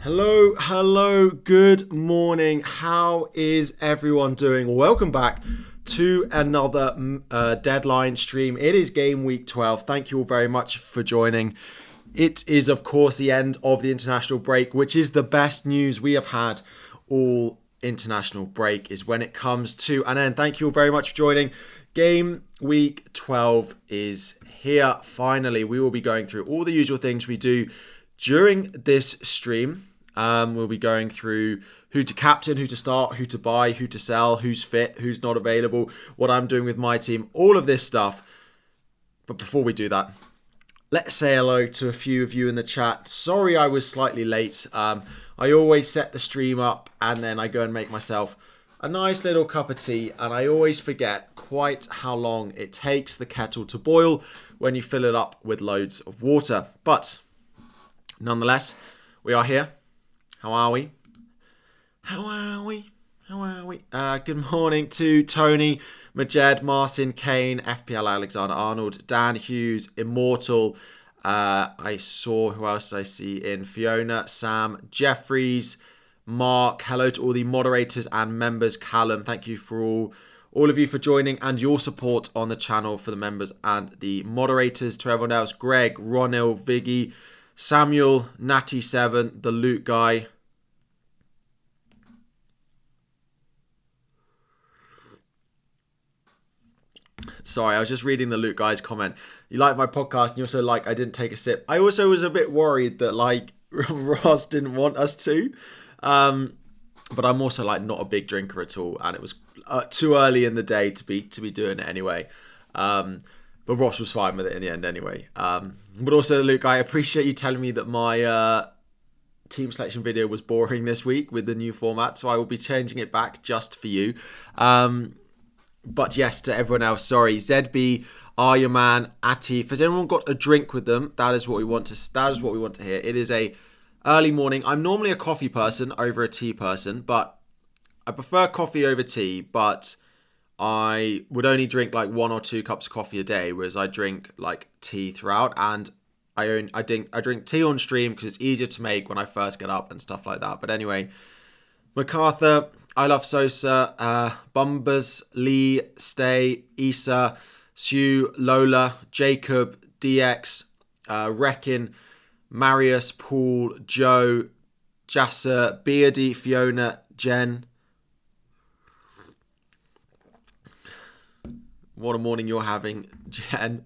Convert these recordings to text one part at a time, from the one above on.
Hello, good morning. How is everyone doing? Welcome back to another deadline stream. It is game week 12. Thank you all very much for joining. It is, of course, the end of the international break, which is the best news we have had all international break, is when it comes to an end. Thank you all very much for joining. Game week 12 is here. Finally, we will be going through all the usual things we do during this stream. We'll be going through who to captain, who to start, who to buy, who to sell, who's fit, who's not available, what I'm doing with my team, all of this stuff. But before we do that, let's say hello to a few of you in the chat. Sorry I was slightly late. I always set the stream up and then I go and make myself a nice little cup of tea, and I always forget quite how long it takes the kettle to boil when you fill it up with loads of water. But nonetheless, we are here. How are we? Good morning to Tony, Majed, Martin, Kane, FPL Alexander Arnold, Dan Hughes, Immortal. I saw, who else did I see in? Fiona, Sam, Jeffries, Mark. Hello to all the moderators and members. Callum, thank you for all of you for joining and your support on the channel for the members and the moderators. To everyone else, Greg, Ronil, Viggy, Samuel, Natty7, the Loot Guy. Sorry, I was just reading the Loot Guy's comment. You like my podcast and you also like I didn't take a sip. I also was a bit worried that like Ross didn't want us to. But I'm also like not a big drinker at all. And it was too early in the day to be doing it anyway. But Ross was fine with it in the end anyway. But also, Luke, I appreciate you telling me that my team selection video was boring this week with the new format. So I will be changing it back just for you. But yes, to everyone else, sorry. ZB, Arya Man, Atif. Has anyone got a drink with them? That is what we want to hear. It is a early morning. I'm normally a coffee person over a tea person, but I prefer coffee over tea, but I would only drink like 1 or 2 cups of coffee a day, whereas I drink like tea throughout, and I drink tea on stream because it's easier to make when I first get up and stuff like that. But anyway, MacArthur, I Love Sosa, Bumbers, Lee, Stay, Issa, Sue, Lola, Jacob, DX, Reckon, Marius, Paul, Joe, Jasser, Beardy, Fiona, Jen. What a morning you're having, Jen.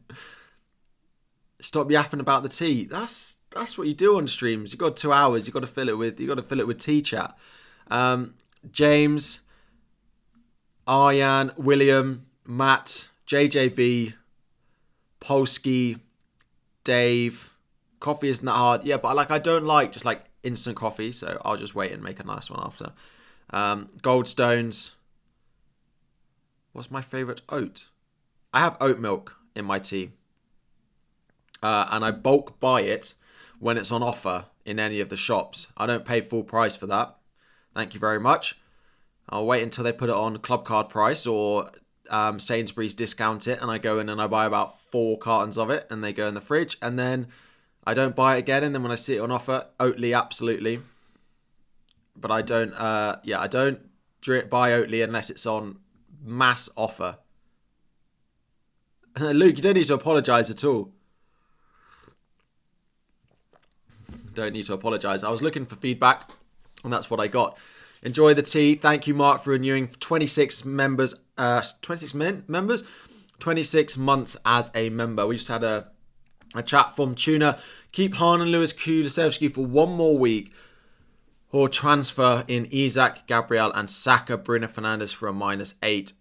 Stop yapping about the tea. That's what you do on streams. You've got 2 hours. You've got to fill it with tea chat. James, Aryan, William, Matt, JJV, Polsky, Dave. Coffee isn't that hard. Yeah, but I don't like just like instant coffee, so I'll just wait and make a nice one after. Goldstones. What's my favourite oat? I have oat milk in my tea. And I bulk buy it when it's on offer in any of the shops. I don't pay full price for that. Thank you very much. I'll wait until they put it on club card price or Sainsbury's discount it, and I go in and I buy about 4 cartons of it and they go in the fridge, and then I don't buy it again, and then when I see it on offer, Oatly, absolutely. But I don't buy Oatly unless it's on mass offer. Luke, you don't need to apologise at all. Don't need to apologise. I was looking for feedback, and that's what I got. Enjoy the tea. Thank you, Mark, for renewing 26 members. 26 members? 26 months as a member. We just had a chat from Tuna. Keep Hahn and Lewis Kulusevski for 1 more week, or transfer in Isak, Gabriel and Saka, Bruno Fernandes for a -8.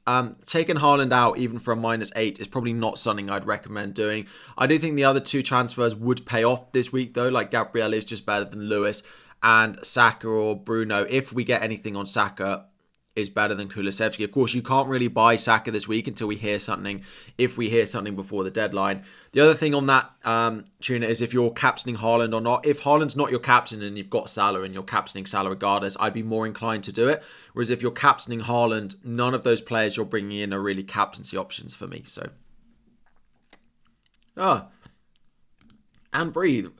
Taking Haaland out even for a -8 is probably not something I'd recommend doing. I do think the other 2 transfers would pay off this week though. Like Gabriel is just better than Lewis, and Saka or Bruno, if we get anything on Saka, is better than Kulusevski. Of course, you can't really buy Saka this week until we hear something, if we hear something before the deadline. The other thing on that, Tuna, is if you're captaining Haaland or not. If Haaland's not your captain and you've got Salah and you're captaining Salah regardless, I'd be more inclined to do it. Whereas if you're captaining Haaland, none of those players you're bringing in are really captaincy options for me. So, and breathe.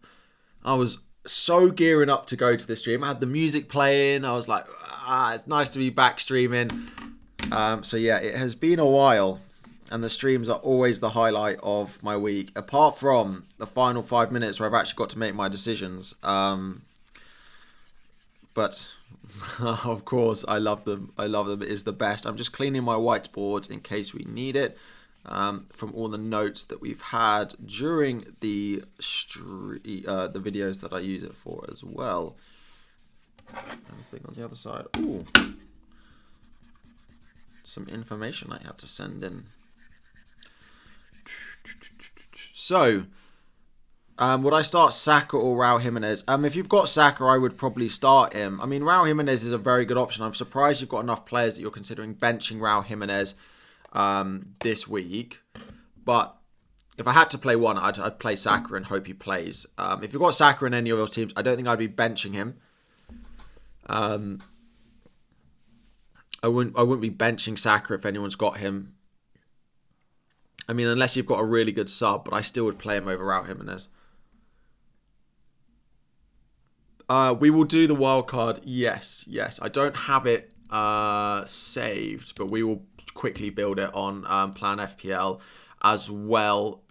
I was so gearing up to go to the stream. I had the music playing. I was like, it's nice to be back streaming. So yeah, it has been a while, and the streams are always the highlight of my week, apart from the final 5 minutes where I've actually got to make my decisions. But of course, I love them. I love them. It is the best. I'm just cleaning my whiteboard in case we need it, from all the notes that we've had during the videos that I use it for as well. Anything on the other side? Ooh, some information I had to send in. So, would I start Saka or Raul Jimenez? If you've got Saka, I would probably start him. I mean, Raul Jimenez is a very good option. I'm surprised you've got enough players that you're considering benching Raul Jimenez this week. But if I had to play one, I'd play Saka and hope he plays. If you've got Saka in any of your teams, I don't think I'd be benching him. I wouldn't be benching Saka if anyone's got him. I mean, unless you've got a really good sub, but I still would play him over Raul Jimenez. We will do the wild card. Yes. I don't have it saved, but we will quickly build it on Plan FPL as well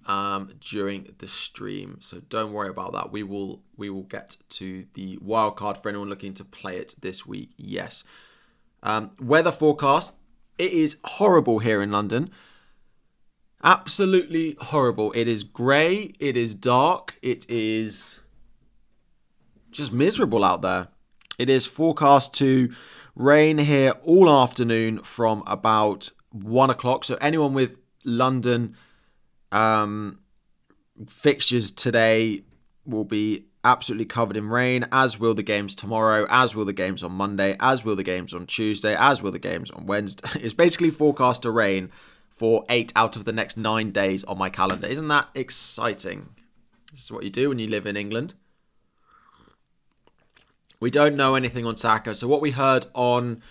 during the stream. So don't worry about that. We will get to the wild card for anyone looking to play it this week. Yes. Weather forecast. It is horrible here in London. Absolutely horrible. It is grey. It is dark. It is just miserable out there. It is forecast to rain here all afternoon from about 1 o'clock. So anyone with London fixtures today will be absolutely covered in rain, as will the games tomorrow, as will the games on Monday, as will the games on Tuesday, as will the games on Wednesday. It's basically forecast to rain for 8 out of the next 9 days on my calendar. Isn't that exciting? This is what you do when you live in England. We don't know anything on Saka. So what we heard on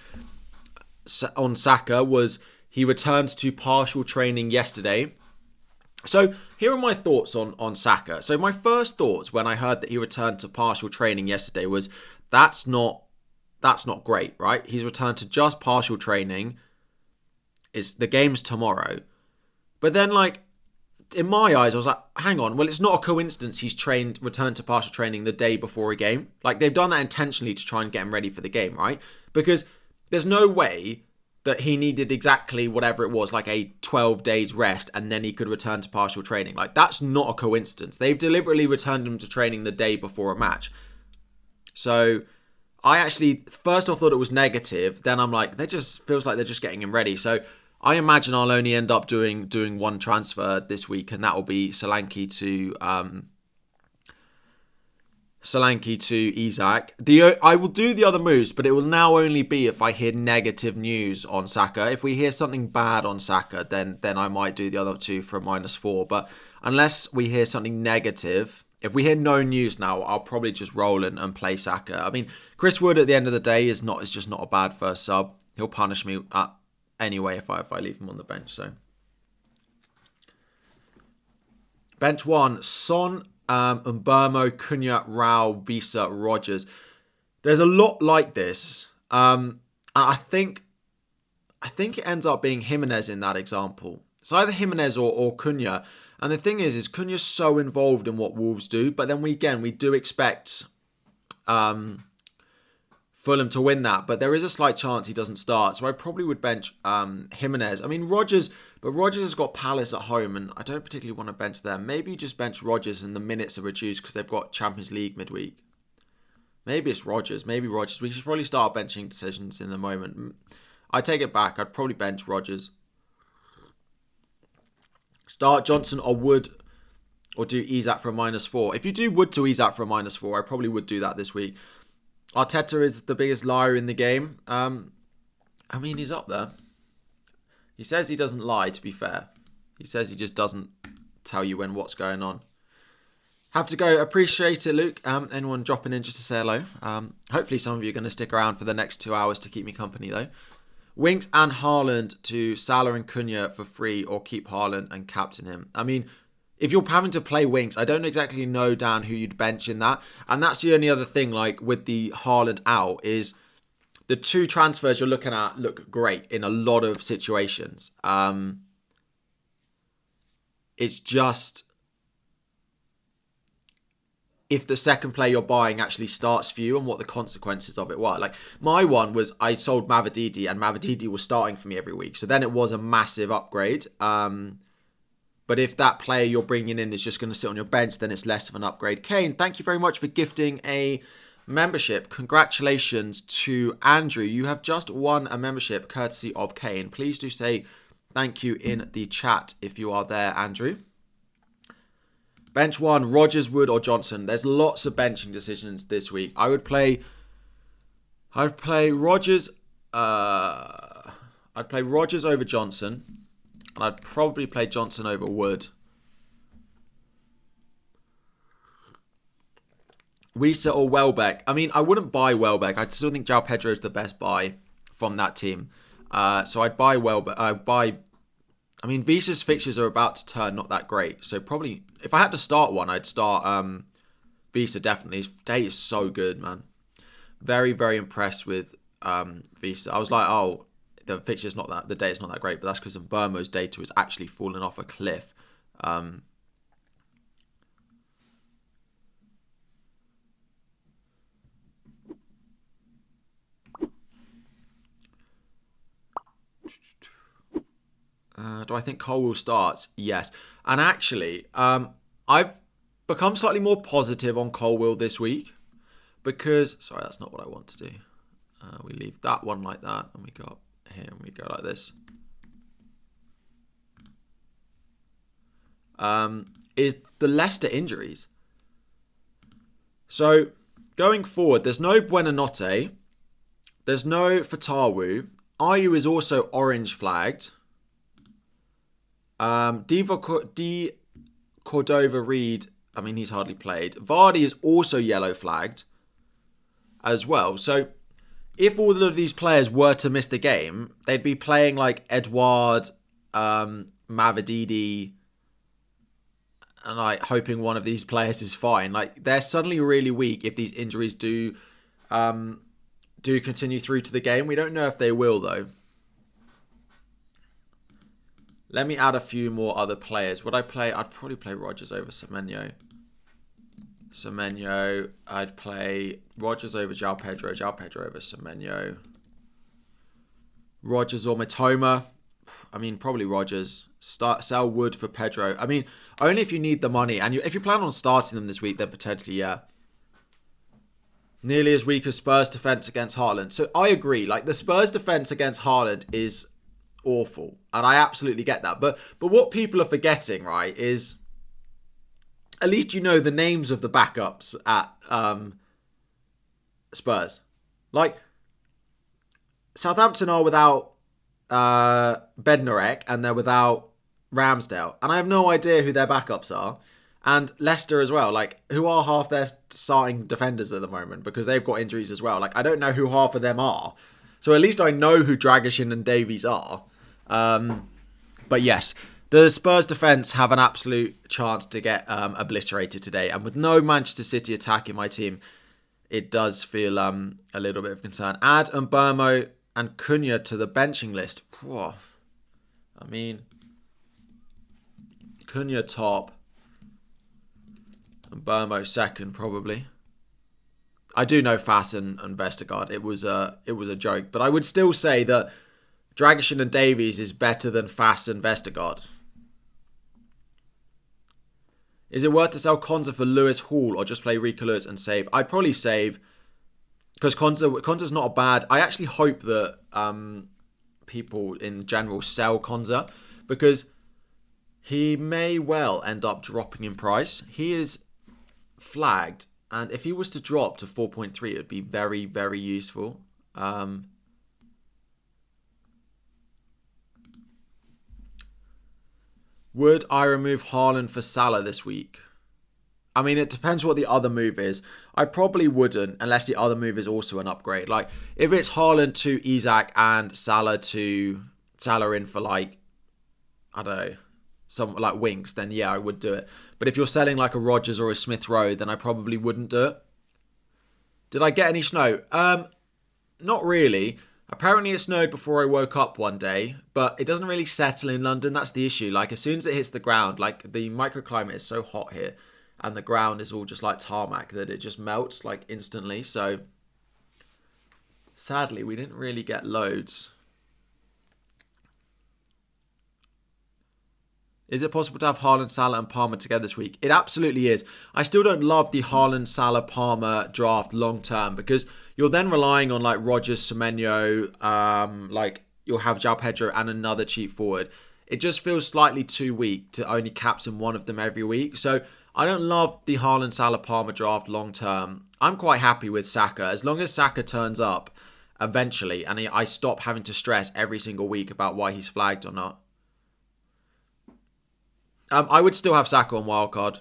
Saka was he returned to partial training yesterday. So here are my thoughts on Saka. So my first thoughts when I heard that he returned to partial training yesterday was that's not great, right? He's returned to just partial training. The game's tomorrow. But then, like, in my eyes, I was like, hang on, well, it's not a coincidence he's returned to partial training the day before a game. Like, they've done that intentionally to try and get him ready for the game, right? Because there's no way that he needed exactly whatever it was, like a 12 days rest, and then he could return to partial training. Like, that's not a coincidence. They've deliberately returned him to training the day before a match. So I actually, first off, thought it was negative. Then I'm like, feels like they're just getting him ready. So I imagine I'll only end up doing one transfer this week, and that will be Solanke to Isak. I will do the other moves, but it will now only be if I hear negative news on Saka. If we hear something bad on Saka, then I might do the other two for a -4. But unless we hear something negative, if we hear no news now, I'll probably just roll and play Saka. I mean, Chris Wood at the end of the day is just not a bad first sub. He'll punish me anyway if I leave him on the bench. So bench one, Son, Mbermo, Cunha, Raul, Bisa, Rogers. There's a lot like this. And I think it ends up being Jimenez in that example. It's either Jimenez or Cunha. And the thing is Cunha's so involved in what Wolves do. But then we do expect Fulham to win that, but there is a slight chance he doesn't start. So I probably would bench Jimenez. I mean, Rogers has got Palace at home, and I don't particularly want to bench them. Maybe just bench Rogers and the minutes are reduced because they've got Champions League midweek. Maybe it's Rogers. We should probably start benching decisions in a moment. I take it back. I'd probably bench Rogers. Start Johnson or Wood, or do Isak for a -4. If you do Wood to Isak for a -4, I probably would do that this week. Arteta is the biggest liar in the game. I mean, he's up there. He says he doesn't lie, to be fair. He says he just doesn't tell you what's going on. Have to go. Appreciate it, Luke. Anyone dropping in just to say hello. Hopefully some of you are going to stick around for the next 2 hours to keep me company, though. Winks and Haaland to Salah and Cunha for free, or keep Haaland and captain him. I mean, if you're having to play Winks, I don't exactly know, Dan, who you'd bench in that. And that's the only other thing, like, with the Haaland out, is the 2 transfers you're looking at look great in a lot of situations. It's just, if the second player you're buying actually starts for you and what the consequences of it were. Like, my one was I sold Mavididi, and Mavididi was starting for me every week. So then it was a massive upgrade. But if that player you're bringing in is just going to sit on your bench, then it's less of an upgrade. Kane, thank you very much for gifting a membership. Congratulations to Andrew. You have just won a membership courtesy of Kane. Please do say thank you in the chat if you are there, Andrew. Bench 1, Rodgers, Wood or Johnson. There's lots of benching decisions this week. I would play Rodgers. I'd play Rodgers over Johnson, and I'd probably play Johnson over Wood. Wisa or Welbeck. I mean, I wouldn't buy Welbeck. I still think João Pedro is the best buy from that team. So I'd buy Welbeck. I mean, Visa's fixtures are about to turn not that great. So probably, if I had to start one, I'd start Visa, definitely. His day is so good, man. Very, very impressed with Visa. I was like, oh, the fixture's not that, the day is not that great, but that's because of Burmo's data is actually falling off a cliff. Do I think Cole will start? Yes. And actually, I've become slightly more positive on Colwill this week because... Sorry, that's not what I want to do. We leave that one like that and we go up here and we go like this. Is the Leicester injuries. So, going forward, there's no Buonanotte. There's no Fatawu. Ayew is also orange flagged. D. Cordova Reed, I mean, he's hardly played. Vardy is also yellow flagged as well. So if all of these players were to miss the game, they'd be playing like Edouard, Mavididi, and like hoping one of these players is fine. Like, they're suddenly really weak if these injuries do continue through to the game. We don't know if they will, though. Let me add a few more other players. Would I play? I'd probably play Rodgers over Semenyo. I'd play Rodgers over João Pedro over Semenyo. Rodgers or Matoma. I mean, probably Rodgers. Sell Wood for Pedro. I mean, only if you need the money. And if you plan on starting them this week, then potentially, yeah. Nearly as weak as Spurs' defence against Haaland. So I agree. Like, the Spurs' defence against Haaland is awful, and I absolutely get that, but what people are forgetting, right, is at least you know the names of the backups at Spurs. Like, Southampton are without Bednarek and they're without Ramsdale, and I have no idea who their backups are. And Leicester as well, like, who are half their starting defenders at the moment, because they've got injuries as well. Like, I don't know who half of them are, so at least I know who Dragishin and Davies are. But yes, the Spurs defence have an absolute chance to get obliterated today. And with no Manchester City attack in my team, it does feel a little bit of concern. Add Mbermo and Cunha to the benching list. Whoa. I mean, Cunha top. And Mbermo second, probably. I do know Fass and Vestergaard. It was a joke. But I would still say that Dragishin and Davies is better than Fass and Vestergaard. Is it worth to sell Konza for Lewis Hall or just play Rico Lewis and save? I'd probably save, because Konza's not a bad... I actually hope that people in general sell Konza, because he may well end up dropping in price. He is flagged, and if he was to drop to 4.3, it would be very, very useful. Would I remove Haaland for Salah this week? I mean, it depends what the other move is. I probably wouldn't, unless the other move is also an upgrade. Like, if it's Haaland to Isak and Salah in for, like, I don't know, some like Winks, then yeah, I would do it. But if you're selling like a Rodgers or a Smith Rowe, then I probably wouldn't do it. Did I get any snow? Not really. Apparently it snowed before I woke up one day, but it doesn't really settle in London. That's the issue. Like as soon as it hits the ground, like the microclimate is so hot here and the ground is all just like tarmac that it just melts like instantly. So sadly, we didn't really get loads. Is it possible to have Haaland, Salah and Palmer together this week? It absolutely is. I still don't love the Haaland, Salah, Palmer draft long term because you're then relying on like Rodgers, Semenyo, like you'll have João Pedro and another cheap forward. It just feels slightly too weak to only captain one of them every week. So I don't love the Haaland, Salah, Palmer draft long term. I'm quite happy with Saka. As long as Saka turns up eventually and I stop having to stress every single week about why he's flagged or not. I would still have Saka on wildcard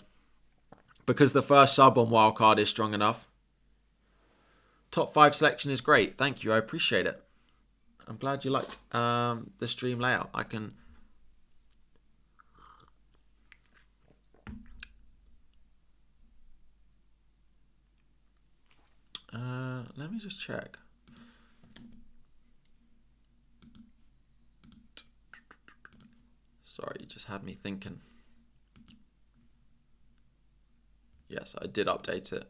because the first sub on wildcard is strong enough. Top 5 selection is great. Thank you. I appreciate it. I'm glad you like the stream layout. I can... let me just check. Sorry, you just had me thinking. Yes, I did update it.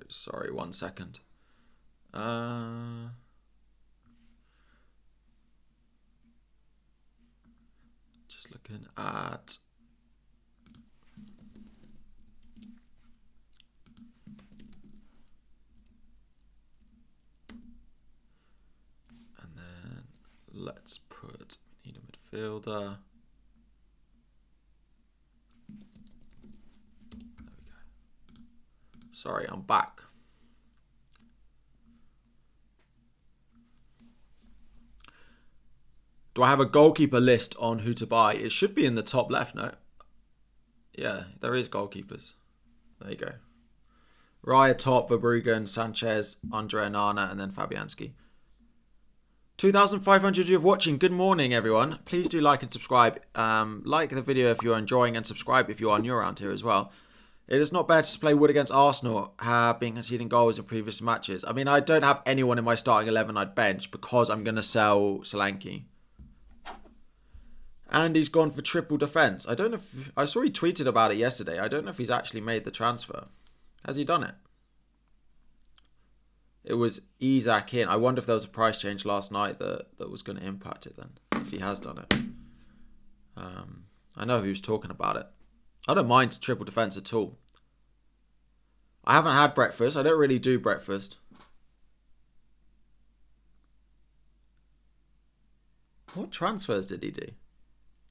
Sorry, 1 second. Just looking at... And then let's put... We need a midfielder. There we go. Sorry, I'm back. Do I have a goalkeeper list on who to buy? It should be in the top left, no? Yeah, there is goalkeepers. There you go. Raya top, Verbruggen, Sanchez, Andre Onana, and then Fabianski. 2,500 of watching. Good morning, everyone. Please do like and subscribe. Like the video if you're enjoying and subscribe if you are new around here as well. It is not bad to play Wood against Arsenal, have been conceding goals in previous matches. I mean, I don't have anyone in my starting 11 I'd bench because I'm going to sell Solanke. And he's gone for triple defence. I don't know if... I saw he tweeted about it yesterday. I don't know if he's actually made the transfer. Has he done it? It was Isak in. I wonder if there was a price change last night that was going to impact it then. If he has done it. I know he was talking about it. I don't mind triple defence at all. I haven't had breakfast. I don't really do breakfast. What transfers did he do?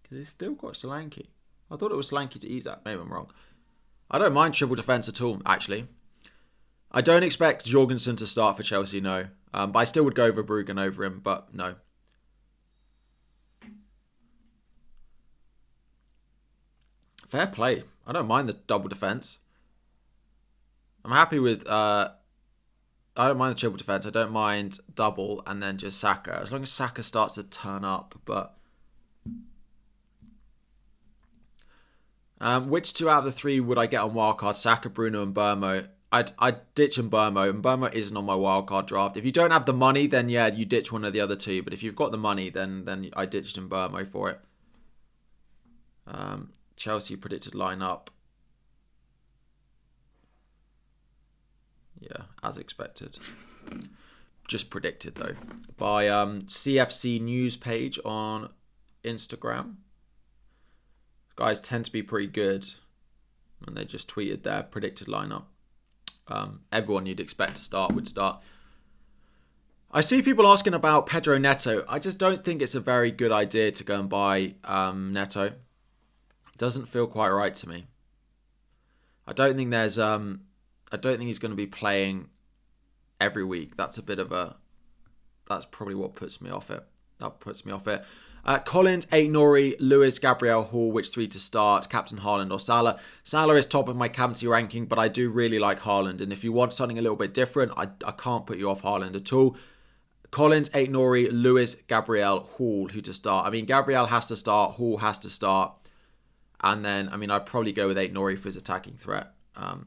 Because he's still got Solanke. I thought it was Solanke to Isak. Maybe I'm wrong. I don't mind triple defence at all, actually. I don't expect Jorgensen to start for Chelsea, no. But I still would go Verbruggen over him, but no. Fair play. I don't mind the double defence. I'm happy with... I don't mind the triple defence. I don't mind double and then just Saka. As long as Saka starts to turn up, but... which 2 out of the 3 would I get on wildcard? Saka, Bruno and Burmo. I'd ditch Burmo. And Burmo isn't on my wildcard draft. If you don't have the money, then yeah, you ditch one of the other 2. But if you've got the money, then I ditched Burmo for it. Chelsea predicted lineup. Yeah, as expected. Just predicted though. By CFC News page on Instagram. Guys tend to be pretty good. And they just tweeted their predicted lineup. Everyone you'd expect to start would start. I see people asking about Pedro Neto. I just don't think it's a very good idea to go and buy Neto. Doesn't feel quite right to me. I don't think there's I don't think he's going to be playing every week. That's a bit of a... That's probably what puts me off it. That puts me off it. Collins, Aït-Nouri, Lewis, Gabriel, Hall, which three to start, Captain Haaland or Salah. Salah is top of my captaincy ranking, but I do really like Haaland. And if you want something a little bit different, I can't put you off Haaland at all. Collins, Aït-Nouri, Lewis, Gabriel, Hall, who to start. I mean, Gabriel has to start, Hall has to start. And then, I mean, I'd probably go with Aït-Nouri for his attacking threat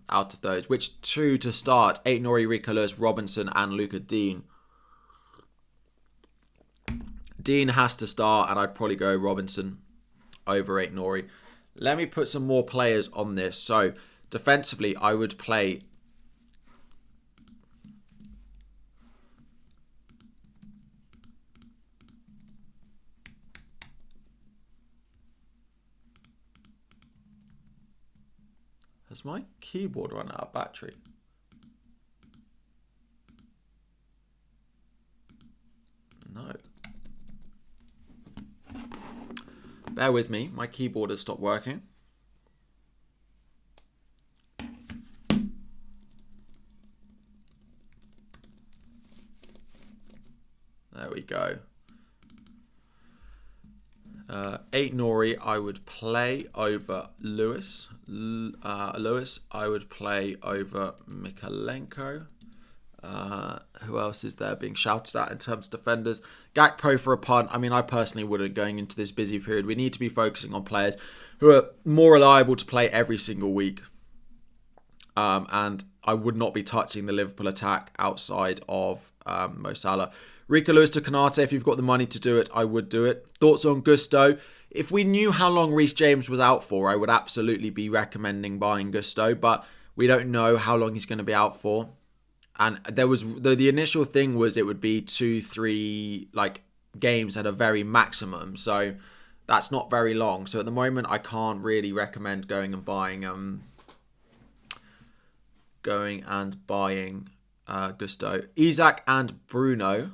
out of those. Which two to start? Aït-Nouri, Rico Lewis, Robinson, and Luca Dean. Dean has to start, and I'd probably go Robinson over Aït-Nouri. Let me put some more players on this. So, defensively, I would play... Has my keyboard run out of battery? No. Bear with me, my keyboard has stopped working. There we go. Aït-Nouri, I would play over Lewis. Lewis, I would play over Mikalenko. Who else is there being shouted at in terms of defenders? Gakpo for a punt. I mean, I personally wouldn't going into this busy period. We need to be focusing on players who are more reliable to play every single week. And I would not be touching the Liverpool attack outside of Mo Salah. Rico Lewis to Konate, if you've got the money to do it, I would do it. Thoughts on Gusto? If we knew how long Reece James was out for, I would absolutely be recommending buying Gusto, but we don't know how long he's going to be out for. And there was the initial thing was it would be 2-3 games at a very maximum, so that's not very long. So at the moment, I can't really recommend going and buying Gusto. Isak and Bruno.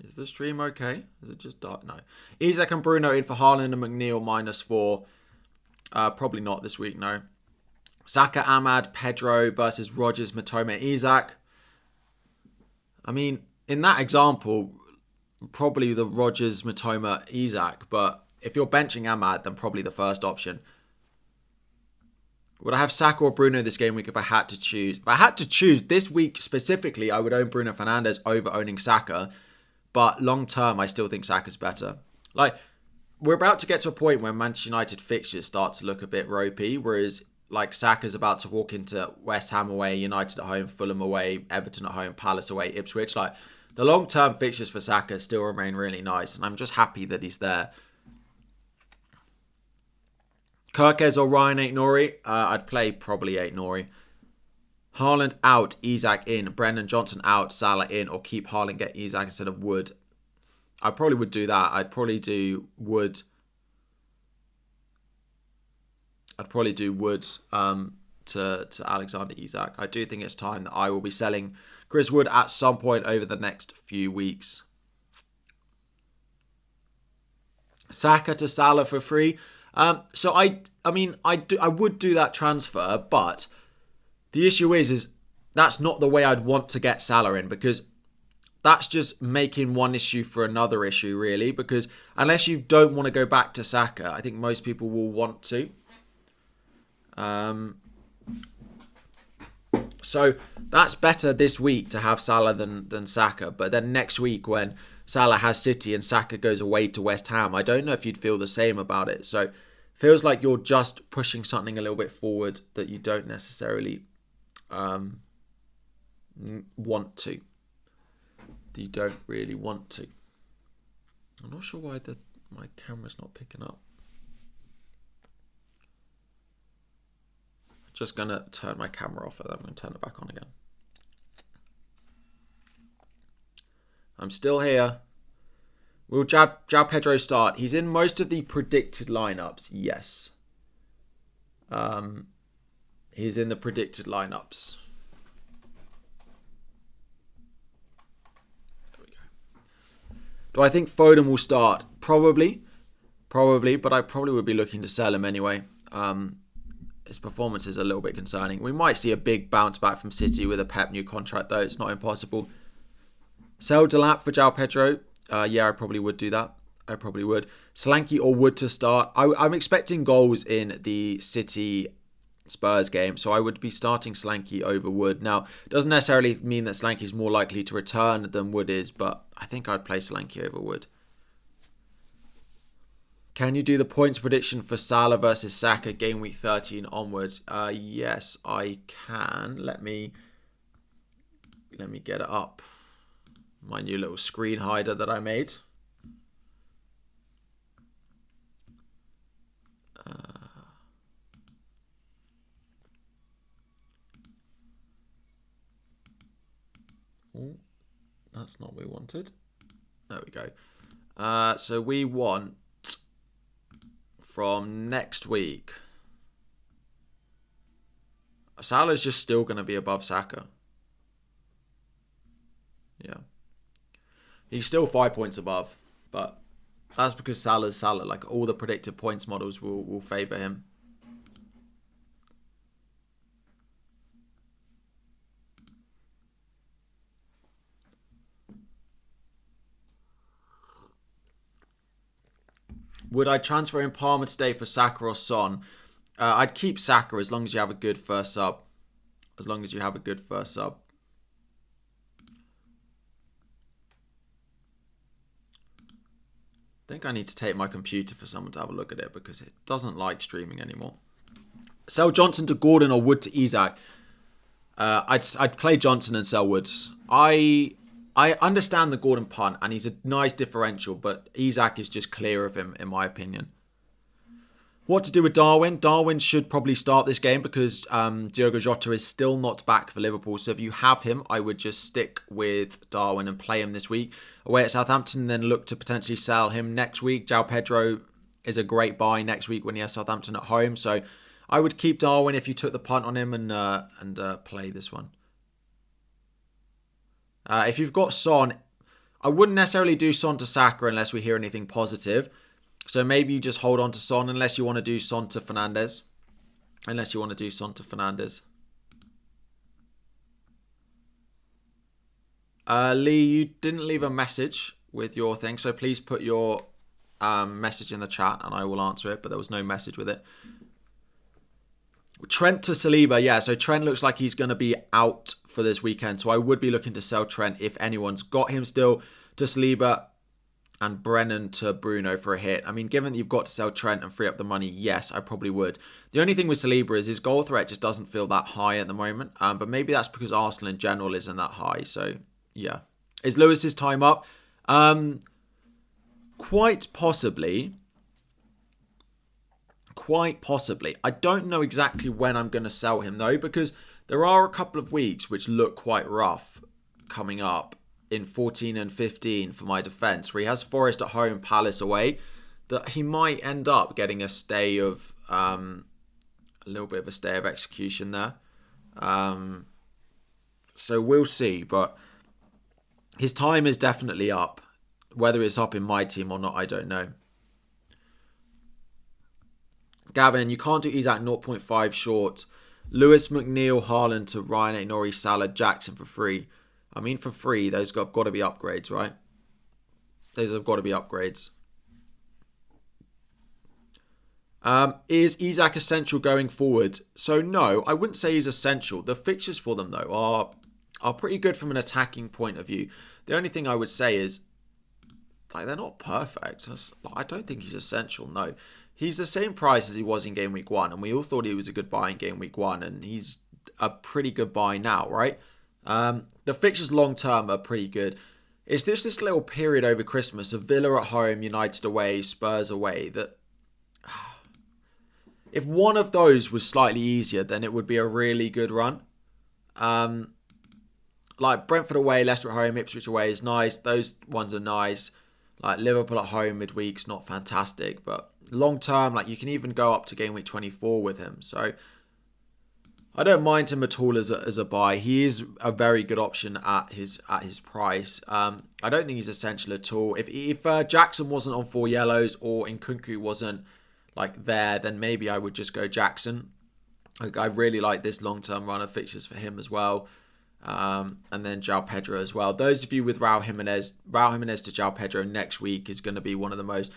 Is the stream okay? Is it just dark? No. Isak and Bruno in for Haaland and McNeil -4. Probably not this week, no. Saka, Ahmad, Pedro versus Rodgers, Matoma, Isak. I mean, in that example, probably the Rodgers, Matoma, Isak. But if you're benching Ahmad, then probably the first option. Would I have Saka or Bruno this game week if I had to choose? If I had to choose this week specifically, I would own Bruno Fernandes over owning Saka. But long term, I still think Saka's better. We're about to get to a point where Manchester United fixtures start to look a bit ropey, whereas Saka's about to walk into West Ham away, United at home, Fulham away, Everton at home, Palace away, Ipswich. The long term fixtures for Saka still remain really nice, and I'm just happy that he's there. Kirkes or Ryan Aït-Nouri? I'd play probably Aït-Nouri. Haaland out, Isak in, Brendan Johnson out, Salah in, or keep Haaland, get Isak instead of Wood. I probably would do that. I'd probably do Wood. To Alexander Isak. I do think it's time that I will be selling Chris Wood at some point over the next few weeks. Saka to Salah for free. So I would do that transfer, but the issue is that's not the way I'd want to get Salah in, because that's just making one issue for another issue, really. Because unless you don't want to go back to Saka, I think most people will want to. So that's better this week to have Salah than Saka. But then next week when Salah has City and Saka goes away to West Ham, I don't know if you'd feel the same about it. So feels like you're just pushing something a little bit forward that you don't necessarily want to. That you don't really want to. I'm not sure why my camera's not picking up. Just going to turn my camera off and then I'm going to turn it back on again. I'm still here. Will João Pedro start? He's in most of the predicted lineups. Yes. He's in the predicted lineups. There we go. Do I think Foden will start? Probably. Probably, but I probably would be looking to sell him anyway. His performance is a little bit concerning. We might see a big bounce back from City with a Pep new contract, though. It's not impossible. Sell Delap for João Pedro. Yeah, I probably would do that. I probably would. Solanke or Wood to start. I'm expecting goals in the City Spurs game, so I would be starting Solanke over Wood. Now, it doesn't necessarily mean that Solanke is more likely to return than Wood is, but I think I'd play Solanke over Wood. Can you do the points prediction for Salah versus Saka game week 13 onwards? Yes, I can. Let me get it up. My new little screen hider that I made. Oh, that's not what we wanted. There we go. So we want from next week. Salah's just still going to be above Saka. Yeah. He's still 5 points above, but that's because Salah's Salah. Like, all the predicted points models will favour him. Would I transfer in Palmer today for Saka or Son? I'd keep Saka as long as you have a good first sub. As long as you have a good first sub. I think I need to take my computer for someone to have a look at it because it doesn't like streaming anymore. Sell Johnson to Gordon or Wood to Isak? I'd play Johnson and sell Woods. I understand the Gordon punt, and he's a nice differential, but Isak is just clear of him, in my opinion. What to do with Darwin? Darwin should probably start this game because Diogo Jota is still not back for Liverpool. So if you have him, I would just stick with Darwin and play him this week. Away at Southampton, then look to potentially sell him next week. João Pedro is a great buy next week when he has Southampton at home. So I would keep Darwin if you took the punt on him and play this one. If you've got Son, I wouldn't necessarily do Son to Saka unless we hear anything positive. So maybe you just hold on to Son unless you want to do Son to Fernandes. Lee, you didn't leave a message with your thing, so please put your message in the chat and I will answer it, but there was no message with it. Trent to Saliba, yeah, so Trent looks like he's going to be out for this weekend, so I would be looking to sell Trent if anyone's got him still. To Saliba and Brennan to Bruno for a hit. I mean, given that you've got to sell Trent and free up the money, yes, I probably would. The only thing with Saliba is his goal threat just doesn't feel that high at the moment, but maybe that's because Arsenal in general isn't that high, so yeah. Is Lewis's time up? Quite possibly. I don't know exactly when I'm going to sell him though, because there are a couple of weeks which look quite rough coming up in 14 and 15 for my defence, where he has Forest at home, Palace away, that he might end up getting a stay of a little bit of a stay of execution there. So we'll see, but his time is definitely up. Whether it's up in my team or not, I don't know. Gavin, you can't do Isak 0.5 short. Lewis, McNeil, Haaland to Ryan, Norrie, Salah, Jackson for free. I mean, for free, those have got to be upgrades, right? Those have got to be upgrades. Is Isak essential going forward? So no, I wouldn't say he's essential. The fixtures for them though are pretty good from an attacking point of view. The only thing I would say is, like, they're not perfect. I don't think he's essential. No, he's the same price as he was in game week 1, and we all thought he was a good buy in game week 1, and he's a pretty good buy now, right? The fixtures long term are pretty good. It's this little period over Christmas of Villa at home, United away, Spurs away, that if one of those was slightly easier, then it would be a really good run. Like Brentford away, Leicester at home, Ipswich away is nice. Those ones are nice. Like Liverpool at home midweek's not fantastic, but long term, like you can even go up to game week 24 with him. So I don't mind him at all as a buy. He is a very good option at his price. I don't think he's essential at all. If Jackson wasn't on 4 yellows or Nkunku wasn't like there, then maybe I would just go Jackson. I really like this long-term run of fixtures for him as well. And then João Pedro as well. Those of you with Raul Jimenez to João Pedro next week is going to be one of the most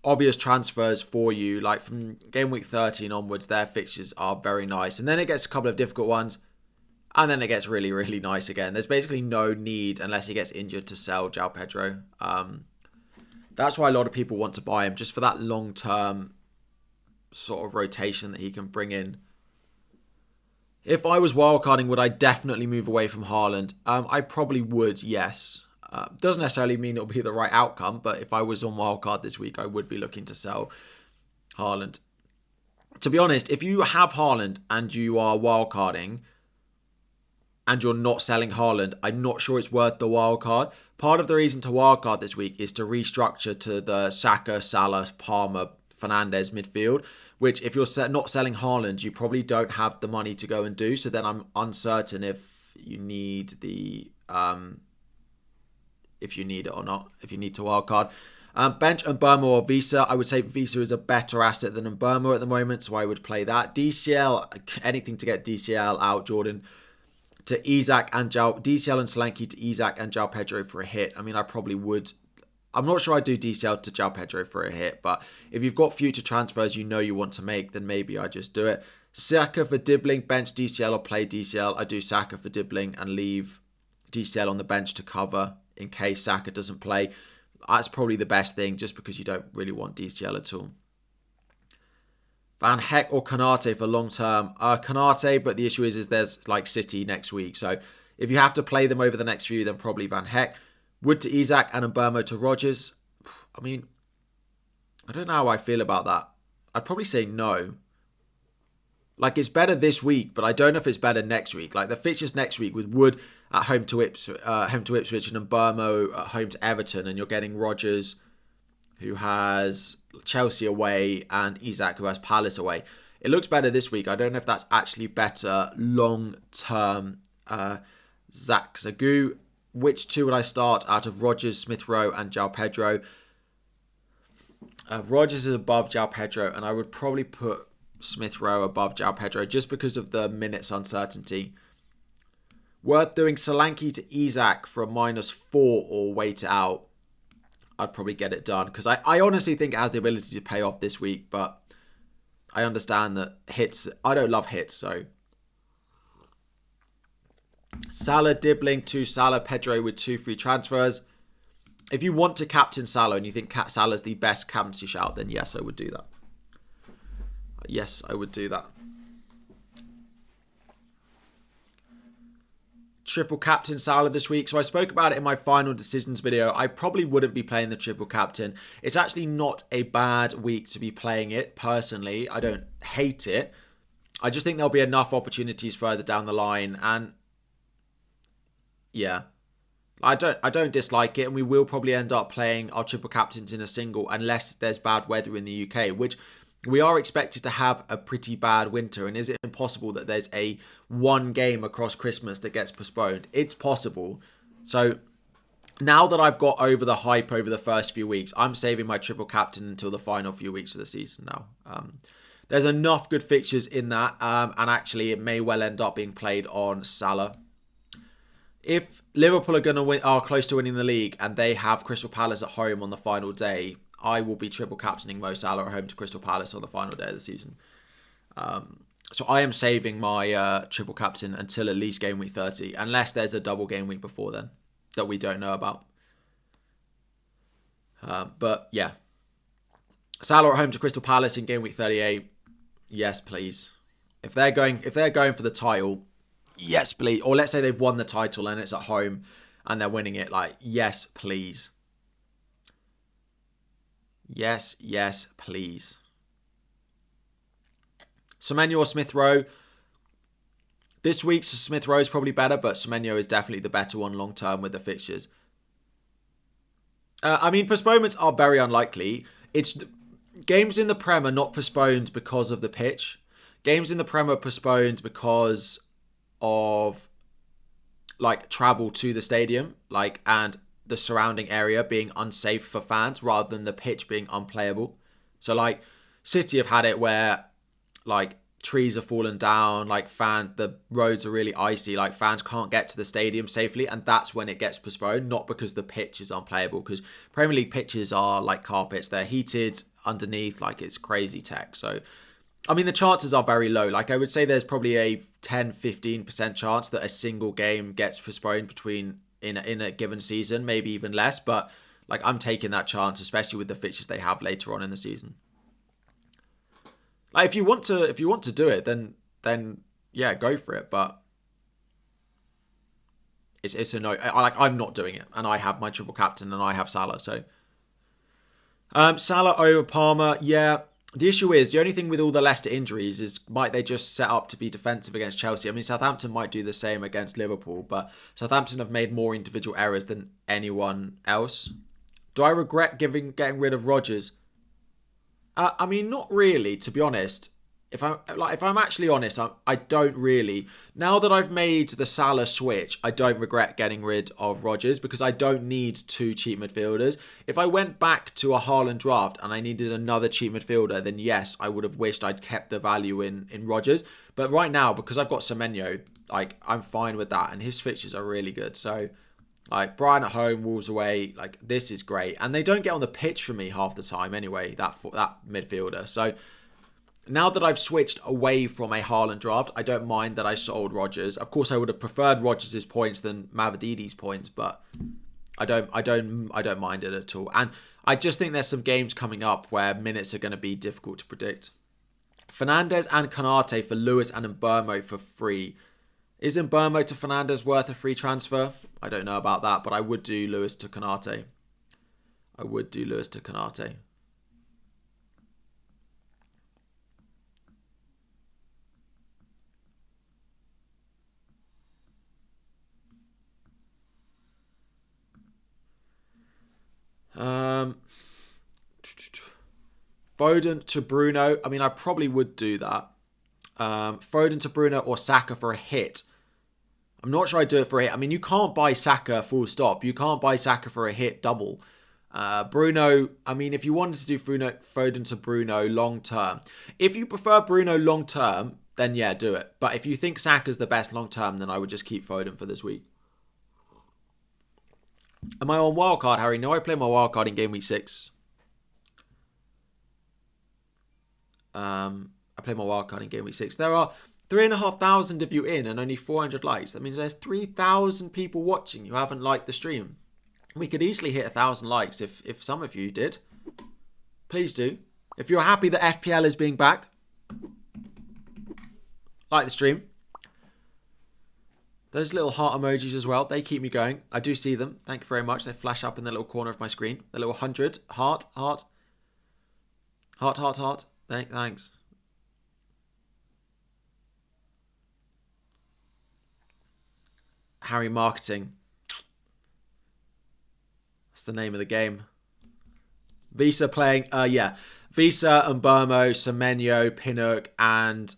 obvious transfers for you. Like from game week 13 onwards, their fixtures are very nice. And then it gets a couple of difficult ones. And then it gets really, really nice again. There's basically no need, unless he gets injured, to sell João Pedro. That's why a lot of people want to buy him, just for that long-term sort of rotation that he can bring in. If I was wildcarding, would I definitely move away from Haaland? I probably would, yes. Doesn't necessarily mean it'll be the right outcome, but if I was on wildcard this week, I would be looking to sell Haaland. To be honest, if you have Haaland and you are wildcarding and you're not selling Haaland, I'm not sure it's worth the wildcard. Part of the reason to wildcard this week is to restructure to the Saka, Salah, Palmer, Fernandes midfield, which if you're not selling Haaland, you probably don't have the money to go and do. So then I'm uncertain if you need it or not, if you need to wildcard. Bench Mbeumo or Visa. I would say Visa is a better asset than Mbeumo at the moment, so I would play that. DCL, anything to get DCL out, Jordan, to DCL and Solanke to Isak and João Pedro for a hit. I mean, I probably would. I'm not sure I'd do DCL to João Pedro for a hit, but if you've got future transfers you know you want to make, then maybe I just do it. Saka for Dibbling, bench DCL or play DCL. I do Saka for Dibbling and leave DCL on the bench to cover in case Saka doesn't play. That's probably the best thing, just because you don't really want DCL at all. Van Heck or Konate for long term. Konate, but the issue is there's like City next week. So if you have to play them over the next few, then probably Van Heck. Wood to Isak and Mbeumo to Rodgers. I mean, I don't know how I feel about that. I'd probably say no. Like, it's better this week, but I don't know if it's better next week. Like, the fixtures next week with Wood at home to Ipswich and Mbeumo at home to Everton, and you're getting Rodgers, who has Chelsea away, and Isak, who has Palace away. It looks better this week. I don't know if that's actually better long-term. Zach Zagu. Which two would I start out of Rodgers, Smith Rowe, and João Pedro? Rodgers is above João Pedro, and I would probably put Smith Rowe above João Pedro just because of the minutes uncertainty. Worth doing Solanke to Isak for a -4 or wait it out. I'd probably get it done because I honestly think it has the ability to pay off this week, but I understand that hits. I don't love hits, so. Salah, Dibbling to Salah, Pedro with 2 free transfers. If you want to captain Salah and you think Salah's the best captaincy shout, then yes, I would do that. Yes, I would do that. Triple captain Salah this week. So I spoke about it in my final decisions video. I probably wouldn't be playing the triple captain. It's actually not a bad week to be playing it, personally. I don't hate it. I just think there'll be enough opportunities further down the line, and yeah, I don't dislike it, and we will probably end up playing our triple captains in a single unless there's bad weather in the UK, which we are expected to have a pretty bad winter. And is it impossible that there's a one game across Christmas that gets postponed? It's possible. So now that I've got over the hype over the first few weeks, I'm saving my triple captain until the final few weeks of the season now. There's enough good fixtures in that, and actually it may well end up being played on Salah. If Liverpool are close to winning the league and they have Crystal Palace at home on the final day, I will be triple captaining Mo Salah at home to Crystal Palace on the final day of the season. So I am saving my triple captain until at least game week 30, unless there's a double game week before then that we don't know about. But yeah, Salah at home to Crystal Palace in game week 38. Yes, please. If they're going for the title, yes, please. Or let's say they've won the title and it's at home and they're winning it. Like, yes, please. Yes, please. Semenyo or Smith Rowe. This week's Smith Rowe is probably better, but Semenyo is definitely the better one long term with the fixtures. I mean, postponements are very unlikely. It's games in the Prem are not postponed because of the pitch. games in the Prem are postponed because of like travel to the stadium, like, and the surrounding area being unsafe for fans rather than the pitch being unplayable. So like City have had it where like trees are fallen down, like the roads are really icy, like fans can't get to the stadium safely, and that's when it gets postponed, not because the pitch is unplayable, because Premier League pitches are like carpets, they're heated underneath, like it's crazy tech. So I mean, the chances are very low. Like, I would say there's probably a 10-15% chance that a single game gets postponed in a given season, maybe even less. But like, I'm taking that chance, especially with the fixtures they have later on in the season. Like, if you want to do it, then yeah, go for it. But it's a no. I'm not doing it, and I have my triple captain, and I have Salah. So Salah over Palmer, yeah. The issue is, the only thing with all the Leicester injuries is, might they just set up to be defensive against Chelsea? I mean, Southampton might do the same against Liverpool, but Southampton have made more individual errors than anyone else. Do I regret getting rid of Rodgers? I mean, not really, to be honest. If I'm actually honest, I don't really. Now that I've made the Salah switch, I don't regret getting rid of Rodgers because I don't need two cheap midfielders. If I went back to a Haaland draft and I needed another cheap midfielder, then yes, I would have wished I'd kept the value in Rodgers. But right now, because I've got Semenyo, like, I'm fine with that, and his fixtures are really good. So, like, Brighton at home, Wolves away, like, this is great. And they don't get on the pitch for me half the time anyway, that midfielder. So now that I've switched away from a Haaland draft, I don't mind that I sold Rodgers. Of course, I would have preferred Rodgers' points than Mavadidi's points, but I don't mind it at all. And I just think there's some games coming up where minutes are going to be difficult to predict. Fernandes and Konate for Lewis and Mbeumo for free. Is Mbeumo to Fernandes worth a free transfer? I don't know about that, but I would do Lewis to Konate. Foden to Bruno. I mean, I probably would do that. Foden to Bruno or Saka for a hit. I'm not sure I'd do it for a hit. I mean, you can't buy Saka full stop. You can't buy Saka for a hit double. Bruno, I mean, if you wanted to do Foden to Bruno long term. If you prefer Bruno long term, then yeah, do it. But if you think Saka's the best long term, then I would just keep Foden for this week. Am I on wildcard, Harry? No, I play my wildcard in game week 6. I play my wildcard in game week 6. There are 3,500 of you in and only 400 likes. That means there's 3,000 people watching who haven't liked the stream. We could easily hit 1,000 likes if some of you did. Please do. If you're happy that FPL is being back, like the stream. Those little heart emojis as well, they keep me going. I do see them. Thank you very much. They flash up in the little corner of my screen. The little 100. Heart. Thanks. Harry Marketing. That's the name of the game. Visa playing, yeah. Visa, Mbeumo, Semenyo, Pinnock, and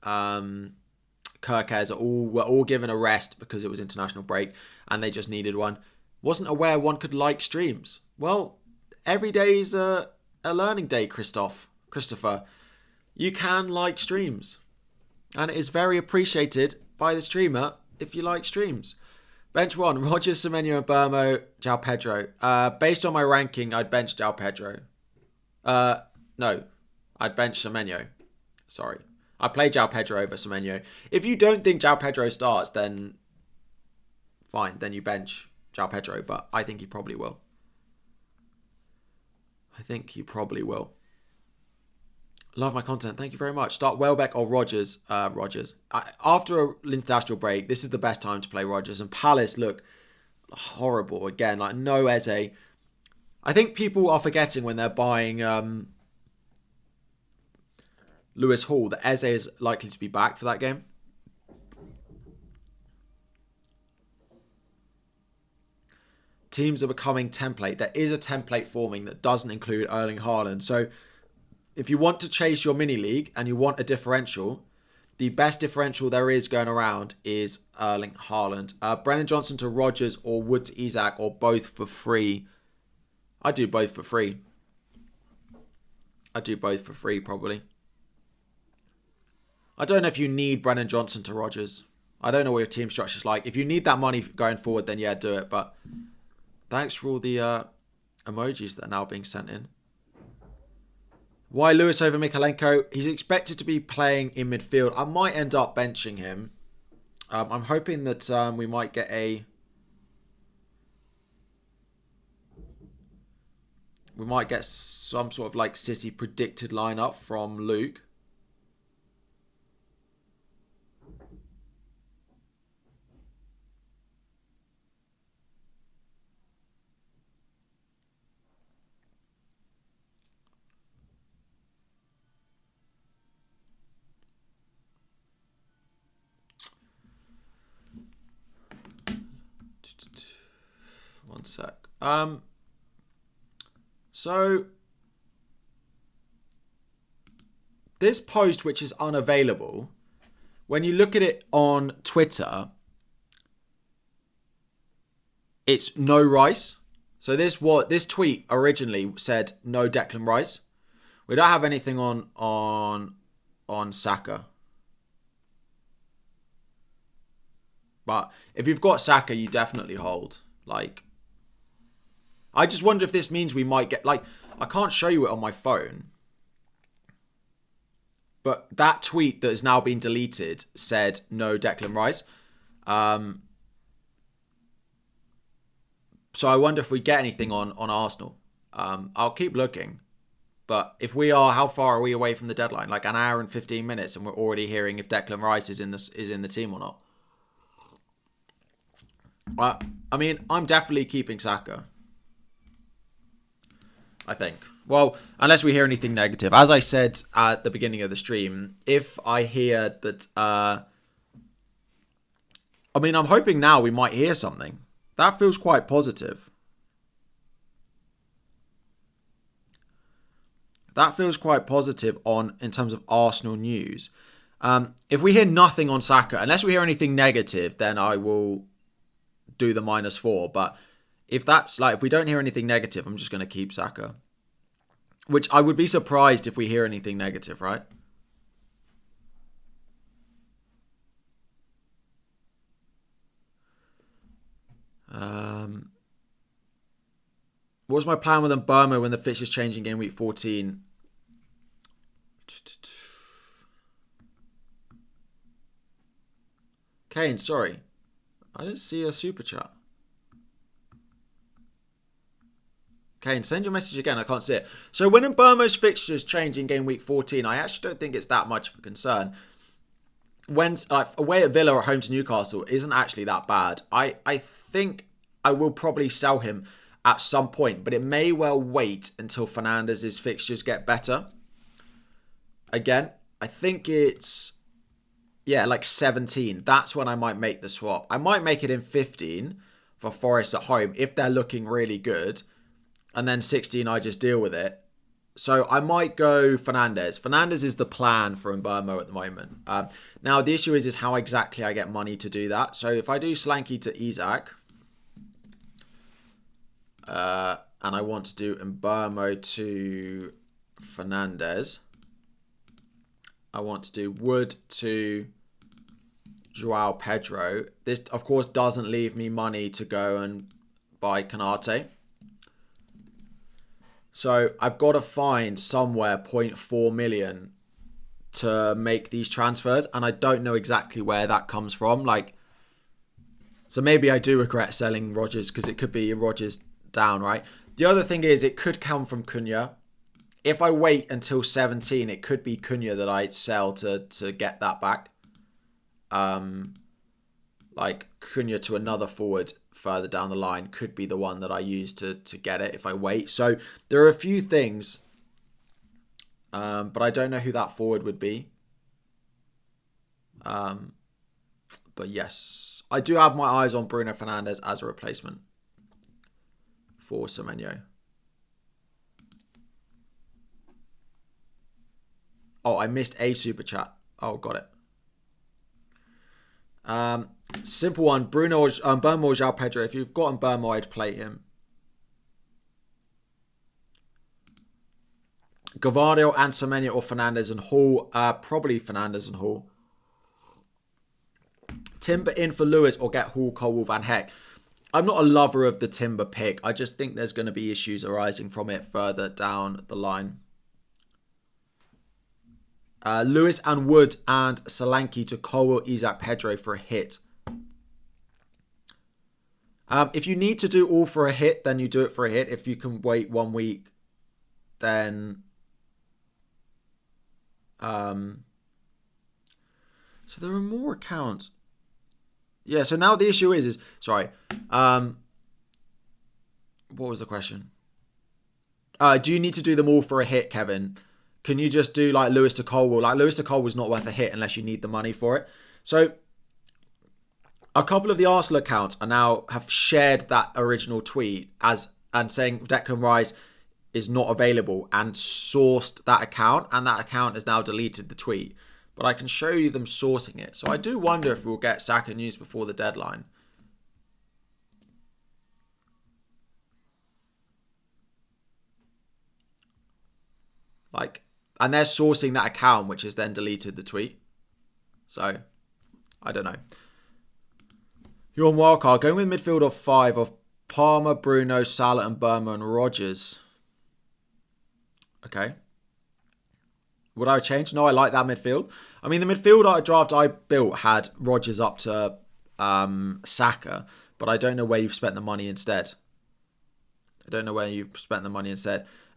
Kirkes were all given a rest because it was international break and they just needed one. Wasn't aware one could like streams. Well, every day's a learning day, Christopher. You can like streams. And it is very appreciated by the streamer if you like streams. Bench 1, Rodgers, Semenyo, and Mbeumo, João Pedro. Based on my ranking, I'd bench João Pedro. No, I'd bench Semenyo. Sorry. I play João Pedro over Semenyo. If you don't think João Pedro starts, then fine. Then you bench João Pedro, but I think he probably will. Love my content. Thank you very much. Start Welbeck or Rodgers. Rodgers. After an international break, this is the best time to play Rodgers. And Palace look horrible again. Like, no Eze. I think people are forgetting when they're buying Lewis Hall that Eze is likely to be back for that game. Teams are becoming template. There is a template forming that doesn't include Erling Haaland. So if you want to chase your mini league and you want a differential, the best differential there is going around is Erling Haaland. Brennan Johnson to Rodgers or Wood to Isak or both for free. I do both for free. Probably. I don't know if you need Brennan Johnson to Rodgers. I don't know what your team structure's like. If you need that money going forward, then yeah, do it. But thanks for all the emojis that are now being sent in. Why Lewis over Mikalenko? He's expected to be playing in midfield. I might end up benching him. I'm hoping that we might get some sort of like City predicted lineup from Luke. One sec. So this post, which is unavailable, when you look at it on Twitter, it's no Rice. So this tweet originally said no Declan Rice. We don't have anything on Saka. But if you've got Saka, you definitely hold. Like, I just wonder if this means we might get, like, I can't show you it on my phone. But that tweet that has now been deleted said no Declan Rice. So I wonder if we get anything on Arsenal. I'll keep looking. But if we are, how far are we away from the deadline? Like an hour and 15 minutes, and we're already hearing if Declan Rice is in the team or not. I mean, I'm definitely keeping Saka. I think. Well, unless we hear anything negative. As I said at the beginning of the stream, if I hear that... I mean, I'm hoping now we might hear something. That feels quite positive. That feels quite positive in terms of Arsenal news. If we hear nothing on Saka, unless we hear anything negative, then I will do the -4. But if we don't hear anything negative, I'm just going to keep Saka. Which I would be surprised if we hear anything negative, right? What was my plan with Burma when the fixtures changed in game week 14? Kane, sorry. I didn't see a super chat. Kane, send your message again. I can't see it. So when Burma's fixtures change in game week 14, I actually don't think it's that much of a concern. When away at Villa or home to Newcastle isn't actually that bad. I think I will probably sell him at some point, but it may well wait until Fernandez's fixtures get better. Again, I think it's, like 17. That's when I might make the swap. I might make it in 15 for Forest at home if they're looking really good. And then 16, I just deal with it. So I might go Fernandez. Fernandez is the plan for Mbeumo at the moment. Now, the issue is how exactly I get money to do that. So if I do Slanky to Isak, and I want to do Mbeumo to Fernandez, I want to do Wood to João Pedro. This, of course, doesn't leave me money to go and buy Konate. So I've got to find somewhere 0.4 million to make these transfers. And I don't know exactly where that comes from. So maybe I do regret selling Rodgers because it could be Rodgers down, right? The other thing is it could come from Cunha. If I wait until 17, it could be Cunha that I sell to get that back. Like Cunha to another forward further down the line could be the one that I use to get it if I wait. So there are a few things, but I don't know who that forward would be. But yes, I do have my eyes on Bruno Fernandes as a replacement for Semenyo. Oh, I missed a super chat. Oh, got it. Simple one. Bruno or Burma or João Pedro. If you've gotten Burma, I'd play him. Gavardio and Semenya or Fernandez and Hall. Probably Fernandez and Hall. Timber in for Lewis or get Hall, Colwill, Van Heck. I'm not a lover of the Timber pick. I just think there's going to be issues arising from it further down the line. Lewis and Wood and Solanke to Colwill, Isaac, Pedro for a hit. If you need to do all for a hit, then you do it for a hit. If you can wait 1 week, then... So there are more accounts. Yeah, so now the issue is sorry. What was the question? Do you need to do them all for a hit, Kevin? Can you just do like Lewis to Colwill? Like Lewis to Colwill is not worth a hit unless you need the money for it. So a couple of the Arsenal accounts are now have shared that original tweet and saying Declan Rice is not available and sourced that account, and that account has now deleted the tweet. But I can show you them sourcing it. So I do wonder if we'll get Saka news before the deadline. And they're sourcing that account, which has then deleted the tweet. So, I don't know. You're on wildcard. Going with midfield of 5 of Palmer, Bruno, Salah and Burma and Rodgers. Okay. Would I change? No, I like that midfield. I mean, the midfield draft I built had Rodgers up to Saka, but I don't know where you've spent the money instead.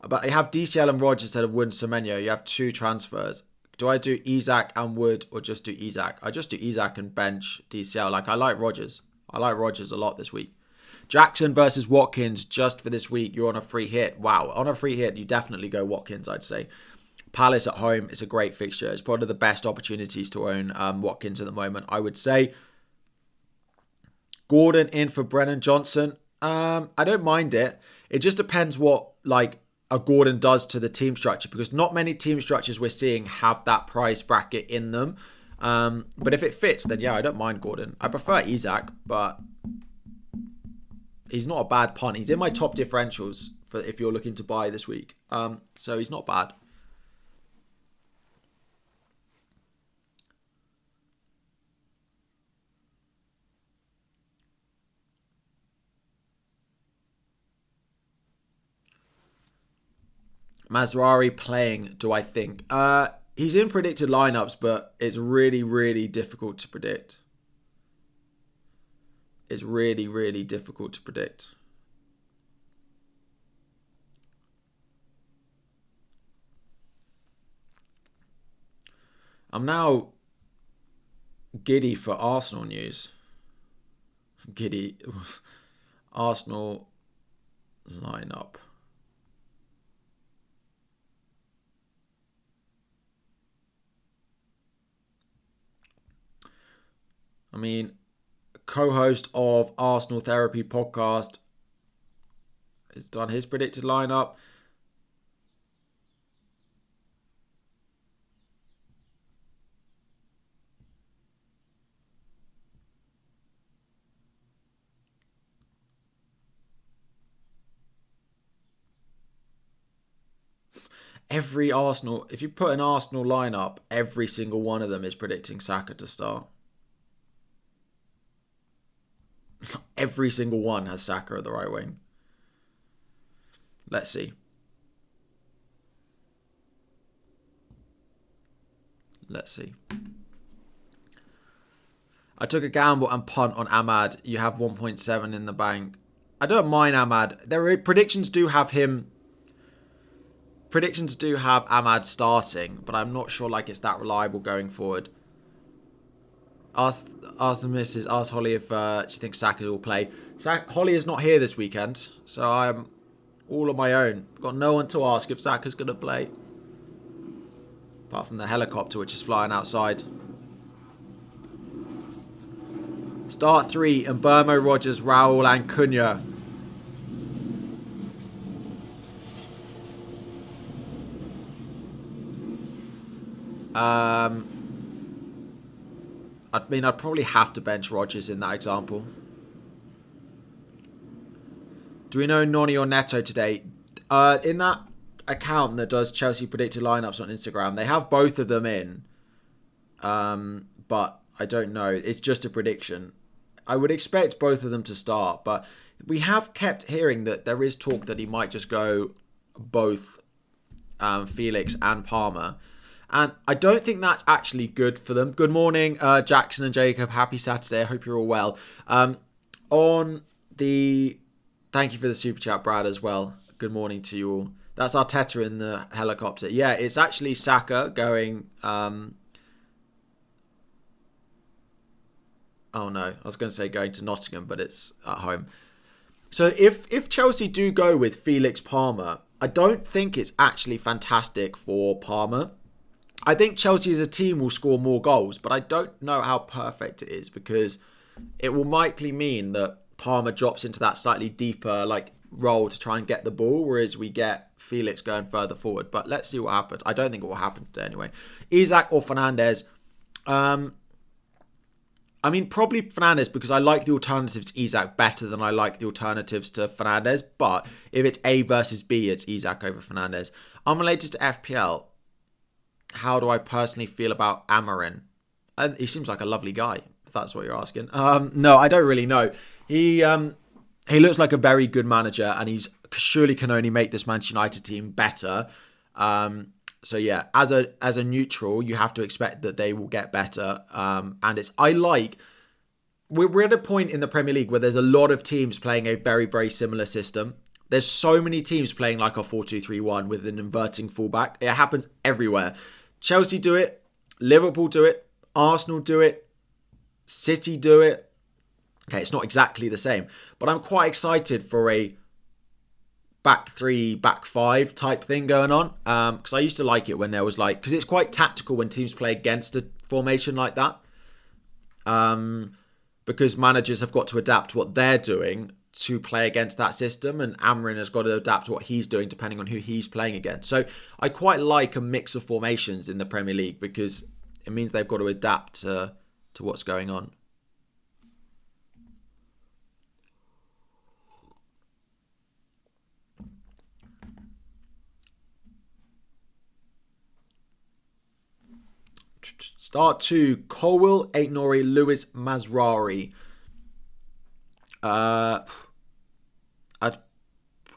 But you have DCL and Rodgers instead of Wood and Semenyo. You have 2 transfers. Do I do Isak and Wood or just do Isak? I just do Isak and bench DCL. I like Rodgers. I like Rodgers a lot this week. Jackson versus Watkins just for this week. You're on a free hit. Wow. On a free hit, you definitely go Watkins, I'd say. Palace at home is a great fixture. It's probably the best opportunities to own Watkins at the moment, I would say. Gordon in for Brennan Johnson. I don't mind it. It just depends what a Gordon does to the team structure, because not many team structures we're seeing have that price bracket in them. But if it fits, then yeah, I don't mind Gordon. I prefer Isak, but he's not a bad punt. He's in my top differentials for if you're looking to buy this week. So he's not bad. Mazraoui playing, do I think? He's in predicted lineups, but it's really, really difficult to predict. It's really, really difficult to predict. I'm now giddy for Arsenal news. Giddy. Arsenal lineup. I mean, co-host of Arsenal Therapy podcast has done his predicted lineup. Every Arsenal, if you put an Arsenal lineup, every single one of them is predicting Saka to start. Every single one has Saka at the right wing. Let's see. I took a gamble and punt on Ahmad. You have 1.7 in the bank. I don't mind Ahmad. Predictions do have Ahmad starting, but I'm not sure it's that reliable going forward. Ask the missus, ask Holly if she thinks Saka will play. Holly is not here this weekend, so I'm all on my own. Got no one to ask if Saka's going to play. Apart from the helicopter, which is flying outside. Start 3, and Burmo, Rodgers, Raul and Cunha. I mean, I'd probably have to bench Rodgers in that example. Do we know Noni or Neto today? In that account that does Chelsea predicted lineups on Instagram, they have both of them in. But I don't know. It's just a prediction. I would expect both of them to start, but we have kept hearing that there is talk that he might just go both Felix and Palmer. And I don't think that's actually good for them. Good morning, Jackson and Jacob. Happy Saturday. I hope you're all well. Thank you for the super chat, Brad, as well. Good morning to you all. That's Arteta in the helicopter. Yeah, it's actually Saka going... Oh no, I was going to say going to Nottingham, but it's at home. So if Chelsea do go with Felix Palmer, I don't think it's actually fantastic for Palmer. I think Chelsea as a team will score more goals, but I don't know how perfect it is because it will likely mean that Palmer drops into that slightly deeper role to try and get the ball, whereas we get Felix going further forward. But let's see what happens. I don't think it will happen today anyway. Isak or Fernandes? I mean, probably Fernandes because I like the alternatives to Isak better than I like the alternatives to Fernandes. But if it's A versus B, it's Isak over Fernandes. Unrelated to FPL, how do I personally feel about Amarin? And he seems like a lovely guy, if that's what you're asking. No, I don't really know. He looks like a very good manager, and he's surely can only make this Manchester United team better. So yeah, as a neutral, you have to expect that they will get better. We're at a point in the Premier League where there's a lot of teams playing a very, very similar system. There's so many teams playing like a 4-2-3-1 with an inverting fullback. It happens everywhere. Chelsea do it. Liverpool do it. Arsenal do it. City do it. Okay, it's not exactly the same, but I'm quite excited for a back three, back five type thing going on. Because I used to like it when there was because it's quite tactical when teams play against a formation like that. Because managers have got to adapt what they're doing to play against that system, and Amarin has got to adapt what he's doing depending on who he's playing against. So I quite like a mix of formations in the Premier League because it means they've got to adapt to what's going on. Start 2, Colwill, Aït-Nouri, Lewis, Mazraoui.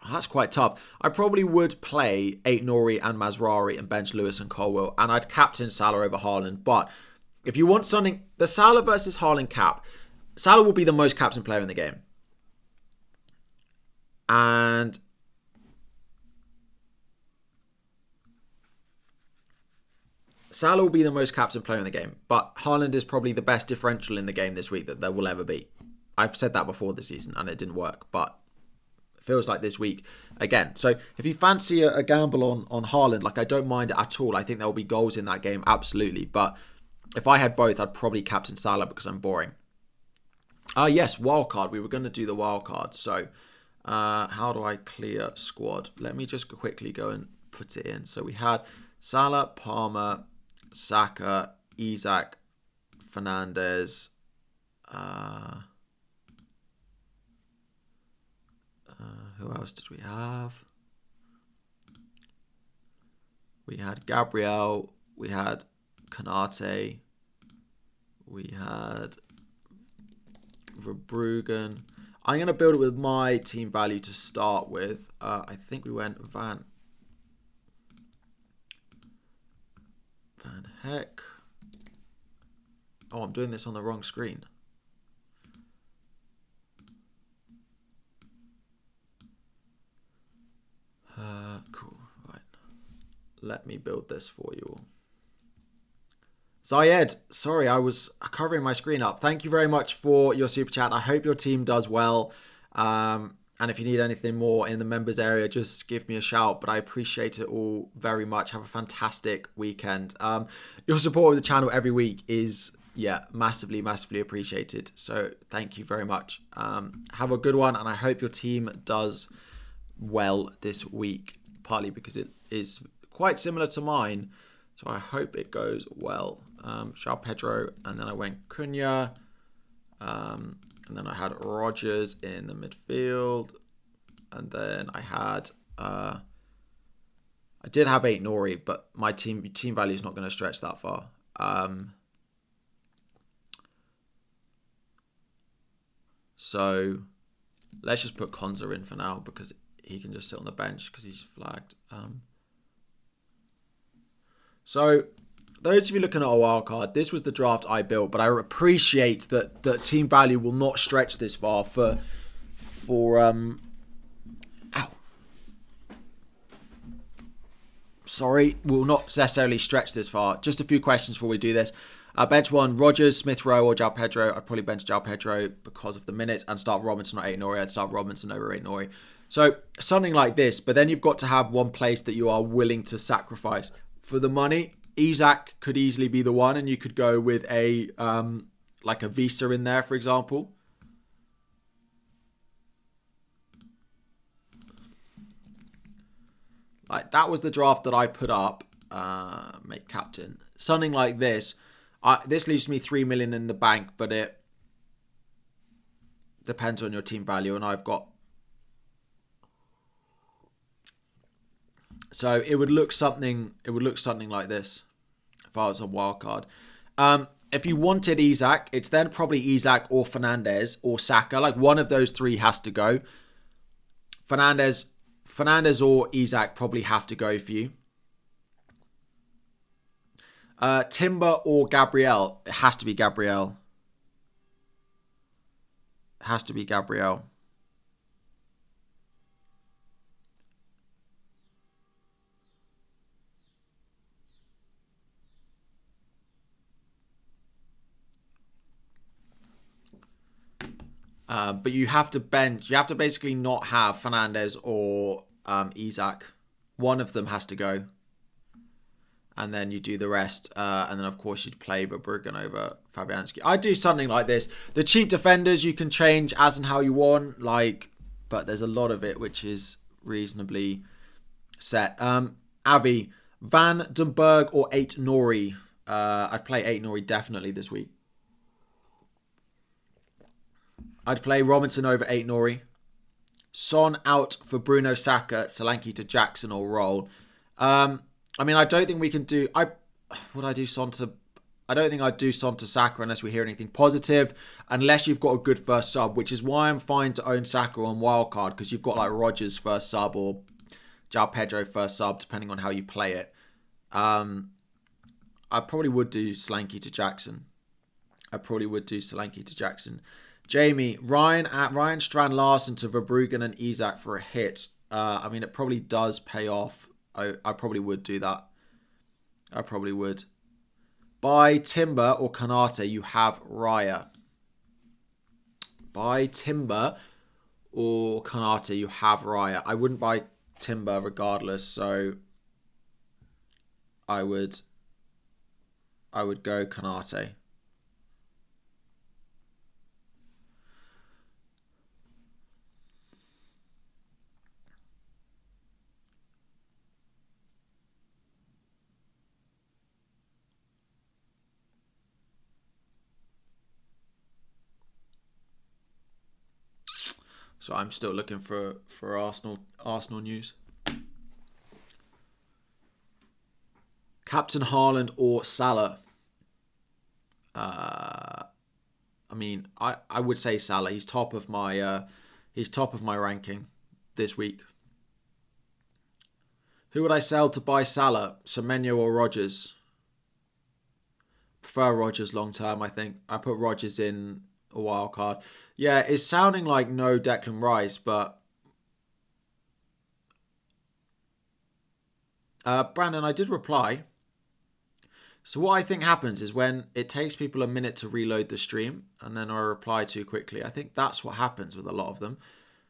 That's quite tough. I probably would play Aït-Nouri and Mazraoui and bench Lewis and Colwill, and I'd captain Salah over Haaland. But if you want something, the Salah versus Haaland cap, Salah will be the most captain player in the game. And Salah will be the most captain player in the game, but Haaland is probably the best differential in the game this week that there will ever be. I've said that before this season and it didn't work, but it feels like this week again. So if you fancy a gamble on Haaland, I don't mind it at all. I think there will be goals in that game, absolutely. But if I had both, I'd probably captain Salah because I'm boring. Yes, wildcard. We were going to do the wildcard. So how do I clear squad? Let me just quickly go and put it in. So we had Salah, Palmer, Saka, Isak, Fernandes, who else did we have? We had Gabriel, we had Konate, we had Verbruggen. I'm going to build it with my team value to start with. I think we went Van Heck. Oh, I'm doing this on the wrong screen. Cool. Right. Let me build this for you all. Zayed, sorry, I was covering my screen up. Thank you very much for your super chat. I hope your team does well. And if you need anything more in the members area, just give me a shout. But I appreciate it all very much. Have a fantastic weekend. Your support of the channel every week is, massively, massively appreciated. So thank you very much. Have a good one. And I hope your team does well this week. Partly because it is quite similar to mine. So I hope it goes well. João Pedro, and then I went Cunha. And then I had Rodgers in the midfield. And then I had... I did have 8 Nori, but my team value is not going to stretch that far. So let's just put Konza in for now because he can just sit on the bench because he's flagged. So those of you looking at a wildcard, this was the draft I built, but I appreciate that team value will not stretch this far for will not necessarily stretch this far. Just a few questions before we do this. Bench 1, Rodgers, Smith Rowe, or João Pedro. I'd probably bench João Pedro because of the minutes and start Robinson at 8 Nori. I'd start Robinson over 8 Nori. So something like this, but then you've got to have one place that you are willing to sacrifice for the money. Isak could easily be the one, and you could go with a like a Visa in there, for example. Like that was the draft that I put up. Make captain. Something like this. This leaves me 3 million in the bank, but it depends on your team value, and I've got. So it would look something. It would look something like this if I was on wildcard. If you wanted Isak, it's then probably Isak or Fernandes or Saka. Like one of those three has to go. Fernandes or Isak probably have to go for you. Timber or Gabriel. It has to be Gabriel. It has to be Gabriel. But you have to bench. You have to basically not have Fernandes or Isak. One of them has to go. And then you do the rest. And then, of course, you'd play Verbruggen over Fabianski. I'd do something like this. The cheap defenders you can change as and how you want. But there's a lot of it which is reasonably set. Avi, Van den Berg or 8 Nori? I'd play 8 Nori definitely this week. I'd play Robinson over 8 Nori. Son out for Bruno Saka, Solanke to Jackson or Roll. I mean, I don't think we can do... Would I do Son to... I don't think I'd do Son to Saka unless we hear anything positive. Unless you've got a good first sub, which is why I'm fine to own Saka on wildcard, because you've got like Rodgers first sub or João Pedro first sub, depending on how you play it. I probably would do Solanke to Jackson. Jamie, Ryan Strand Larson to Verbruggen and Isak for a hit. I mean, it probably does pay off. I probably would do that. I probably would. Buy Timber or Kanate, you have Raya. Buy Timber or Kanate, you have Raya. I wouldn't buy Timber regardless, so I would go Kanate. So I'm still looking for Arsenal news. Captain Haaland or Salah? I mean, I would say Salah. He's top of my ranking this week. Who would I sell to buy Salah? Semenyo or Rodgers? Prefer Rodgers long term, I think. I put Rodgers in a wild card. Yeah, it's sounding like no Declan Rice, but Brandon, I did reply. So what I think happens is when it takes people a minute to reload the stream and then I reply too quickly, I think that's what happens with a lot of them.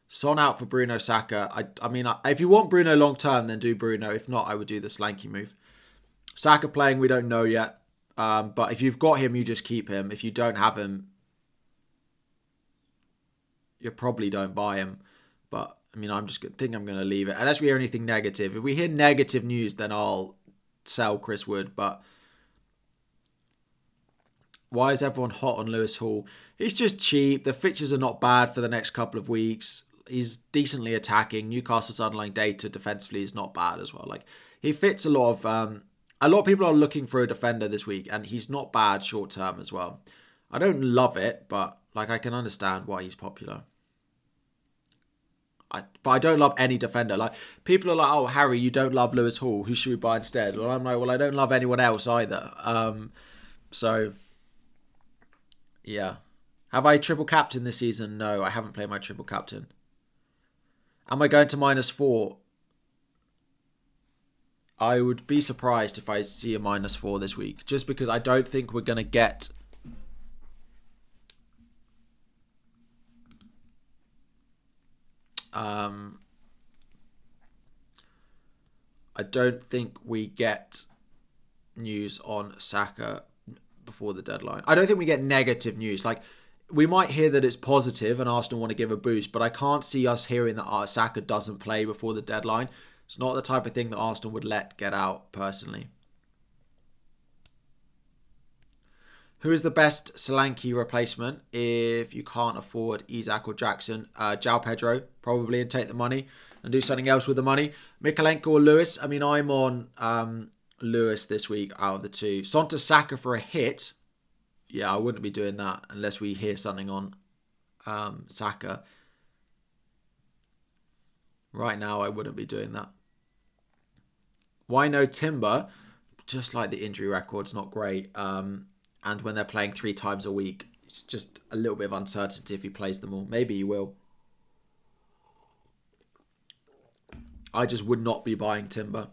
Son out for Bruno Saka. I mean, if you want Bruno long term, then do Bruno. If not, I would do the Slanky move. Saka playing, we don't know yet. But if you've got him, you just keep him. If you don't have him, you probably don't buy him. But I mean, I'm going to leave it unless we hear anything negative. If we hear negative news, then I'll sell Chris Wood, but why is everyone hot on Lewis Hall? He's just cheap. The fixtures are not bad for the next couple of weeks. He's decently attacking. Newcastle's underlying data defensively is not bad as well. Like, he fits a lot of people are looking for a defender this week, and he's not bad short term as well. I don't love it, but like, I can understand why he's popular. But I don't love any defender. Like, people are like, oh, Harry, you don't love Lewis Hall. Who should we buy instead? Well, I'm like, well, I don't love anyone else either. So, yeah. Have I triple captain this season? No, I haven't played my triple captain. Am I going to -4? I would be surprised if I see a -4 this week, just because I don't think we're going to get... I don't think we get news on Saka before the deadline. I don't think we get negative news. Like, we might hear that it's positive and Arsenal want to give a boost, but I can't see us hearing that Saka doesn't play before the deadline. It's not the type of thing that Arsenal would let get out, personally. Who is the best Solanke replacement if you can't afford Isak or Jackson? João Pedro, probably, and take the money and do something else with the money. Mikalenko or Lewis? I mean, I'm on Lewis this week out of the two. Sonta Saka for a hit. Yeah, I wouldn't be doing that unless we hear something on Saka. Right now, I wouldn't be doing that. Why no Timber? Just like the injury record's not great. And when they're playing 3 times a week, it's just a little bit of uncertainty if he plays them all. Maybe he will. I just would not be buying Timber.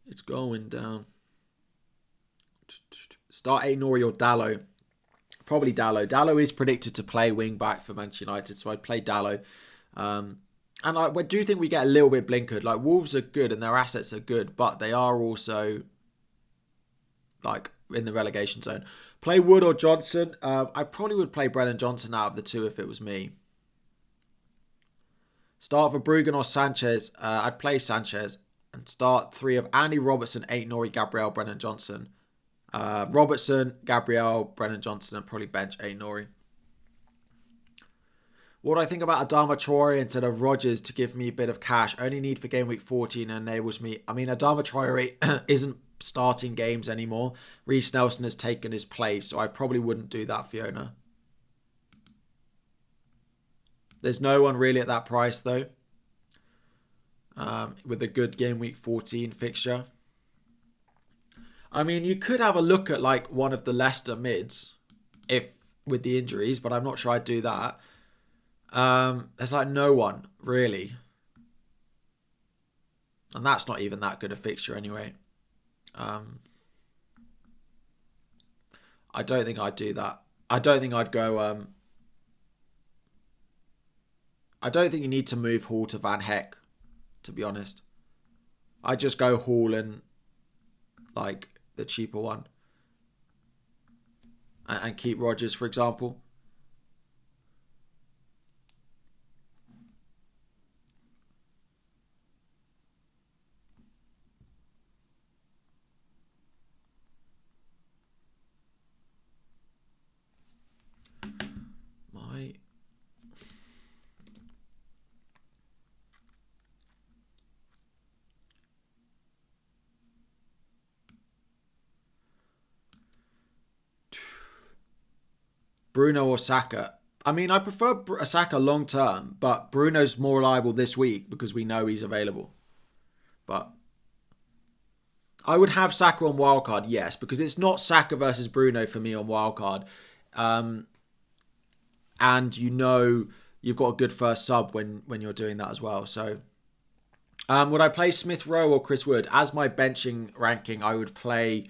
It's going down. Start Aït-Nouri or Dalot. Probably Dalot. Dalot is predicted to play wing back for Manchester United, so I'd play Dalot. And I do think we get a little bit blinkered. Like, Wolves are good and their assets are good, but they are also like in the relegation zone. Play Wood or Johnson? I probably would play Brennan Johnson out of the two if it was me. Start for Bruggen or Sanchez? I'd play Sanchez and start 3 of Andy Robertson, Aït-Nouri, Gabriel, Brennan Johnson. Robertson, Gabriel, Brennan Johnson, and probably bench Aït-Nouri. What do I think about Adama Traore instead of Rodgers to give me a bit of cash? Only need for game week 14 and enables me. I mean, Adama Traore isn't starting games anymore. Reece Nelson has taken his place, so I probably wouldn't do that, Fiona. There's no one really at that price, though. With a good game week 14 fixture. I mean, you could have a look at like one of the Leicester mids if with the injuries, but I'm not sure I'd do that. There's like no one really, and that's not even that good a fixture anyway. I don't think I'd do that. I don't think I'd go. I don't think you need to move Hall to Van Heck, to be honest. I'd just go Hall and like the cheaper one, and keep Rodgers, for example. Bruno or Saka? I mean, I prefer Saka long term, but Bruno's more reliable this week because we know he's available. But I would have Saka on wildcard, yes, because it's not Saka versus Bruno for me on wildcard. And you know you've got a good first sub when you're doing that as well. So would I play Smith Rowe or Chris Wood? As my benching ranking, I would play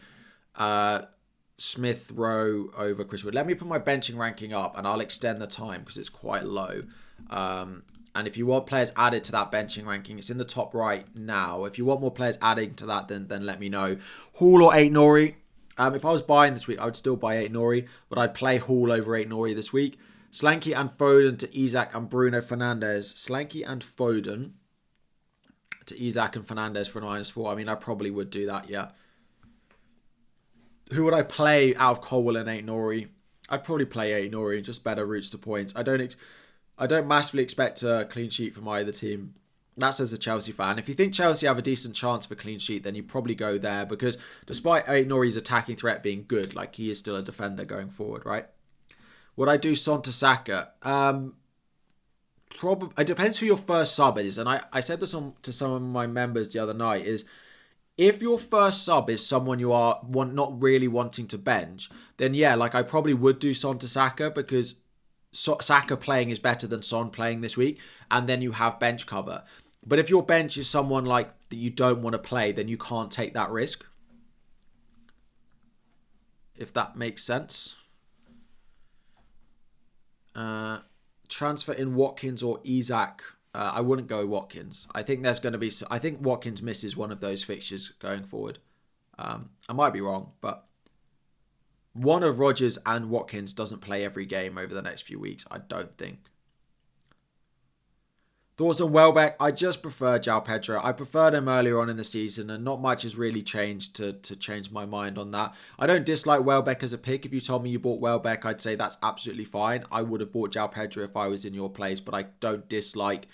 Smith Rowe over Chris Wood. Let me put my benching ranking up and I'll extend the time because it's quite low. And if you want players added to that benching ranking, it's in the top right now. If you want more players adding to that, then let me know. Hall or Aït-Nouri? If I was buying this week, I would still buy Aït-Nouri, but I'd play Hall over Aït-Nouri this week. Solanke and Foden to Isak and Bruno Fernandes. Solanke and Foden to Isak and Fernandez for a -4. I mean, I probably would do that, yeah. Who would I play out of Colwell and Aït-Nouri? I'd probably play Aït-Nouri, just better routes to points. I don't massively expect a clean sheet from either team. That's as a Chelsea fan. If you think Chelsea have a decent chance for clean sheet, then you probably go there because despite Aït-Nouri's attacking threat being good, like he is still a defender going forward, right? Would I do Son to Saka? Probably. It depends who your first sub is, and I said this to some of my members the other night. Is if your first sub is someone you are not really wanting to bench, then yeah, like I probably would do Son to Saka because Saka playing is better than Son playing this week, and then you have bench cover. But if your bench is someone like that you don't want to play, then you can't take that risk. If that makes sense. Transfer in Watkins or Isak. I wouldn't go Watkins. I think there's going to be. I think Watkins misses one of those fixtures going forward. I might be wrong, but one of Rodgers and Watkins doesn't play every game over the next few weeks. I don't think. Thoughts on Welbeck? I just prefer João Pedro. I preferred him earlier on in the season, and not much has really changed to change my mind on that. I don't dislike Welbeck as a pick. If you told me you bought Welbeck, I'd say that's absolutely fine. I would have bought João Pedro if I was in your place, but I don't dislike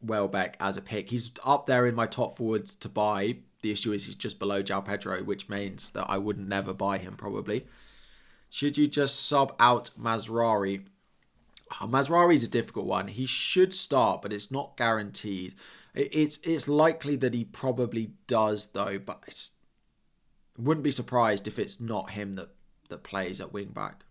Welbeck as a pick. He's up there in my top forwards to buy. The issue is he's just below João Pedro, which means that I would never buy him probably. Should you just sub out Mazraoui? Mazraoui a difficult one. He should start, but it's not guaranteed. It's likely that he probably does, though, but wouldn't be surprised if it's not him that plays at wing back.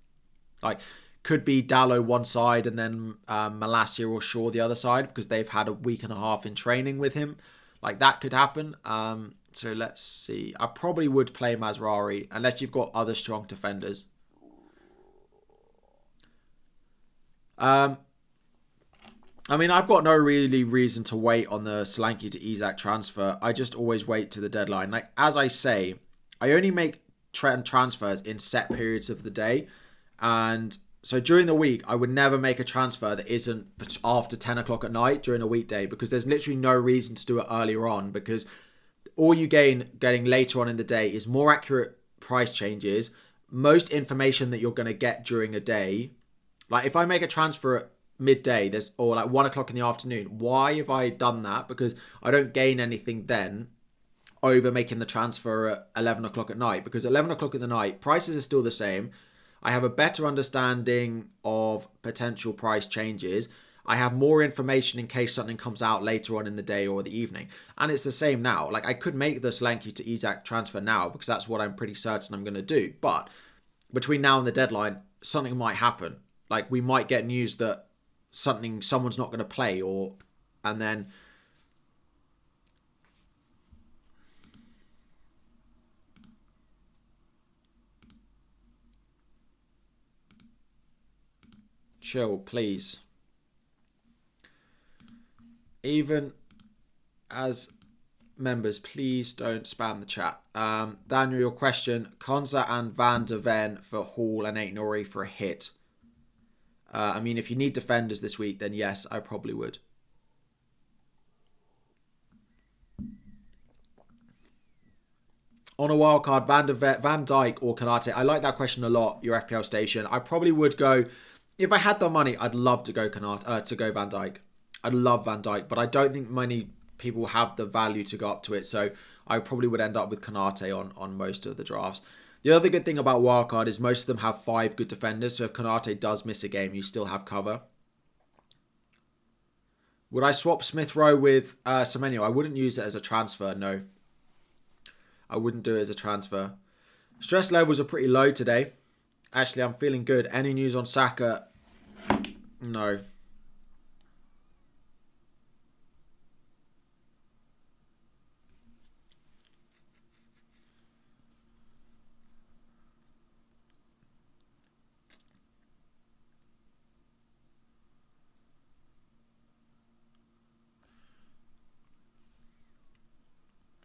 Like, could be Dalot one side and then Malacia or Shaw the other side because they've had a week and a half in training with him. Like, that could happen. So let's see. I probably would play Mazraoui unless you've got other strong defenders. I mean, I've got no really reason to wait on the Solanke to Isak transfer. I just always wait to the deadline. Like, as I say, I only make transfers in set periods of the day. And so during the week, I would never make a transfer that isn't after 10 o'clock at night during a weekday because there's literally no reason to do it earlier on because all you gain getting later on in the day is more accurate price changes, most information that you're going to get during a day. Like, if I make a transfer at midday, or like 1 o'clock in the afternoon, why have I done that? Because I don't gain anything then over making the transfer at 11 o'clock at night. Because 11 o'clock in the night, prices are still the same. I have a better understanding of potential price changes. I have more information in case something comes out later on in the day or the evening. And it's the same now. Like, I could make the Solanke to Isak transfer now because that's what I'm pretty certain I'm going to do. But between now and the deadline, something might happen. Like, we might get news that someone's not going to play, and then chill, please. Even as members, please don't spam the chat. Daniel, your question: Konza and Van de Ven for Hall and Aït-Nouri for a hit. I mean, if you need defenders this week, then yes, I probably would. On a wild card, Van Dijk or Konate. I like that question a lot, your FPL station. I probably would go, if I had the money, I'd love to go to go Van Dijk. I'd love Van Dijk, but I don't think many people have the value to go up to it. So I probably would end up with Konate on most of the drafts. The other good thing about wildcard is most of them have 5 good defenders. So if Konate does miss a game, you still have cover. Would I swap Smith Rowe with Semenyo? I wouldn't use it as a transfer, no. I wouldn't do it as a transfer. Stress levels are pretty low today. Actually, I'm feeling good. Any news on Saka? No.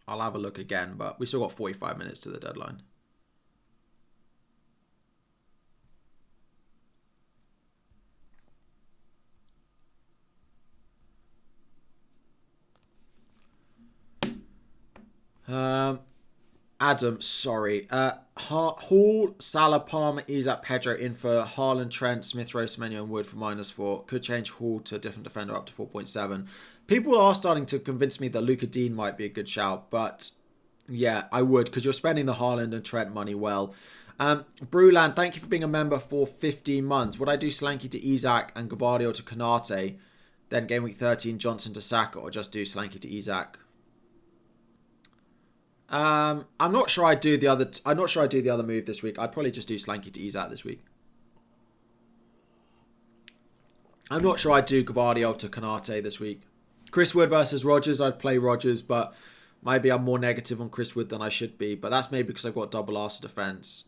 I'll have a look again, but we still got 45 minutes to the deadline. Adam, sorry. Hall, Salah, Palmer, Isak, Pedro in for Haaland, Trent, Smith Rowe, Semenyo and Wood for -4. Could change Hall to a different defender up to 4.7. People are starting to convince me that Luka Dean might be a good shout, but yeah, I would, because you're spending the Haaland and Trent money well. Brewland, thank you for being a member for 15 months. Would I do Slanky to Isak and Gavardio to Konate, then game week 13 Johnson to Saka, or just do Slanky to Isak? I'm not sure I'd do the other. I'm not sure I'd do the other move this week. I'd probably just do Slanky to Isak this week. I'm not sure I'd do Gavardio to Konate this week. Chris Wood versus Rodgers, I'd play Rodgers, but maybe I'm more negative on Chris Wood than I should be. But that's maybe because I've got double Arsenal defence.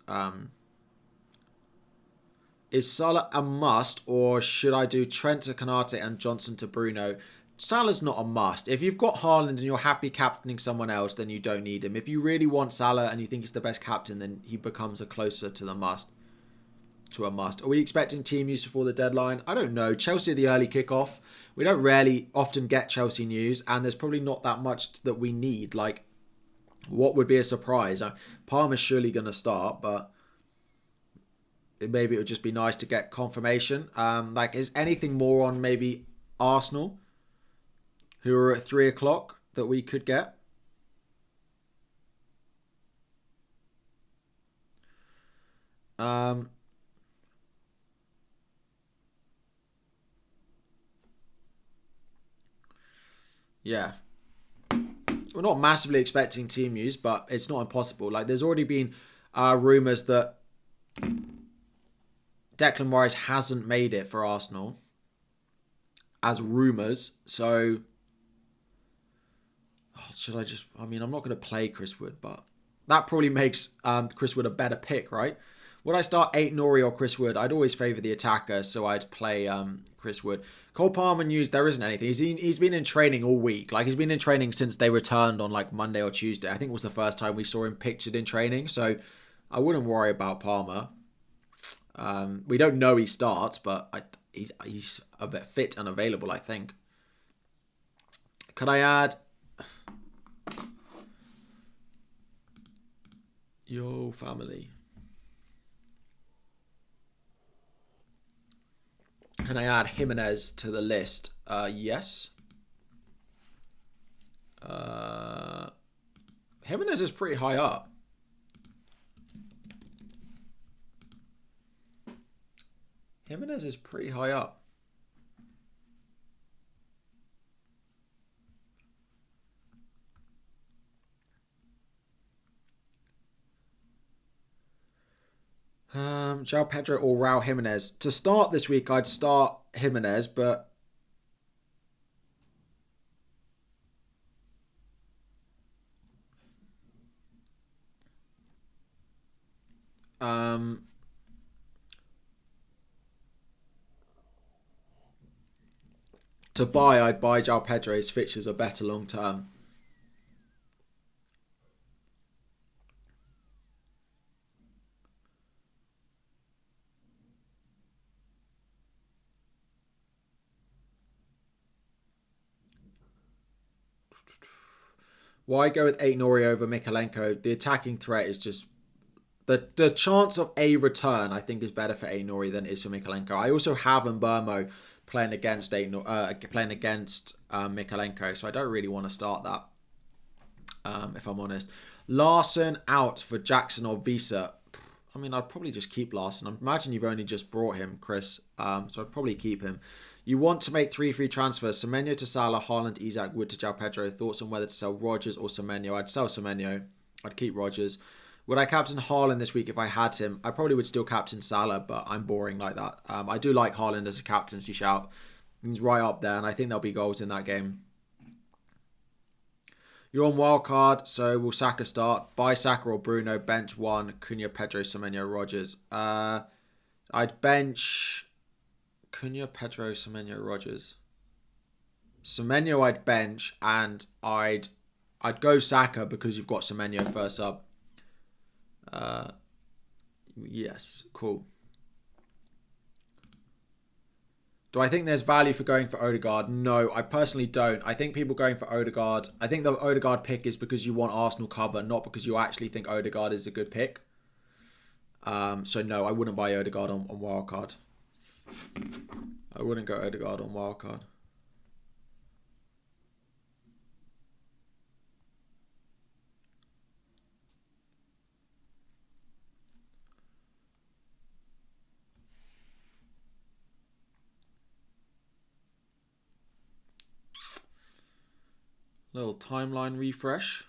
Is Salah a must, or should I do Trent to Konate and Johnson to Bruno? Salah's not a must. If you've got Haaland and you're happy captaining someone else, then you don't need him. If you really want Salah and you think he's the best captain, then he becomes a closer to the must. To a must. Are we expecting team news before the deadline? I don't know. Chelsea are the early kickoff. We don't really often get Chelsea news, and there's probably not that much that we need. Like, what would be a surprise? Palmer's surely going to start, but maybe it would just be nice to get confirmation. Like, is anything more on maybe Arsenal, who are at 3 o'clock, that we could get? Yeah. We're not massively expecting team news, but it's not impossible. Like, there's already been rumours that Declan Rice hasn't made it for Arsenal as rumours. So, should I just... I mean, I'm not going to play Chris Wood, but that probably makes Chris Wood a better pick, right? Would I start Aït-Nouri or Chris Wood? I'd always favour the attacker, so I'd play Chris Wood. Cole Palmer news, there isn't anything. He's been in training all week. Like, he's been in training since they returned on, like, Monday or Tuesday. I think it was the first time we saw him pictured in training, so I wouldn't worry about Palmer. We don't know he starts, but he's a bit fit and available, I think. Could I add... Yo, family. Can I add Jimenez to the list? Yes. Jimenez is pretty high up. Jimenez is pretty high up. João Pedro or Raul Jimenez. To start this week, I'd start Jimenez, but to buy, I'd buy João Pedro. His fixtures are better long term. Why go with Aït-Nouri over Mykolenko? The attacking threat is just... The chance of a return, I think, is better for Aït-Nouri than it is for Mykolenko. I also have Mbermo playing against Mykolenko, so I don't really want to start that, if I'm honest. Larson out for Jackson or Visa. I mean, I'd probably just keep Larson. I imagine you've only just brought him, Chris, so I'd probably keep him. You want to make 3 free transfers. Semenyo to Salah, Haaland, Isak, Wood to João Pedro. Thoughts on whether to sell Rodgers or Semenyo? I'd sell Semenyo. I'd keep Rodgers. Would I captain Haaland this week if I had him? I probably would still captain Salah, but I'm boring like that. I do like Haaland as a captaincy shout. He's right up there, and I think there'll be goals in that game. You're on wildcard, so will Saka start? Buy Saka or Bruno. Bench 1. Cunha, Pedro, Semenyo, Rodgers. I'd bench... Cunha, Pedro, Semenyo, Rodgers. Semenyo I'd bench, and I'd go Saka because you've got Semenyo first up. Yes, cool. Do I think there's value for going for Odegaard? No, I personally don't. I think people going for Odegaard, I think the Odegaard pick is because you want Arsenal cover, not because you actually think Odegaard is a good pick. So no, I wouldn't buy Odegaard on wildcard. I wouldn't go Odegaard on wildcard. Little timeline refresh.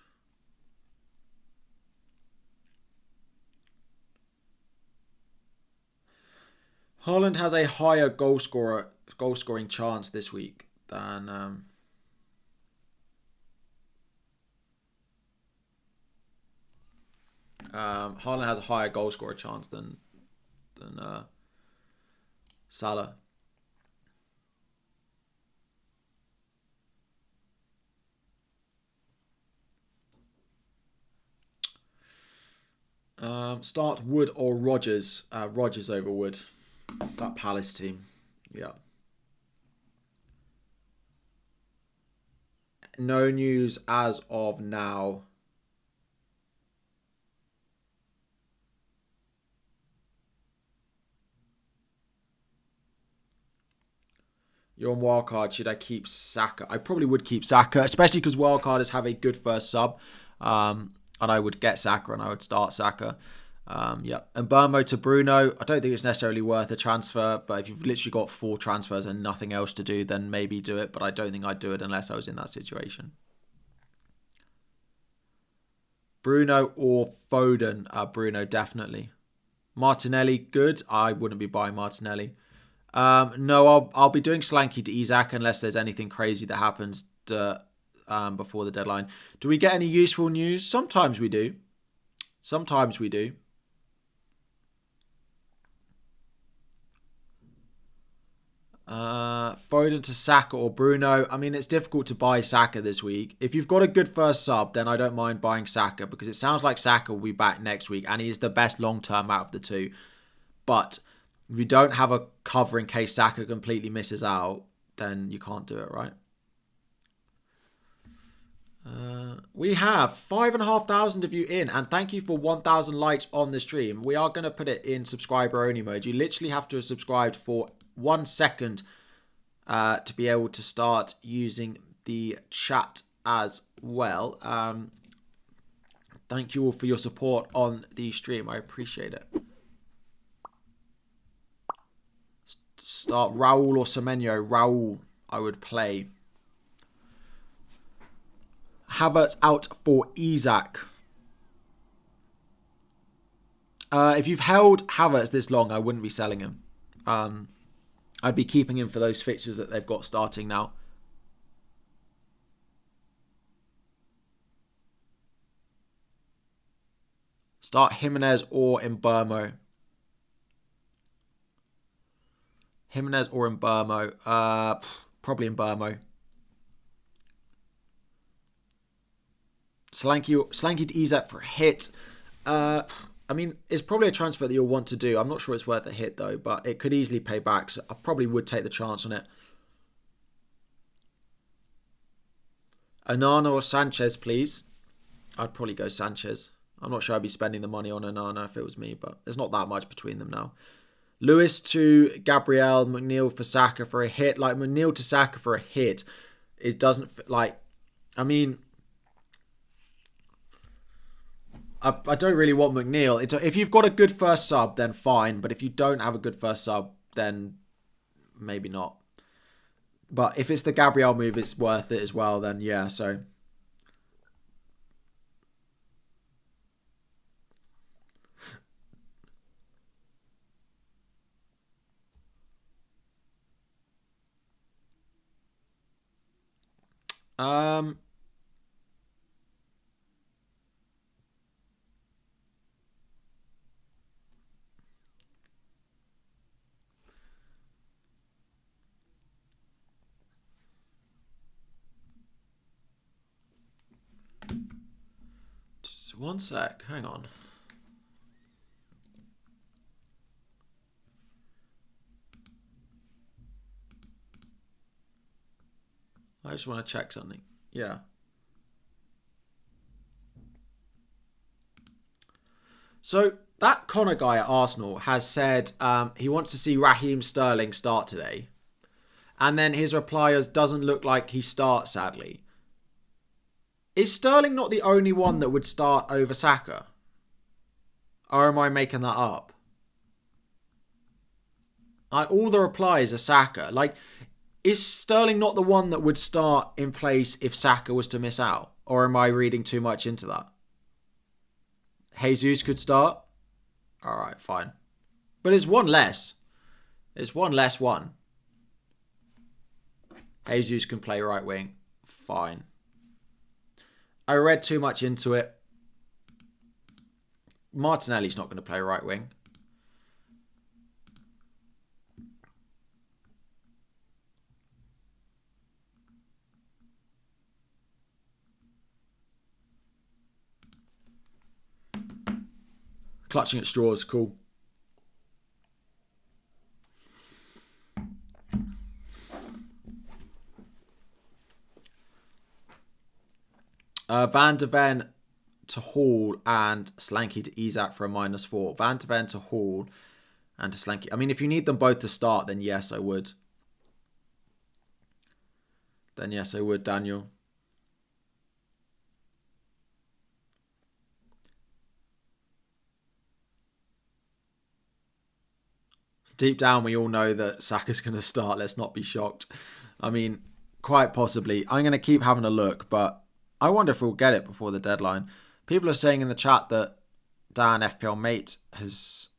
Haaland has a higher goal scoring chance this week than Haaland has a higher goal scorer chance than Salah. Start Wood or Rodgers. Rodgers over Wood. That Palace team. Yeah. No news as of now. You're on wildcard. Should I keep Saka? I probably would keep Saka, especially because wildcarders have a good first sub. And I would get Saka and I would start Saka. Yeah. And Burmo to Bruno. I don't think it's necessarily worth a transfer, but if you've literally got 4 transfers and nothing else to do, then maybe do it. But I don't think I'd do it unless I was in that situation. Bruno or Foden? Bruno, definitely. Martinelli, good. I wouldn't be buying Martinelli. No, I'll be doing Slanky to Isak unless there's anything crazy that happens before the deadline. Do we get any useful news? Sometimes we do. Sometimes we do. Foden to Saka or Bruno. I mean, it's difficult to buy Saka this week. If you've got a good first sub, then I don't mind buying Saka because it sounds like Saka will be back next week and he is the best long-term out of the two. But if you don't have a cover in case Saka completely misses out, then you can't do it, right? We have 5,500 of you in, and thank you for 1,000 likes on the stream. We are going to put it in subscriber only mode. You literally have to have subscribed for 1 second to be able to start using the chat as well. Thank you all for your support on the stream. I appreciate it. Start Raul or Semenyo. Raul, I would play. Havertz out for Isak. If you've held Havertz this long, I wouldn't be selling him. I'd be keeping him for those fixtures that they've got starting now. Start Jimenez or Mbeumo. Jimenez or Mbeumo. Probably Mbeumo. Slanky to Isak for a hit. I mean, it's probably a transfer that you'll want to do. I'm not sure it's worth a hit, though, but it could easily pay back. So I probably would take the chance on it. Onana or Sanchez, please. I'd probably go Sanchez. I'm not sure I'd be spending the money on Onana if it was me, but there's not that much between them now. Lewis to Gabriel, McNeil for Saka for a hit. Like, McNeil to Saka for a hit. It doesn't, like, I mean, I don't really want McNeil. If you've got a good first sub, then fine. But if you don't have a good first sub, then maybe not. But if it's the Gabriel move, it's worth it as well, then yeah, so. Just 1 sec, hang on. I just want to check something. Yeah. So that Connor guy at Arsenal has said he wants to see Raheem Sterling start today. And then his reply is, doesn't look like he starts, sadly. Is Sterling not the only one that would start over Saka? Or am I making that up? All the replies are Saka. Like, is Sterling not the one that would start in place if Saka was to miss out? Or am I reading too much into that? Jesus could start? Alright, fine. But it's one less. It's one less one. Jesus can play right wing. Fine. I read too much into it. Martinelli's not going to play right wing. Clutching at straws, cool. Van de Ven to Hall and Slanky to Isak for a -4. Van de Ven to Hall and to Slanky. I mean, if you need them both to start, then yes, I would. Then yes, I would, Daniel. Deep down, we all know that Saka's going to start. Let's not be shocked. I mean, quite possibly. I'm going to keep having a look, but I wonder if we'll get it before the deadline. People are saying in the chat that Dan, FPL Mate, has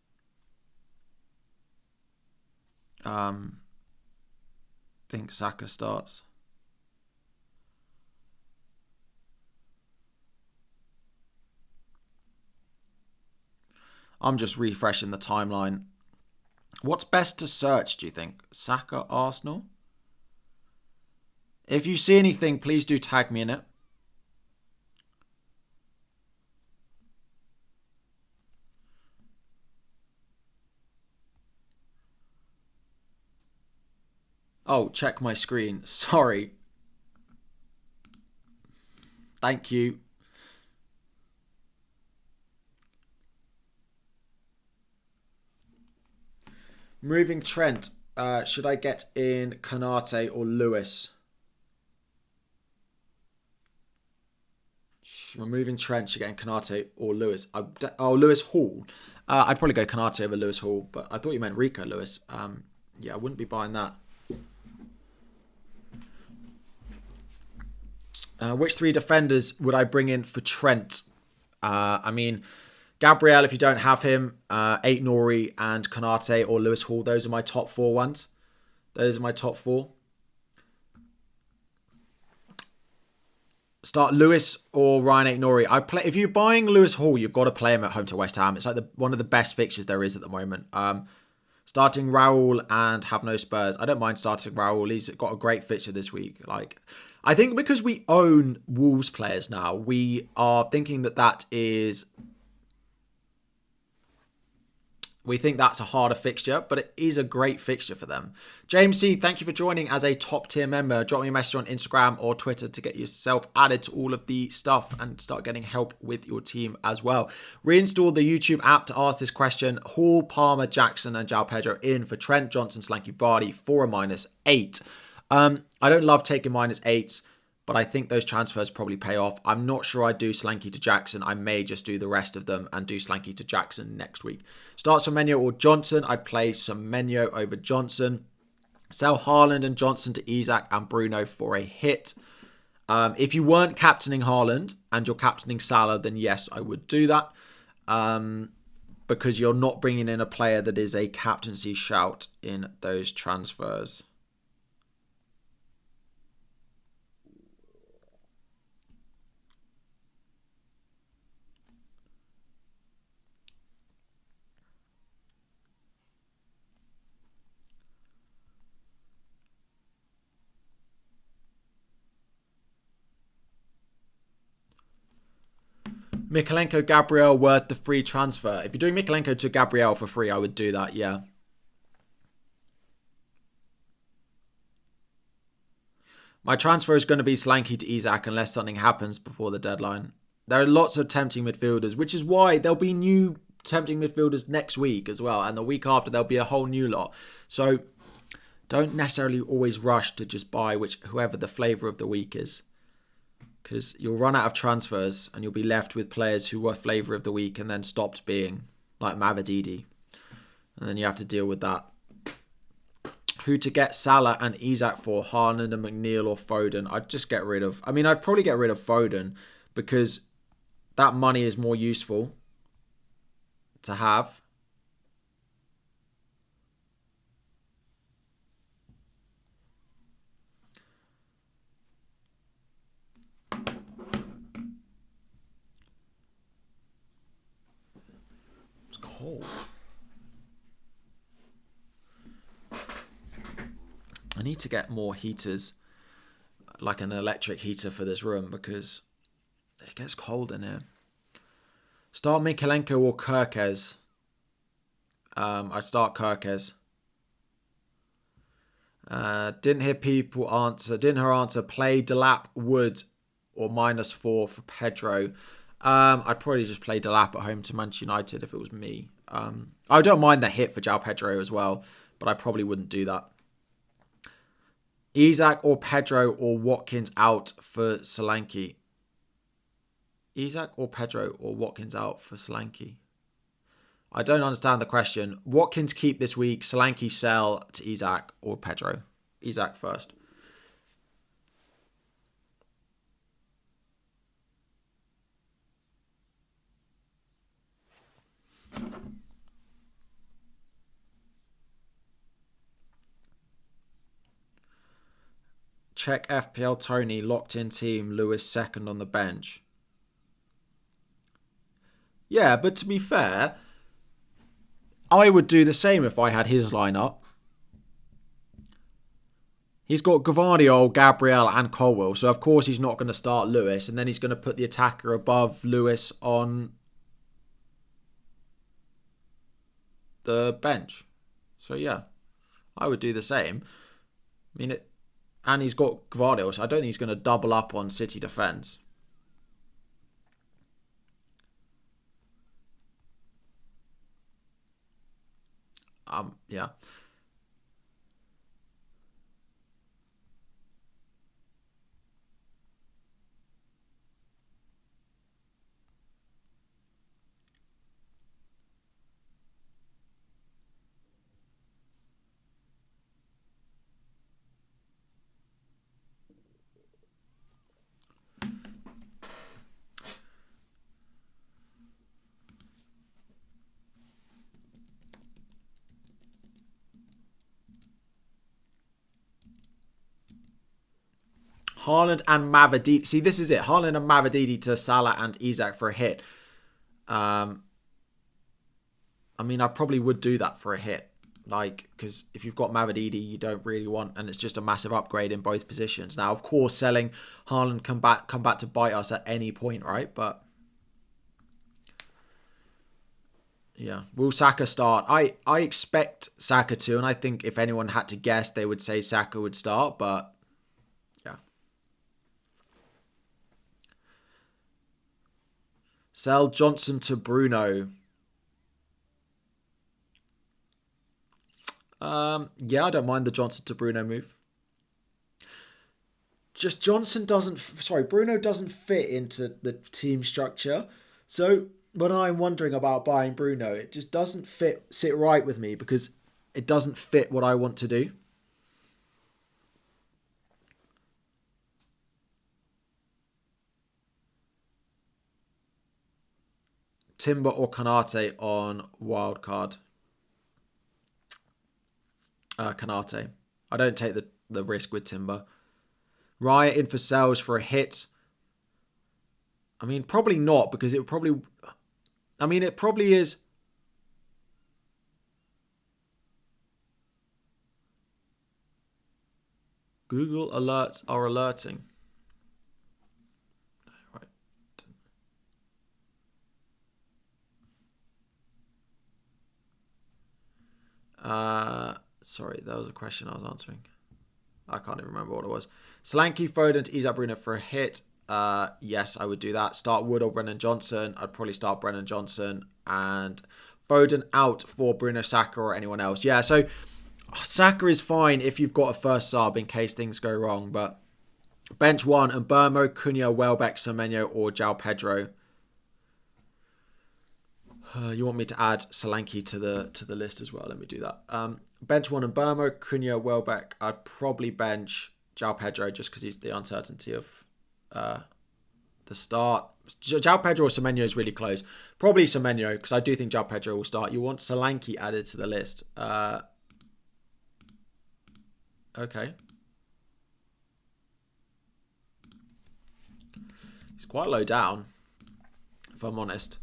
think Saka starts. I'm just refreshing the timeline. What's best to search, do you think? Saka, Arsenal? If you see anything, please do tag me in it. Oh, check my screen. Sorry. Thank you. Moving Trent. Should I get in Konate or Lewis? Removing Trent, should get in Konate or Lewis. Lewis Hall. I'd probably go Konate over Lewis Hall, but I thought you meant Rico Lewis. Yeah, I wouldn't be buying that. Which 3 defenders would I bring in for Trent? I mean, Gabriel, if you don't have him, Aït-Nouri and Konate or Lewis Hall. Those are my top 4 ones. Those are my top 4. Start Lewis or Ryan Aït-Nouri. If you're buying Lewis Hall, you've got to play him at home to West Ham. It's like one of the best fixtures there is at the moment. Starting Raul and have no Spurs. I don't mind starting Raul. He's got a great fixture this week. I think because we own Wolves players now, we are thinking that is... We think that's a harder fixture, but it is a great fixture for them. James C, thank you for joining as a top tier member. Drop me a message on Instagram or Twitter to get yourself added to all of the stuff and start getting help with your team as well. Reinstall the YouTube app to ask this question. Hall, Palmer, Jackson and João Pedro in for Trent, Johnson, Slanky, Vardy for a -8. I don't love taking -8. But I think those transfers probably pay off. I'm not sure I'd do Slanky to Jackson. I may just do the rest of them and do Slanky to Jackson next week. Start Semenyo or Johnson. I'd play Semenyo over Johnson. Sell Haaland and Johnson to Isak and Bruno for a hit. If you weren't captaining Haaland and you're captaining Salah, then yes, I would do that. Because you're not bringing in a player that is a captaincy shout in those transfers. Mikalenko, Gabriel, worth the free transfer. If you're doing Mikalenko to Gabriel for free, I would do that, yeah. My transfer is going to be Solanke to Isak unless something happens before the deadline. There are lots of tempting midfielders, which is why there'll be new tempting midfielders next week as well. And the week after, there'll be a whole new lot. So don't necessarily always rush to just buy whoever the flavour of the week is. Because you'll run out of transfers and you'll be left with players who were flavour of the week and then stopped being, like Mavididi. And then you have to deal with that. Who to get Salah and Isak for? Haaland and McNeil or Foden? I'd just get rid of... I'd probably get rid of Foden because that money is more useful to have. It's cold. I need to get more heaters, like an electric heater for this room because it gets cold in here. Start Mikalenko or Kirkes? I start Kirkes. Didn't her answer, play Delap, Wood or -4 for Pedro. I'd probably just play Delap at home to Manchester United if it was me. I don't mind the hit for João Pedro as well, but I probably wouldn't do that. Isak or Pedro or Watkins out for Solanke. Isak or Pedro or Watkins out for Solanke. I don't understand the question. Watkins keep this week. Solanke sell to Isak or Pedro. Isak first. Check FPL Tony, locked in team, Lewis second on the bench. Yeah, but to be fair, I would do the same if I had his lineup. He's got Gvardiol, Gabriel and Colwill, so of course he's not going to start Lewis, and then he's going to put the attacker above Lewis on the bench. So yeah, I would do the same. And he's got Gvardiol, so I don't think he's going to double up on City defence. Yeah. Haaland and Mavididi. See, this is it. Haaland and Mavididi to Salah and Isak for a hit. I probably would do that for a hit. Because if you've got Mavididi, you don't really want, and it's just a massive upgrade in both positions. Now, of course, selling Haaland come back to bite us at any point, right? But yeah, will Saka start? I expect Saka to, and I think if anyone had to guess, they would say Saka would start, but yeah. Sell Johnson to Bruno. Yeah, I don't mind the Johnson to Bruno move. Just Bruno doesn't fit into the team structure. So when I'm wondering about buying Bruno, it just doesn't sit right with me because it doesn't fit what I want to do. Timber or Kanate on wildcard. Kanate. I don't take the risk with Timber. Raya in for sales for a hit. Probably not because it probably is. Google alerts are alerting. Sorry, that was a question I was answering. I can't even remember what it was. Solanke, Foden to ease up Bruno for a hit. Yes, I would do that. Start Wood or Brennan Johnson. I'd probably start Brennan Johnson and Foden out for Bruno, Saka or anyone else. Yeah, so Saka is fine if you've got a first sub in case things go wrong, but bench one and Burmo, Cunha, Welbeck, Semenyo or João Pedro. You want me to add Solanke to the list as well? Let me do that. Bench one and Burmo, Cunha, Welbeck. I'd probably bench João Pedro just because he's the uncertainty of the start. João Pedro or Semenyo is really close. Probably Semenyo because I do think João Pedro will start. You want Solanke added to the list. Okay. He's quite low down, if I'm honest.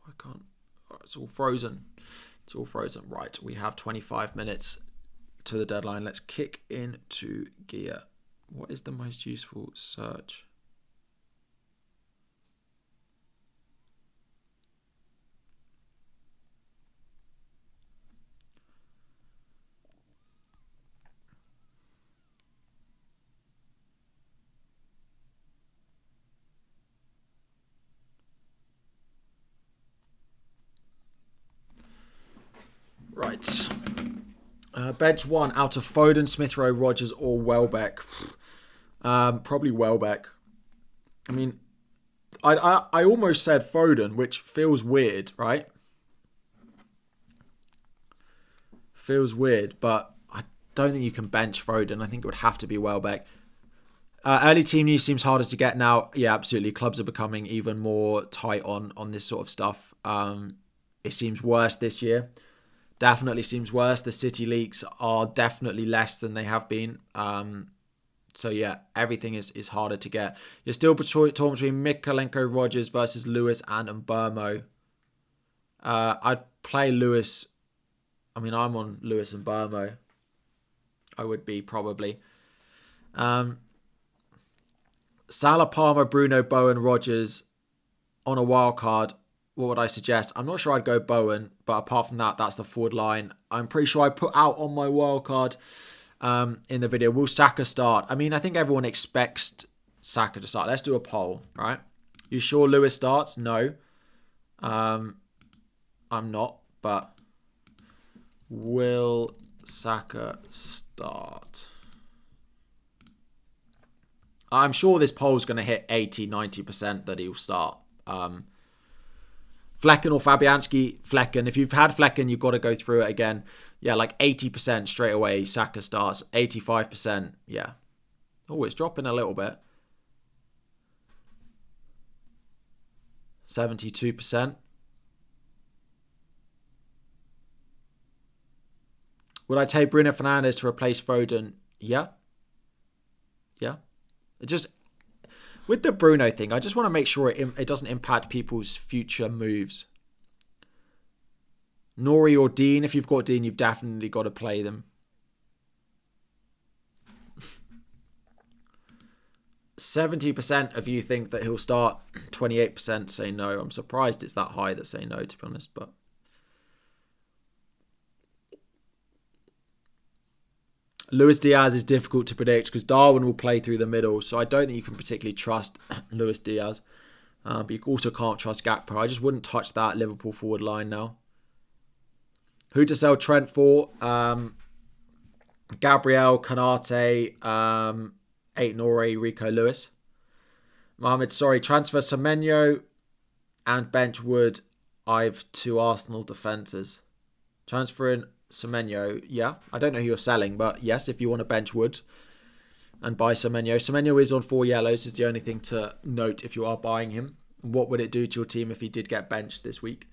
I can't. Oh, it's all frozen. It's all frozen. Right, we have 25 minutes to the deadline. Let's kick into gear. What is the most useful search? Right. Bench one out of Foden, Smith Rowe, Rodgers or Welbeck. Probably Welbeck. I mean, I almost said Foden, which feels weird, right? Feels weird, but I don't think you can bench Foden. I think it would have to be Welbeck. Early team news seems harder to get now. Yeah, absolutely. Clubs are becoming even more tight on this sort of stuff. It seems worse this year. Definitely seems worse. The City leaks are definitely less than they have been. So yeah, everything is harder to get. You're still torn between Mikalenko, Rodgers versus Lewis and Mbermo. I'd play Lewis. I mean, I'm on Lewis and Mbermo. I would be probably. Salah, Palmer, Bruno, Bowen, Rodgers on a wild card. What would I suggest? I'm not sure I'd go Bowen, but apart from that, that's the forward line. I'm pretty sure I put out on my wild card in the video. Will Saka start? I mean, I think everyone expects Saka to start. Let's do a poll, right? You sure Lewis starts? No. I'm not, but will Saka start? I'm sure this poll's going to hit 80, 90% that he'll start. Flecken or Fabianski? Flecken. If you've had Flecken, you've got to go through it again. Yeah, like 80% straight away. Saka starts. 85%. Yeah. Oh, it's dropping a little bit. 72%. Would I take Bruno Fernandes to replace Foden? Yeah. Yeah. It just... With the Bruno thing, I just want to make sure it doesn't impact people's future moves. Nori or Dean. If you've got Dean, you've definitely got to play them. 70% of you think that he'll start. 28% say no. I'm surprised it's that high that say no, to be honest. But Luis Diaz is difficult to predict because Darwin will play through the middle. So I don't think you can particularly trust Luis Diaz. But you also can't trust Gakpo. I just wouldn't touch that Liverpool forward line now. Who to sell Trent for? Gabriel, Kanate, Nore, Rico Lewis. Mohamed, sorry. Transfer Semenyo and bench Wood. I've 2 Arsenal defenders. Transferring Semenyo, yeah. I don't know who you're selling, but yes, if you want to bench Wood and buy Semenyo. Semenyo is on 4 yellows, is the only thing to note if you are buying him. What would it do to your team if he did get benched this week?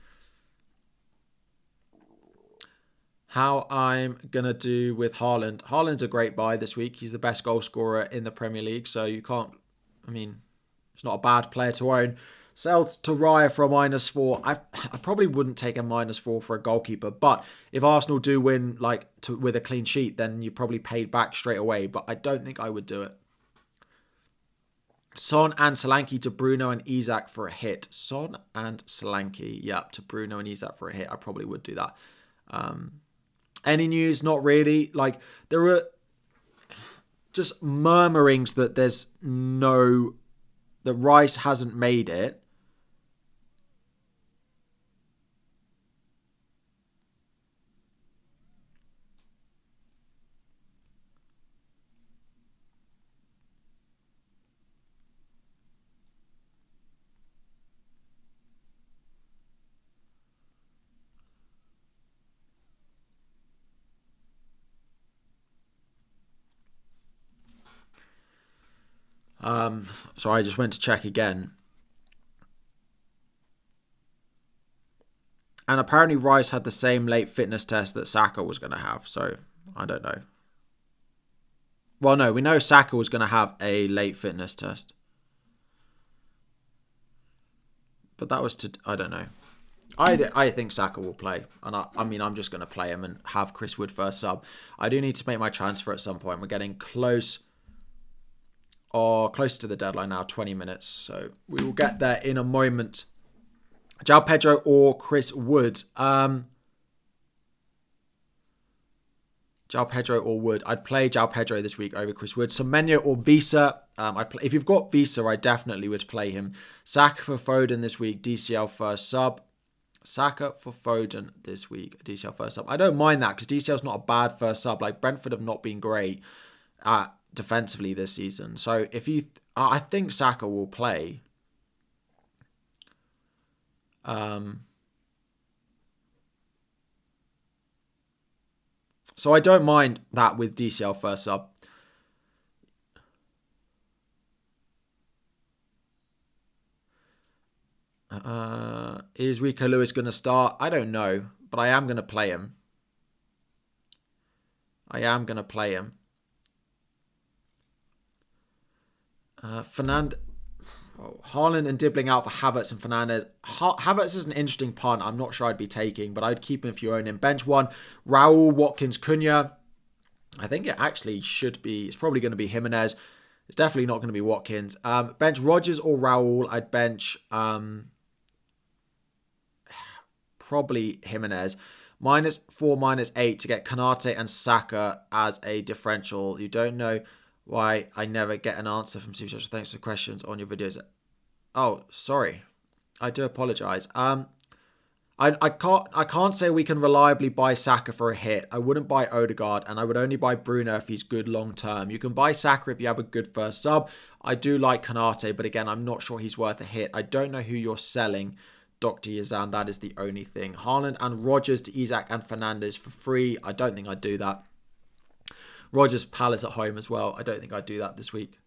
How I'm going to do with Haaland. Haaland's a great buy this week. He's the best goal scorer in the Premier League, so you can't... I mean, it's not a bad player to own. Sell to Raya for a -4. I probably wouldn't take a -4 for a goalkeeper, but if Arsenal do win with a clean sheet, then you probably paid back straight away, but I don't think I would do it. Son and Solanke to Bruno and Isak for a hit. Son and Solanke, to Bruno and Isak for a hit. I probably would do that. Any news? Not really. Like, there are just murmurings that that Rice hasn't made it. Sorry, I just went to check again. And apparently Rice had the same late fitness test that Saka was going to have. So, I don't know. Well, no, we know Saka was going to have a late fitness test. But that was I don't know. I think Saka will play. And I'm just going to play him and have Chris Wood first sub. I do need to make my transfer at some point. We're getting close to the deadline now, 20 minutes. So we will get there in a moment. João Pedro or Chris Wood? João Pedro or Wood? I'd play João Pedro this week over Chris Wood. Semenyo or Visa? If you've got Visa, I definitely would play him. Saka for Foden this week. DCL first sub. Saka for Foden this week. DCL first sub. I don't mind that because DCL's not a bad first sub. Like, Brentford have not been great defensively this season. So I think Saka will play. So I don't mind that with DCL first sub. Is Rico Lewis going to start? I don't know, but I am going to play him. Haaland and Dibbling out for Havertz and Fernandes. Havertz is an interesting punt. I'm not sure I'd be taking, but I'd keep him if you own him. Bench one, Raul, Watkins, Cunha. I think it actually should be. It's probably going to be Jimenez. It's definitely not going to be Watkins. Bench Rodgers or Raul. I'd bench probably Jimenez. -4, -8 to get Kanate and Saka as a differential. You don't know why I never get an answer from Super Chat. Thanks for the questions on your videos. Oh, sorry. I do apologise. I can't say we can reliably buy Saka for a hit. I wouldn't buy Odegaard, and I would only buy Bruno if he's good long term. You can buy Saka if you have a good first sub. I do like Kanate, but again, I'm not sure he's worth a hit. I don't know who you're selling, Dr. Yazan. That is the only thing. Haaland and Rodgers to Isak and Fernandes for free. I don't think I'd do that. Rodgers Palace at home as well. I don't think I'd do that this week.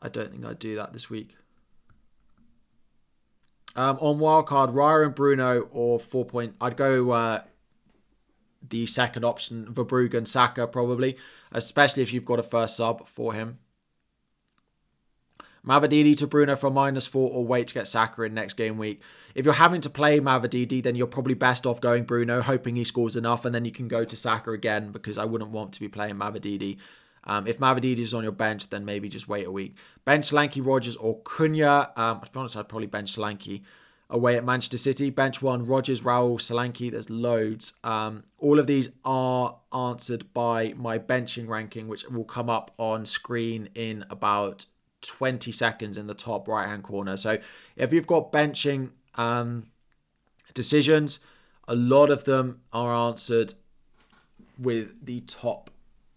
On wildcard, Raya and Bruno or 4 point. I'd go the second option, Verbruggen, Saka probably, especially if you've got a first sub for him. Mavididi to Bruno for -4 or wait to get Saka in next game week. If you're having to play Mavididi, then you're probably best off going Bruno, hoping he scores enough, and then you can go to Saka again because I wouldn't want to be playing Mavididi. If Mavididi is on your bench, then maybe just wait a week. Bench Solanke, Rodgers or Cunha. To be honest, I'd probably bench Solanke away at Manchester City. Bench one, Rodgers, Raul, Solanke. There's loads. All of these are answered by my benching ranking, which will come up on screen in about 20 seconds in the top right hand corner. So if you've got benching decisions, a lot of them are answered with the top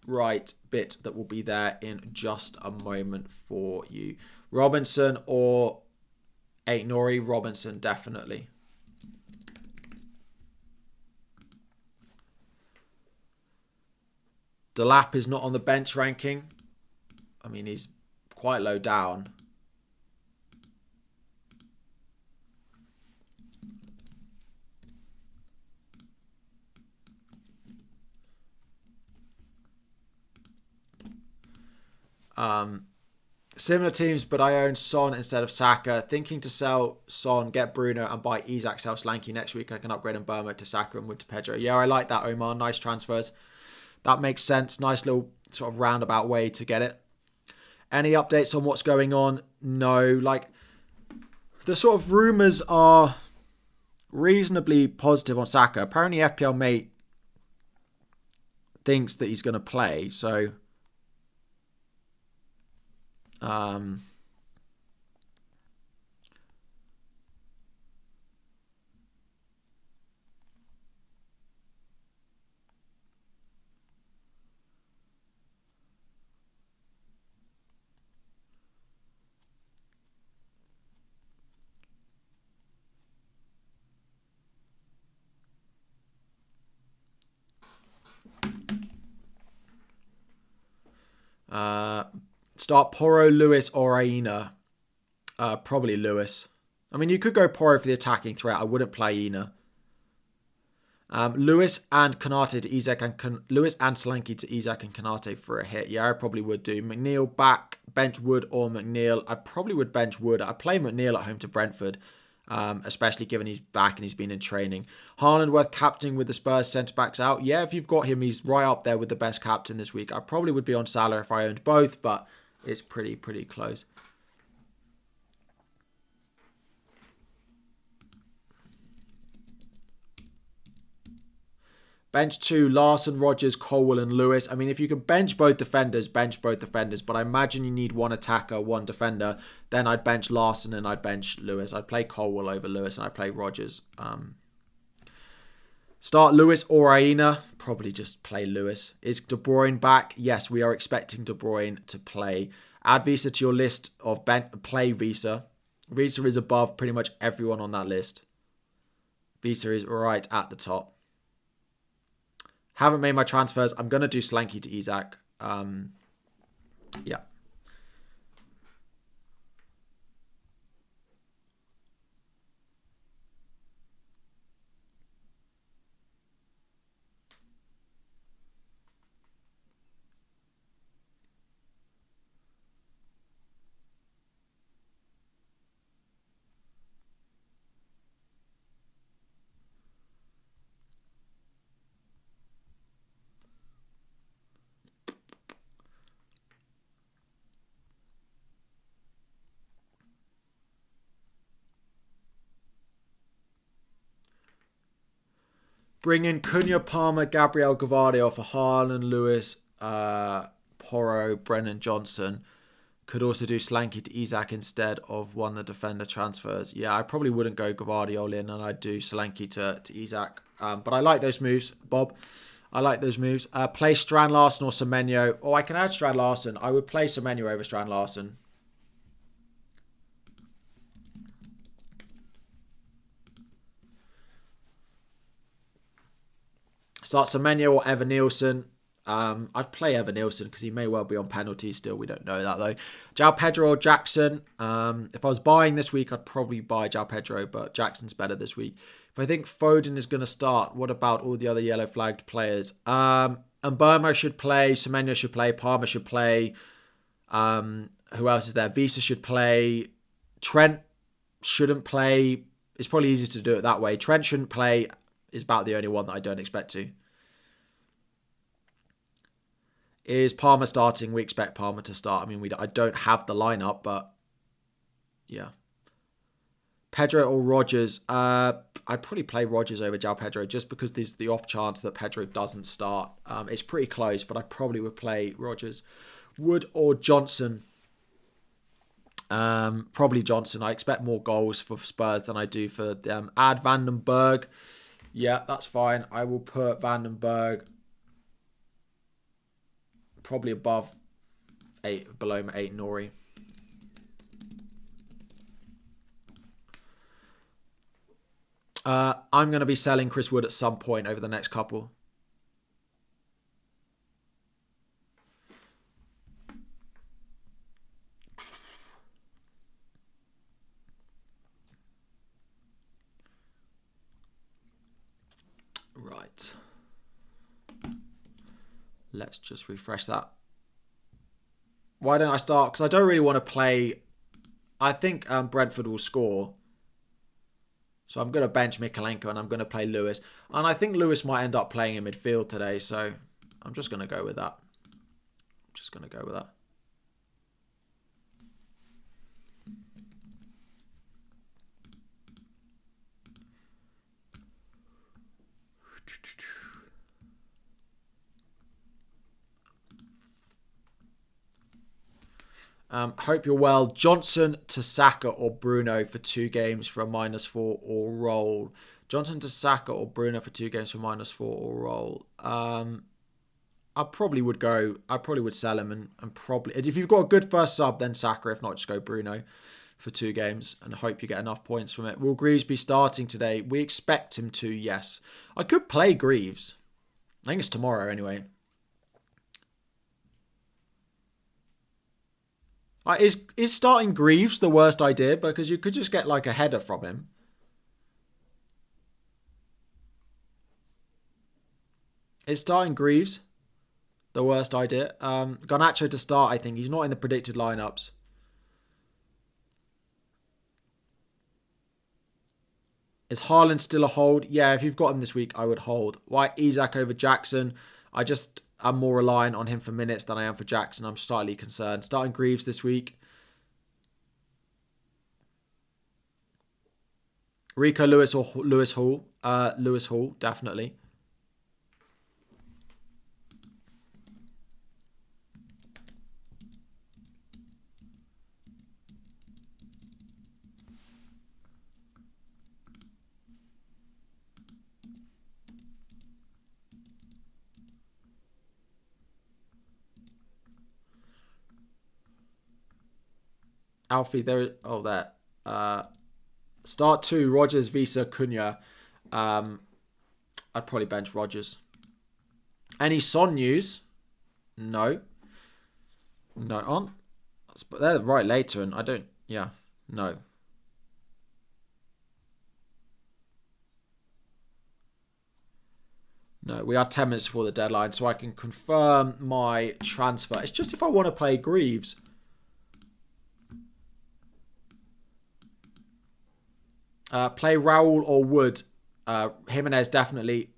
right bit that will be there in just a moment for you. Robinson or Nori? Robinson, definitely. Delap is not on the bench ranking. I mean, he's quite low down. Similar teams, but I own Son instead of Saka. Thinking to sell Son, get Bruno, and buy Isak, sell Solanke next week. I can upgrade and Burma to Saka and Wood to Pedro. Yeah, I like that, Omar. Nice transfers. That makes sense. Nice little sort of roundabout way to get it. Any updates on what's going on? No. Like, the sort of rumours are reasonably positive on Saka. Apparently FPL Mate thinks that he's going to play. So, start Porro, Lewis, or Aina. Probably Lewis. I mean, you could go Porro for the attacking threat. I wouldn't play Aina. Lewis and Kanate to Isak and Lewis and Solanke to Isak and Kanate for a hit. Yeah, I probably would do. McNeil back, bench Wood or McNeil. I probably would bench Wood. I play McNeil at home to Brentford, especially given he's back and he's been in training. Haaland worth captaining with the Spurs centre-backs out. Yeah, if you've got him, he's right up there with the best captain this week. I probably would be on Salah if I owned both, but it's pretty close. Bench 2, Larson, Rodgers, Colwell and Lewis. I mean, if you can bench both defenders, bench both defenders. But I imagine you need one attacker, one defender. Then I'd bench Larson and I'd bench Lewis. I'd play Colwell over Lewis and I'd play Rodgers. Start Lewis or Aina. Probably just play Lewis. Is De Bruyne back? Yes, we are expecting De Bruyne to play. Add Visa to your list of play Visa. Visa is above pretty much everyone on that list. Visa is right at the top. Haven't made my transfers. I'm going to do Solanke to Isak. Yeah. Bring in Cunha, Palmer, Gabriel, Gavardio for Haaland, Lewis, Porro, Brennan Johnson. Could also do Solanke to Isak instead of one of the defender transfers. Yeah, I probably wouldn't go Gavardio in and I'd do Solanke to Isak. But I like those moves, Bob. I like those moves. Play Strand Larson or Semenyo. Oh, I can add Strand Larson. I would play Semenyo over Strand Larson. Start Semenyo or Evan Nielsen. I'd play Evan Nielsen because he may well be on penalties still. We don't know that though. João Pedro or Jackson. If I was buying this week, I'd probably buy João Pedro, but Jackson's better this week. If I think Foden is going to start, what about all the other yellow flagged players? And Burma should play. Semenyo should play. Palmer should play. Who else is there? Visa should play. Trent shouldn't play. It's probably easier to do it that way. Trent shouldn't play. Is about the only one that I don't expect to. Is Palmer starting? We expect Palmer to start. I mean, I don't have the lineup, but yeah. Pedro or Rodgers? I'd probably play Rodgers over João Pedro just because there's the off chance that Pedro doesn't start. It's pretty close, but I probably would play Rodgers. Wood or Johnson? Probably Johnson. I expect more goals for Spurs than I do for them. Add Vandenberg. Yeah, that's fine. I will put Vandenberg probably above 8, below 8 Nori. I'm going to be selling Chris Wood at some point over the next couple. Right. Let's just refresh that. Why don't I start? Because I don't really want to play. I think Brentford will score. So I'm going to bench Mikalenko and I'm going to play Lewis. And I think Lewis might end up playing in midfield today. So I'm just going to go with that. Hope you're well. Johnson to Saka or Bruno for 2 games for a -4 or roll. Johnson to Saka or Bruno for 2 games for -4 or roll. I probably would sell him and probably, if you've got a good first sub, then Saka. If not, just go Bruno for 2 games and hope you get enough points from it. Will Greaves be starting today? We expect him to, yes. I could play Greaves. I think it's tomorrow anyway. Is starting Greaves the worst idea? Because you could just get like a header from him. Is starting Greaves the worst idea? Garnacho to start, I think. He's not in the predicted lineups. Is Haaland still a hold? Yeah, if you've got him this week, I would hold. Why Isak over Jackson? I'm more reliant on him for minutes than I am for Jackson. I'm slightly concerned. Starting Greaves this week. Rico Lewis or Lewis Hall? Lewis Hall, definitely. Alfie, there. Start 2, Rogers, Visa, Cunha. I'd probably bench Rogers. Any Son news? No. No, they're right later, and I don't. Yeah, no. No, we are 10 minutes before the deadline, so I can confirm my transfer. It's just if I want to play Greaves. Play Raul or Wood. Jimenez, definitely.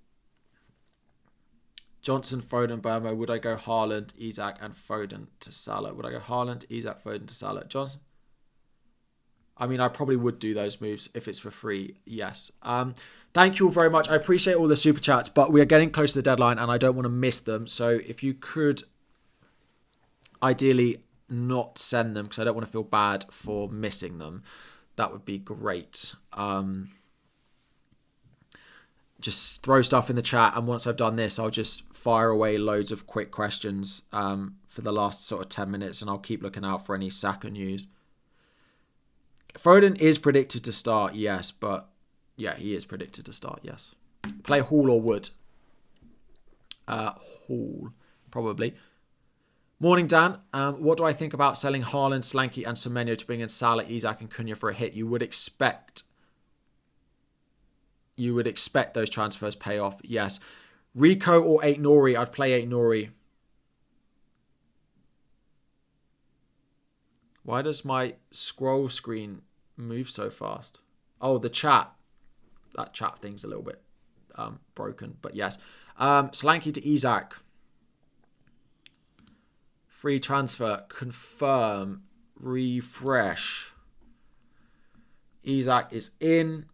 Johnson, Foden, Burmo. Would I go Haaland, Isak, and Foden to Salah? Would I go Haaland, Isak, Foden to Salah? Johnson? I mean, I probably would do those moves if it's for free. Yes. Thank you all very much. I appreciate all the super chats, but we are getting close to the deadline and I don't want to miss them. So if you could ideally not send them because I don't want to feel bad for missing them, that would be great. Just throw stuff in the chat, and once I've done this, I'll just fire away loads of quick questions for the last sort of 10 minutes, and I'll keep looking out for any Saka news. Foden is predicted to start, yes, but yeah, he is predicted to start, yes. Play Hall or Wood? Hall, probably. Morning, Dan. What do I think about selling Haaland, Slanky, and Semenyo to bring in Salah, Isak, and Cunha for a hit? You would expect those transfers pay off. Yes. Rico or Aït-Nouri? I'd play Aït-Nouri. Why does my scroll screen move so fast? Oh, the chat. That chat thing's a little bit broken, but yes. Slanky to Isak. Free transfer. Confirm. Refresh. Isak is in.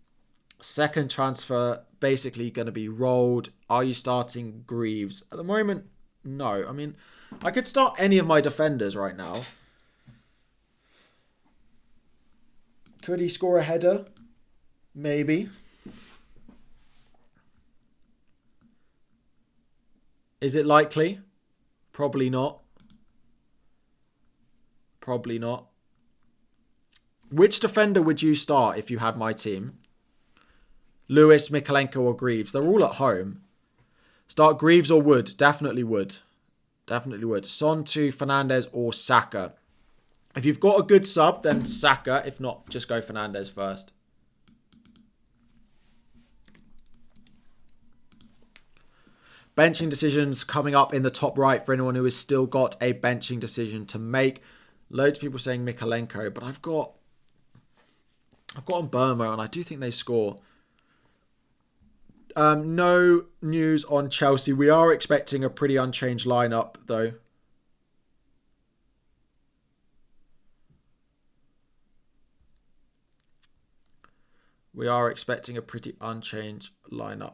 Second transfer, basically going to be rolled. Are you starting Greaves? At the moment, no. I mean, I could start any of my defenders right now. Could he score a header? Maybe. Is it likely? Probably not. Probably not. Which defender would you start if you had my team? Lewis, Mikalenko or Greaves? They're all at home. Start Greaves or Wood? Definitely Wood. Definitely Wood. Son to Fernandes or Saka? If you've got a good sub, then Saka. If not, just go Fernandes first. Benching decisions coming up in the top right for anyone who has still got a benching decision to make. Loads of people saying Mikalenko, but I've got on Burma and I do think they score. No news on Chelsea. We are expecting a pretty unchanged lineup, though. We are expecting a pretty unchanged lineup.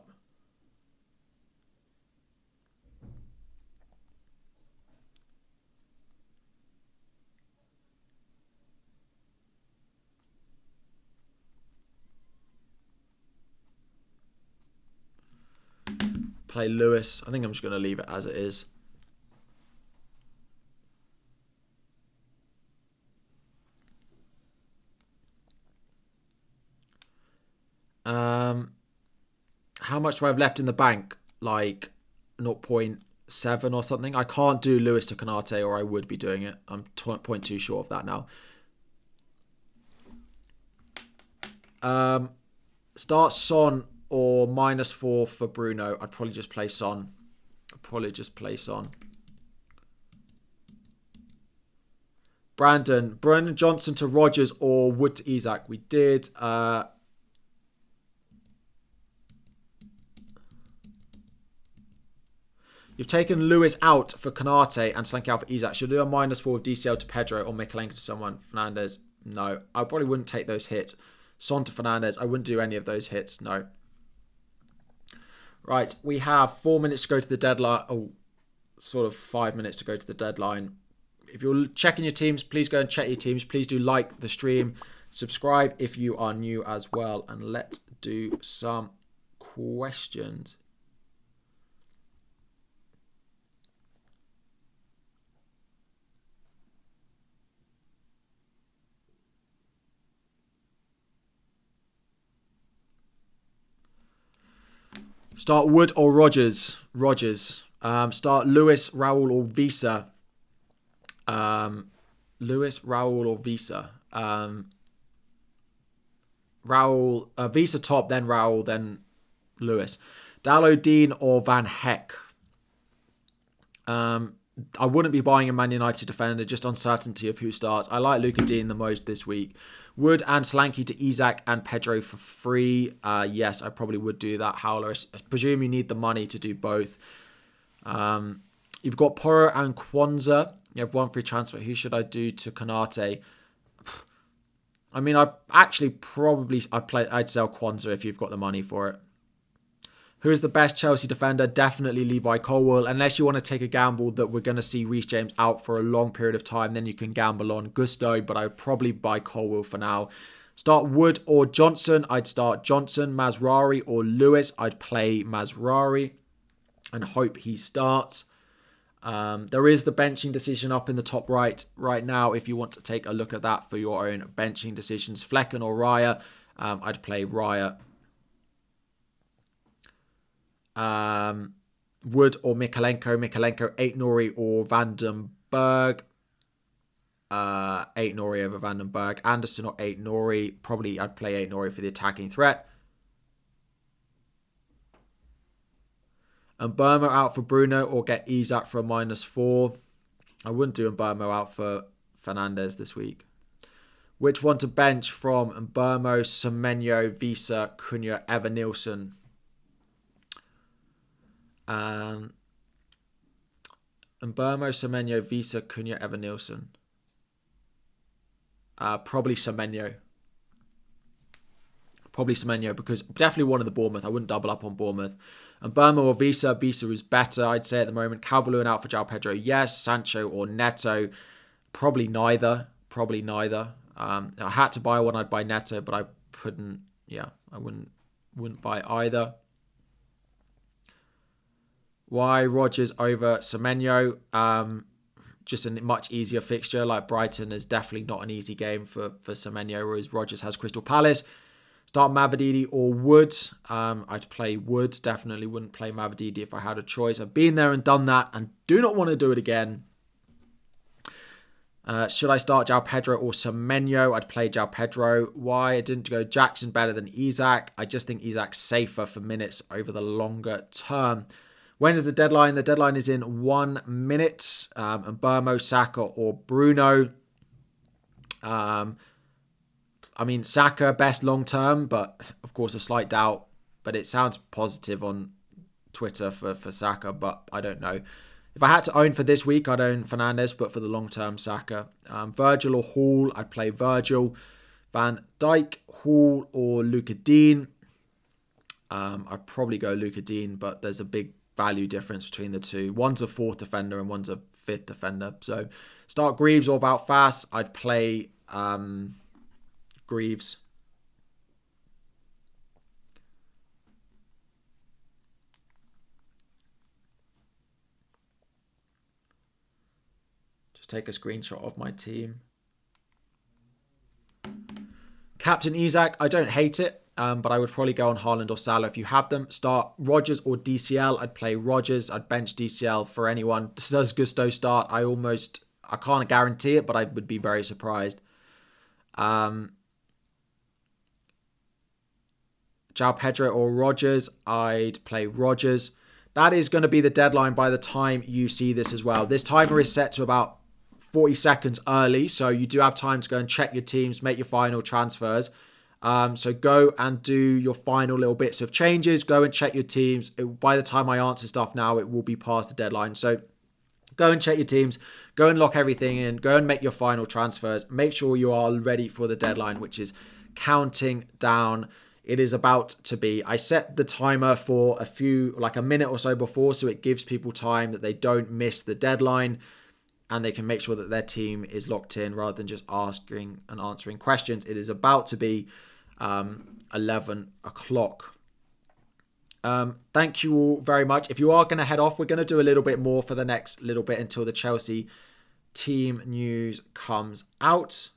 play Lewis. I think I'm just going to leave it as it is. How much do I have left in the bank? Like 0.7 or something. I can't do Lewis to Konate, or I would be doing it. I'm 0.2 short of that now. Start Son or -4 for Bruno. I'd probably just play Son. Brandon Johnson to Rodgers or Wood to Isak. We did. You've taken Lewis out for Konate and Slanky out for Isak. Should I do a -4 with DCL to Pedro or Mikalenko to someone? Fernandes? No. I probably wouldn't take those hits. Son to Fernandes. I wouldn't do any of those hits. No. Right. We have 4 minutes to go to the deadline. Oh, sort of 5 minutes to go to the deadline. If you're checking your teams, please go and check your teams. Please do like the stream. Subscribe if you are new as well. And let's do some questions. Start Wood or Rodgers? Start Lewis, Raul or Visa? Lewis, Raul or Visa? Visa top, then Raul, then Lewis. Dallo, Dean or Van Heck? I wouldn't be buying a Man United defender, just uncertainty of who starts. I like Luka Dean the most this week. Wood and Solanke to Isak and Pedro for free. Yes, I probably would do that. Howler, I presume you need the money to do both. You've got Porro and Kwanzaa. You have one free transfer. Who should I do to Konate? I mean, I'd sell Kwanzaa if you've got the money for it. Who is the best Chelsea defender? Definitely Levi Colwill. Unless you want to take a gamble that we're going to see Reece James out for a long period of time, then you can gamble on Gusto, but I would probably buy Colwill for now. Start Wood or Johnson? I'd start Johnson. Mazraoui or Lewis? I'd play Mazraoui and hope he starts. There is the benching decision up in the top right now if you want to take a look at that for your own benching decisions. Flecken or Raya? I'd play Raya. Wood or Mikalenko 8 Nori or Vandenberg. 8 Nori over Vandenberg. Anderson or 8 Nori. Probably I'd play 8 Nori for the attacking threat. And Burma out for Bruno or get Isak for a -4. I wouldn't do Burma out for Fernandes this week. Which one to bench from Burma, Semenyo, Visa, Cunha, Evan Nielsen? And Burma, Semenyo, Visa, Cunha, Evan Nielsen. Probably Semenyo. Because definitely one of the Bournemouth. I wouldn't double up on Bournemouth. And Burma or Visa. Visa is better, I'd say, at the moment. Calvert-Lewin out for João Pedro. Yes. Sancho or Neto. Probably neither. I had to buy one, I'd buy Neto, but I couldn't. Yeah, I wouldn't buy either. Why Rodgers over Semenyo? Just a much easier fixture. Like Brighton is definitely not an easy game for Semenyo, whereas Rodgers has Crystal Palace. Start Mavididi or Wood. I'd play Wood. Definitely wouldn't play Mavididi if I had a choice. I've been there and done that and do not want to do it again. Should I start João Pedro or Semenyo? I'd play João Pedro. Why? I didn't go Jackson better than Isak. I just think Isak's safer for minutes over the longer term. When is the deadline? The deadline is in 1 minute. And Burmo, Saka or Bruno. I mean, Saka, best long term, but of course a slight doubt. But it sounds positive on Twitter for Saka, but I don't know. If I had to own for this week, I'd own Fernandes, but for the long term, Saka. Virgil or Hall, I'd play Virgil. Van Dijk, Hall or Luka Dean. I'd probably go Luka Dean, but there's a big value difference between the two. One's a 4th defender and one's a 5th defender. So start Greaves or Wout Faes. I'd play Greaves. take a screenshot of my team. Captain Isak, I don't hate it, but I would probably go on Haaland or Salah if you have them. Start Rodgers or DCL. I'd play Rodgers. I'd bench DCL for anyone. Does Gusto start? I can't guarantee it, but I would be very surprised. João Pedro or Rodgers. I'd play Rodgers. That is going to be the deadline by the time you see this as well. This timer is set to about 40 seconds early, so you do have time to go and check your teams, make your final transfers. So go and do your final little bits of changes. Go and check your teams. By the time I answer stuff now, it will be past the deadline. So go and check your teams. Go and lock everything in. Go and make your final transfers. Make sure you are ready for the deadline, which is counting down. It is about to be. I set the timer for a minute or so before, so it gives people time that they don't miss the deadline and they can make sure that their team is locked in rather than just asking and answering questions. It is about to be 11 o'clock. Thank you all very much. If you are going to head off, we're going to do a little bit more for the next little bit until the Chelsea team news comes out.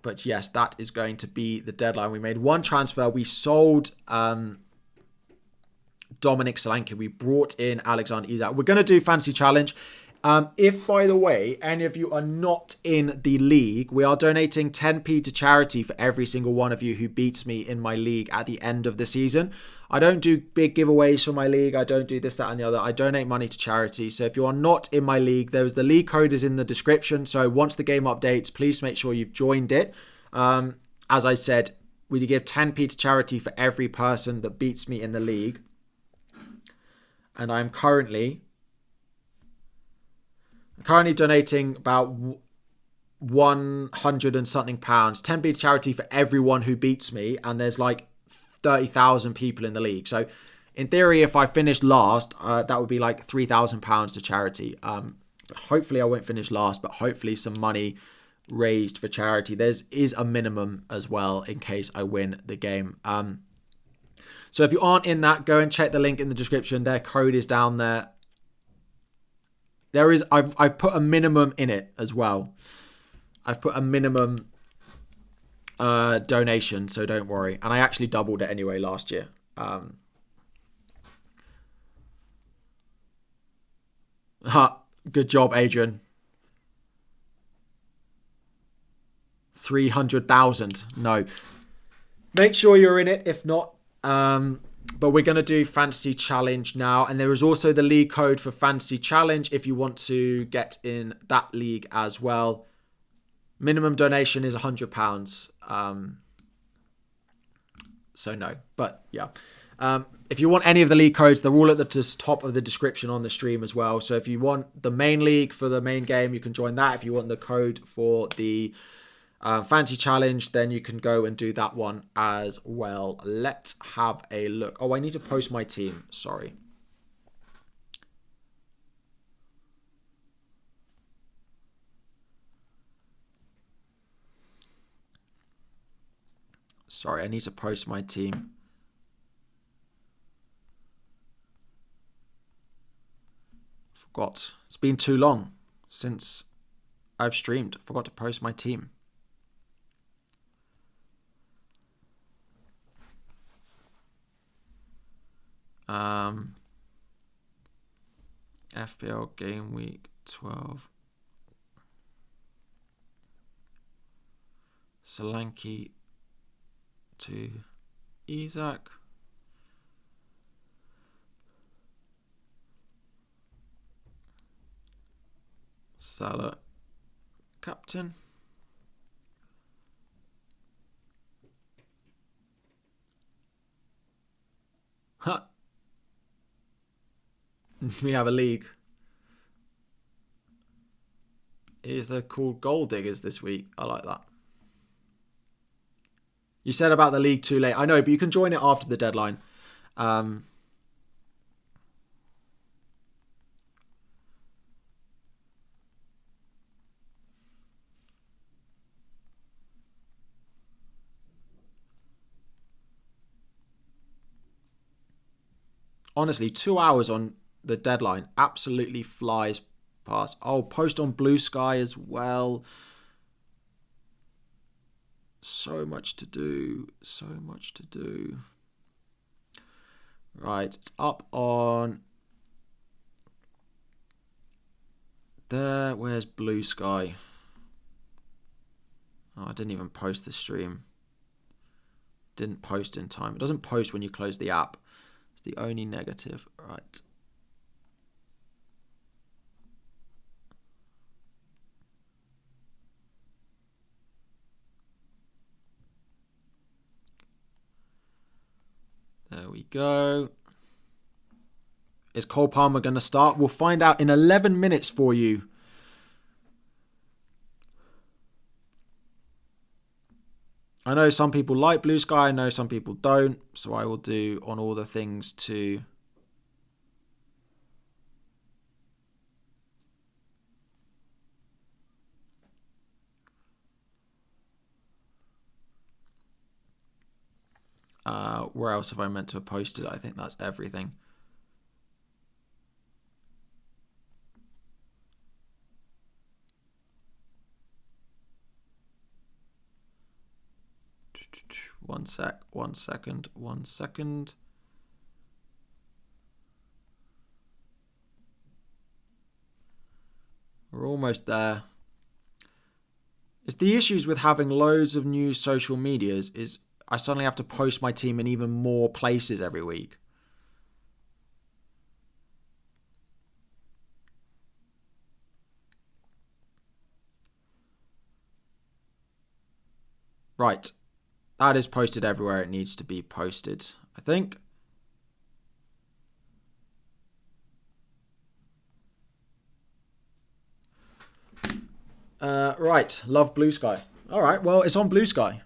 But yes, that is going to be the deadline. We made one transfer. We sold Dominic Solanke. We brought in Alexander Isak. We're going to do Fantasy Challenge. If, by the way, any of you are not in the league, we are donating 10p to charity for every single one of you who beats me in my league at the end of the season. I don't do big giveaways for my league. I don't do this, that, and the other. I donate money to charity. So if you are not in my league, the league code is in the description. So once the game updates, please make sure you've joined it. As I said, we give 10p to charity for every person that beats me in the league. And I'm currently donating about 100 and something pounds, 10p to charity for everyone who beats me, and there's like 30,000 people in the league. So in theory, if I finish last, that would be like £3,000 to charity. Hopefully I won't finish last, but hopefully some money raised for charity. Is a minimum as well in case I win the game. So if you aren't in that, go and check the link in the description. Their code is down there. I've put a minimum in it as well. I've put a minimum donation, so don't worry. And I actually doubled it anyway last year. Good job, Adrian. 300,000. No. Make sure you're in it. If not, but we're going to do Fantasy Challenge now. And there is also the league code for Fantasy Challenge if you want to get in that league as well. Minimum donation is £100. So no. But yeah. If you want any of the league codes, they're all at the top of the description on the stream as well. So if you want the main league for the main game, you can join that. If you want the code for the Fantasy Challenge, then you can go and do that one as well. Let's have a look. Oh, I need to post my team. Sorry. Sorry, I need to post my team. Forgot. It's been too long since I've streamed. Forgot to post my team. FPL Gameweek 12. Solanke to Isak. Salah captain. Huh. We have a league. Is there called Goal Diggers this week? I like that. You said about the league too late. I know, but you can join it after the deadline. Honestly, 2 hours on the deadline absolutely flies past. Oh, post on Blue Sky as well. So much to do. So much to do. Right, it's up on there. Where's Blue Sky? Oh, I didn't even post the stream. Didn't post in time. It doesn't post when you close the app. It's the only negative. Right. There we go. Is Cole Palmer going to start? We'll find out in 11 minutes for you. I know some people like Blue Sky. I know some people don't. So I will do on all the things to... where else have I meant to have posted? I think that's everything. One second. We're almost there. It's the issues with having loads of new social medias is I suddenly have to post my team in even more places every week. Right. That is posted everywhere it needs to be posted, I think. Right. Love Blue Sky. All right. Well, it's on Blue Sky.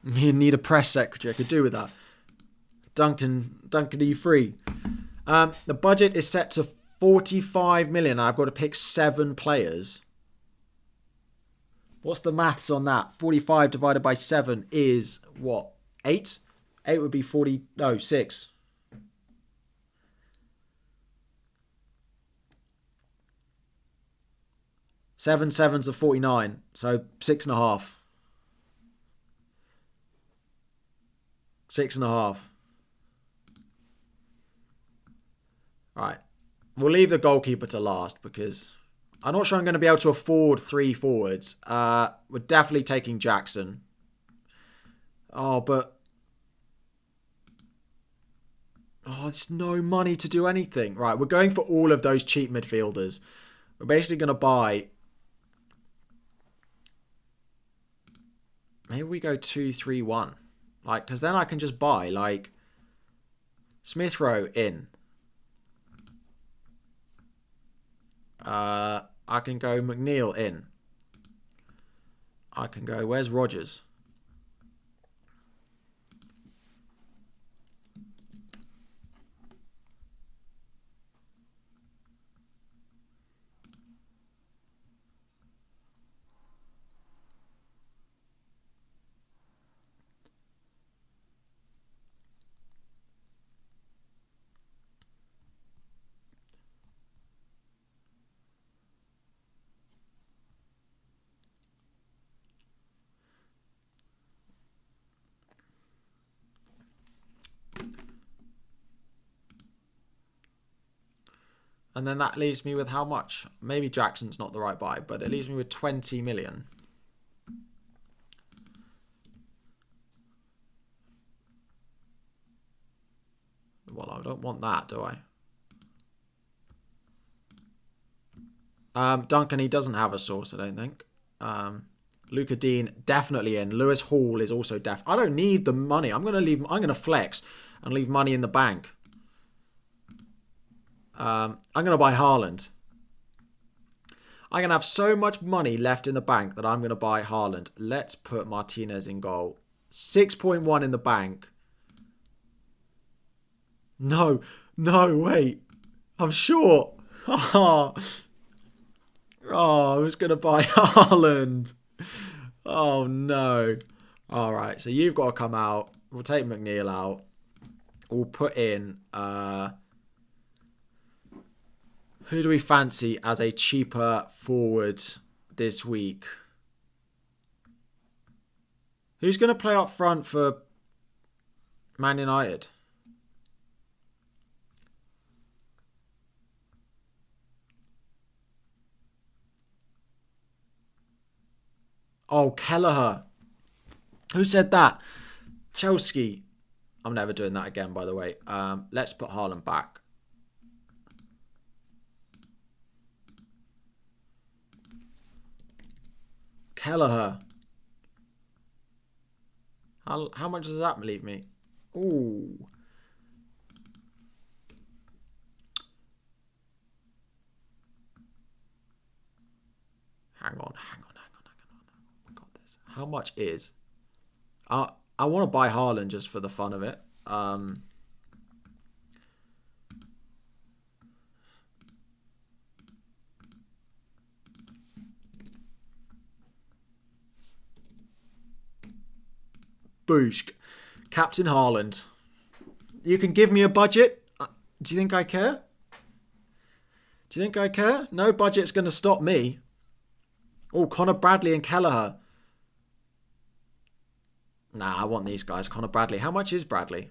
You need a press secretary. I could do with that. Duncan, are you free? The budget is set to 45 million. I've got to pick 7 players. What's the maths on that? 45 divided by 7 is what? 8? 8 would be 40. No, 6. 7 sevens are 49. So 6.5. 6.5. Right. We'll leave the goalkeeper to last because I'm not sure I'm going to be able to afford 3 forwards. We're definitely taking Jackson. Oh, but... Oh, there's no money to do anything. Right, we're going for all of those cheap midfielders. We're basically going to buy... Maybe we go 2-3-1. Like, because then I can just buy, like... Smith Rowe in. I can go McNeil in. I can go... Where's Rodgers? And then that leaves me with how much? Maybe Jackson's not the right buy, but it leaves me with 20 million. Well, I don't want that, do I? Duncan, he doesn't have a source, I don't think. Luca Dean, definitely in. Lewis Hall is also I don't need the money. I'm going to flex and leave money in the bank. I'm going to buy Haaland. I'm going to have so much money left in the bank that I'm going to buy Haaland. Let's put Martinez in goal. 6.1 in the bank. No, wait. I'm short. Oh, I was going to buy Haaland. Oh, no. All right, so you've got to come out. We'll take McNeil out. we'll put in... who do we fancy as a cheaper forward this week? Who's going to play up front for Man United? Oh, Kelleher. Who said that? Chelsea. I'm never doing that again, by the way. Let's put Haaland back. Kelleher. How much does that leave me? Ooh. Hang on. We got this. How much is... I want to buy Haaland just for the fun of it. Boosh. Captain Haaland. You can give me a budget. Do you think I care? Do you think I care? No budget's going to stop me. Oh, Connor Bradley and Kelleher. Nah, I want these guys. Connor Bradley. How much is Bradley?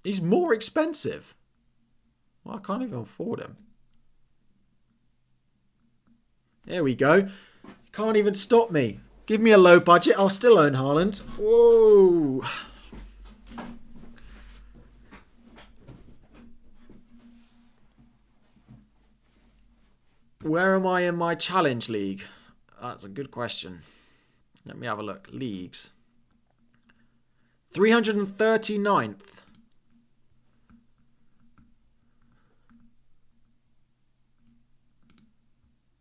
He's more expensive. Well, I can't even afford him. There we go. Can't even stop me. Give me a low budget. I'll still own Haaland. Whoa. Where am I in my challenge league? That's a good question. Let me have a look. Leagues. 339th.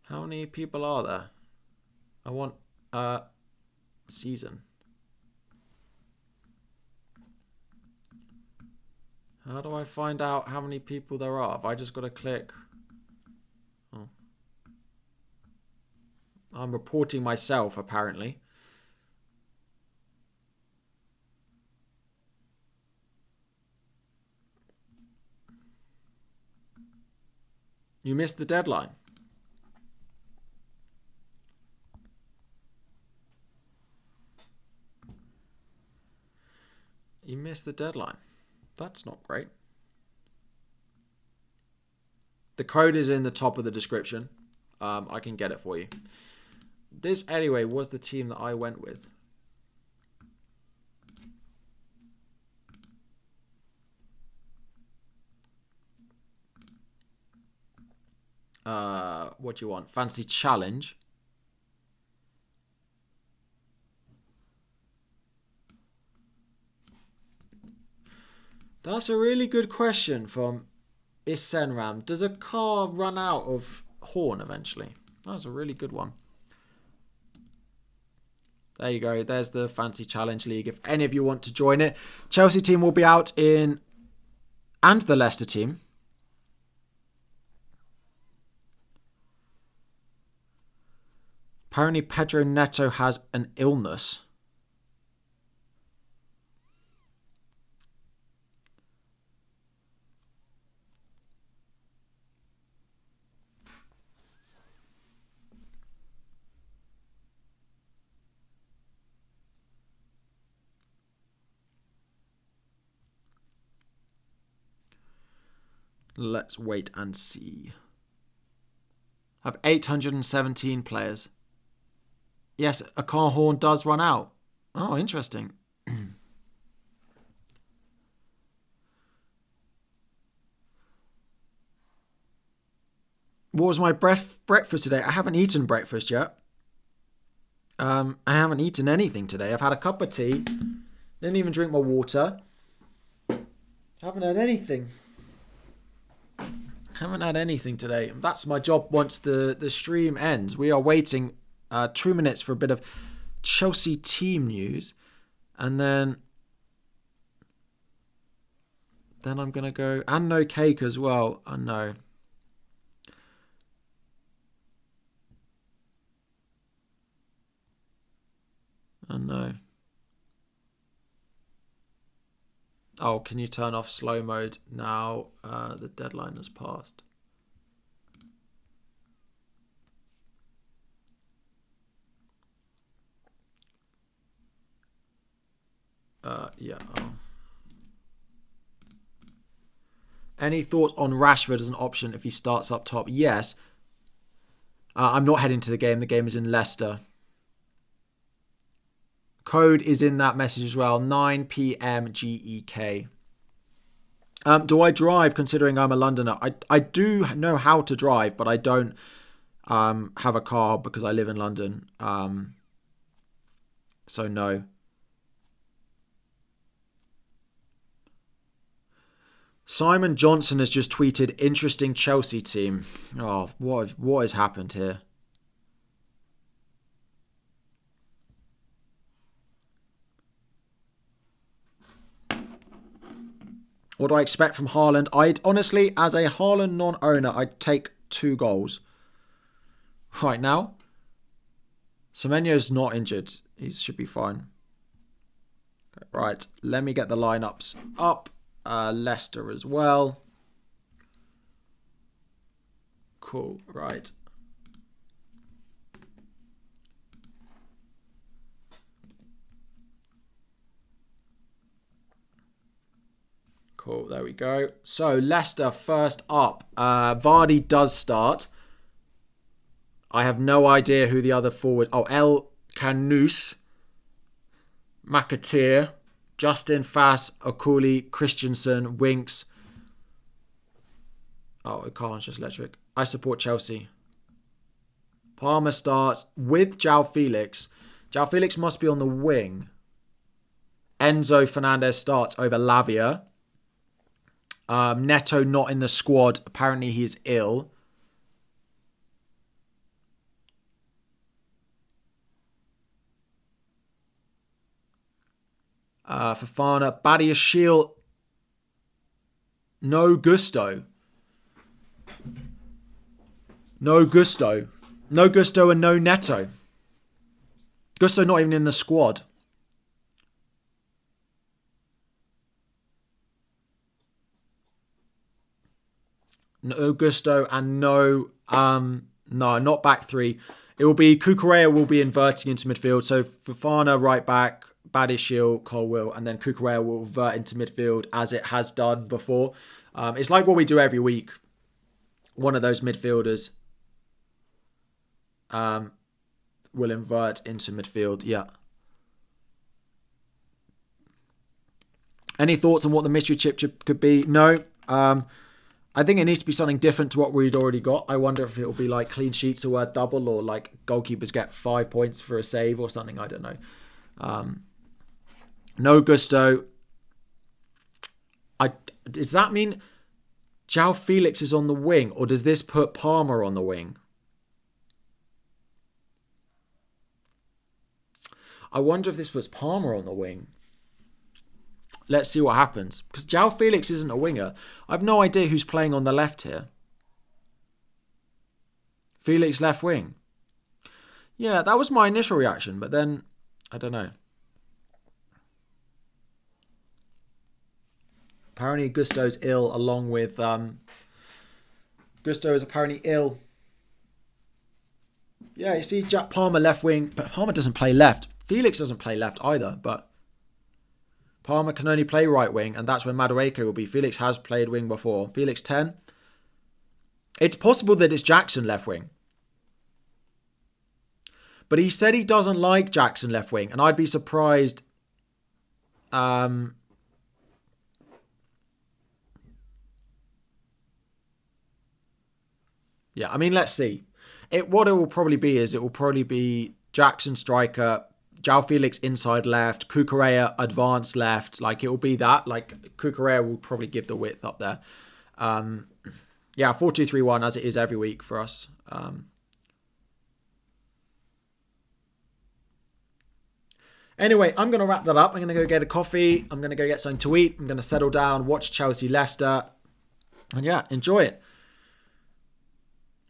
How many people are there? I want season. How do I find out how many people there are? Have I just got to click? Oh. I'm reporting myself, apparently. You missed the deadline. You missed the deadline. That's not great. The code is in the top of the description. I can get it for you. This, anyway, was the team that I went with. What do you want? Fancy challenge? That's a really good question from Isenram. Does a car run out of horn eventually? That's a really good one. There you go. There's the Fancy Challenge League. If any of you want to join it. Chelsea team will be out in... And the Leicester team. Apparently Pedro Neto has an illness. Let's wait and see. I have 817 players. Yes, a car horn does run out. Oh, interesting. What was my breakfast today? I haven't eaten breakfast yet. I haven't eaten anything today. I've had a cup of tea. Didn't even drink my water. Haven't had anything. Haven't had anything today. That's my job once the stream ends. We are waiting 2 minutes for a bit of Chelsea team news. And then I'm going to go... And no cake as well. I know. Oh no. Oh, can you turn off slow mode now? The deadline has passed. Yeah. Oh. Any thoughts on Rashford as an option if he starts up top? Yes. I'm not heading to the game. The game is in Leicester. Code is in that message as well. 9 p.m. GEK. Do I drive considering I'm a Londoner? I do know how to drive, but I don't have a car because I live in London. So no. Simon Johnson has just tweeted, interesting Chelsea team. Oh, what has happened here? What do I expect from Haaland? I'd honestly, as a Haaland non-owner, I'd take 2 goals. Right now, Semenyo's not injured. He should be fine. Right, let me get the lineups up. Leicester as well. Cool, right. Cool, there we go. So, Leicester first up. Vardy does start. I have no idea who the other forward... Oh, El Canous, McAteer, Justin, Fass, Okuli, Christensen, Winks. Oh, Carl's just electric. I support Chelsea. Palmer starts with João Felix. João Felix must be on the wing. Enzo Fernandez starts over Lavia. Neto not in the squad. Apparently he is ill. Fofana, Badiashile, no gusto. No gusto. No gusto and no Neto. Gusto not even in the squad. No gusto and no, not back 3. It will be Cucurella will be inverting into midfield. So Fofana right back, Badiashile, Colwill, and then Cucurella will revert into midfield as it has done before. It's like what we do every week. One of those midfielders will invert into midfield. Yeah. Any thoughts on what the mystery chip could be? No. I think it needs to be something different to what we'd already got. I wonder if it'll be like clean sheets or word double, or like goalkeepers get 5 points for a save or something. I don't know. No gusto. Does that mean João Felix is on the wing, or does this put Palmer on the wing? I wonder if this puts Palmer on the wing. Let's see what happens. Because João Felix isn't a winger. I have no idea who's playing on the left here. Felix left wing. Yeah, that was my initial reaction. But then, I don't know. Apparently Gusto's ill along with... Gusto is apparently ill. Yeah, you see Jack Palmer left wing. But Palmer doesn't play left. Felix doesn't play left either. But Palmer can only play right wing, and that's where Madueke will be. Felix has played wing before. Felix 10. It's possible that it's Jackson left wing. But he said he doesn't like Jackson left wing, and I'd be surprised. Yeah, I mean, let's see. What it will probably be is it will probably be Jackson striker, João Felix inside left, Cucurella advanced left. Like, it will be that. Like, Cucurella will probably give the width up there. Yeah, 4-2-3-1 as it is every week for us. Anyway, I'm going to wrap that up. I'm going to go get a coffee. I'm going to go get something to eat. I'm going to settle down, watch Chelsea-Leicester. And yeah, enjoy it.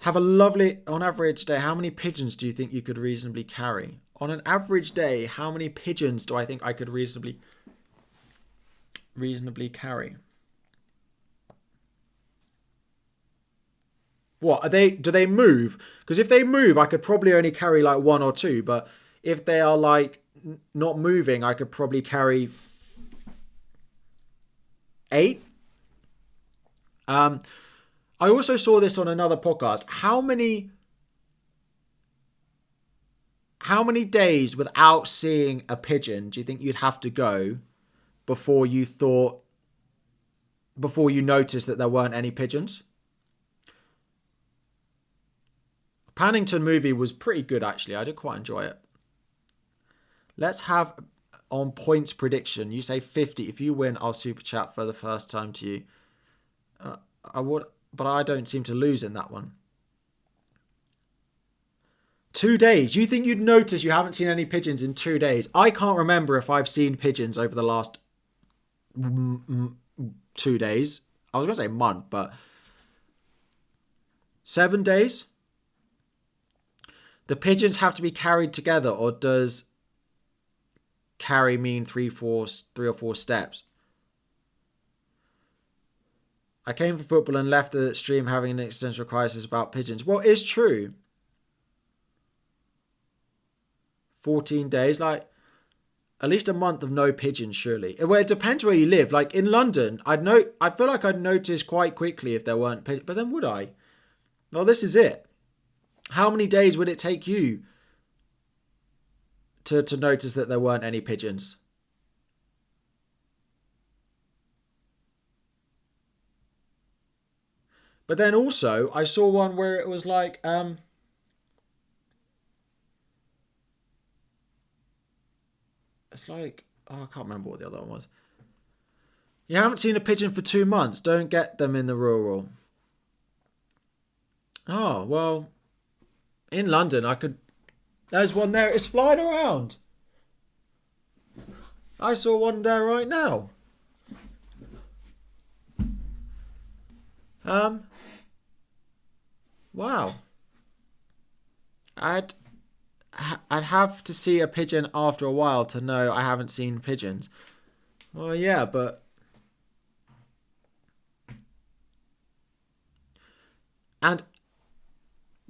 Have a lovely, on average day, how many pigeons do you think you could reasonably carry? On an average day, how many pigeons do I think I could reasonably carry? What are they? Do they move? Because if they move, I could probably only carry like one or two. But if they are like not moving, I could probably carry 8. I also saw this on another podcast. How many days without seeing a pigeon do you think you'd have to go before you noticed that there weren't any pigeons? Paddington movie was pretty good, actually. I did quite enjoy it. Let's have on points prediction. You say 50. If you win, I'll super chat for the first time to you. I would, but I don't seem to lose in that one. 2 days. You think you'd notice you haven't seen any pigeons in 2 days? I can't remember if I've seen pigeons over the last 2 days. I was going to say month, but 7 days? The pigeons have to be carried together, or does carry mean 3 or 4 steps? I came from football and left the stream having an existential crisis about pigeons. Well, it's true. 14 days, like at least a month of no pigeons, surely. Well, it depends where you live. Like in London, I feel like I'd notice quite quickly if there weren't pigeons. But then would I? Well, this is it. How many days would it take you to notice that there weren't any pigeons? But then also, I saw one where it was like, it's like, I can't remember what the other one was. You haven't seen a pigeon for 2 months. Don't get them in the rural. Oh, well, in London, there's one there. It's flying around. I saw one there right now. Wow. I'd have to see a pigeon after a while to know I haven't seen pigeons. Well, yeah, but and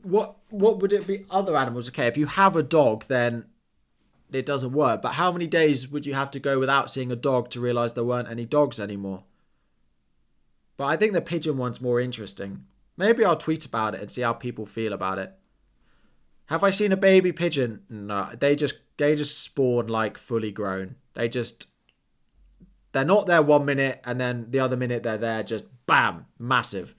what would it be? Other animals? Okay, if you have a dog, then it doesn't work. But how many days would you have to go without seeing a dog to realise there weren't any dogs anymore? But I think the pigeon one's more interesting. Maybe I'll tweet about it and see how people feel about it. Have I seen a baby pigeon? No, they just spawn like fully grown. They're not there 1 minute and then the other minute they're there, just bam, massive.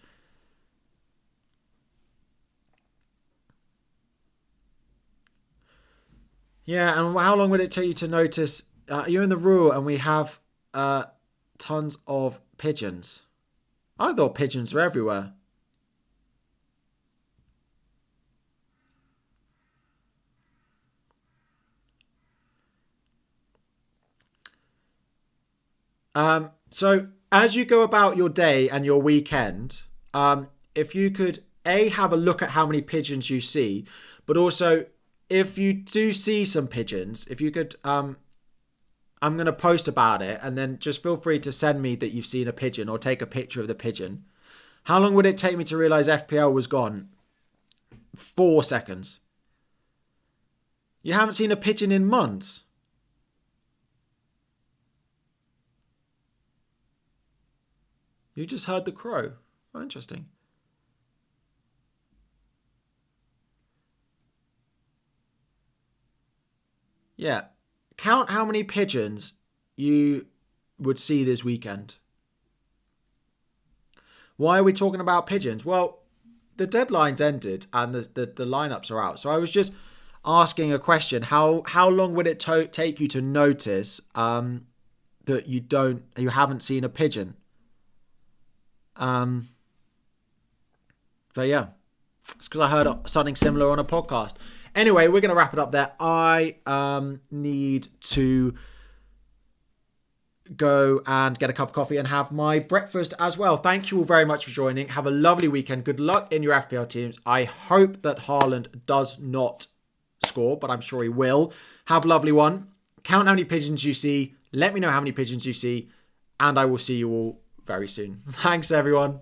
Yeah, and how long would it take you to notice? You're in the rural and we have tons of pigeons. I thought pigeons were everywhere. So as you go about your day and your weekend, if you could have a look at how many pigeons you see, but also if you do see some pigeons, if you could, I'm going to post about it and then just feel free to send me that you've seen a pigeon or take a picture of the pigeon. How long would it take me to realise FPL was gone? 4 seconds. You haven't seen a pigeon in months. You just heard the crow. Oh, interesting. Yeah. Count how many pigeons you would see this weekend. Why are we talking about pigeons? Well, the deadline's ended and the lineups are out. So I was just asking a question. How long would it take you to notice that you haven't seen a pigeon? But yeah, it's because I heard something similar on a podcast. Anyway, we're going to wrap it up there. I need to go and get a cup of coffee and have my breakfast as well. Thank you all very much for joining. Have a lovely weekend. Good luck in your FPL teams. I hope that Haaland does not score, but I'm sure he will. Have a lovely one. Count how many pigeons you see. Let me know how many pigeons you see. And I will see you all very soon. Thanks, everyone.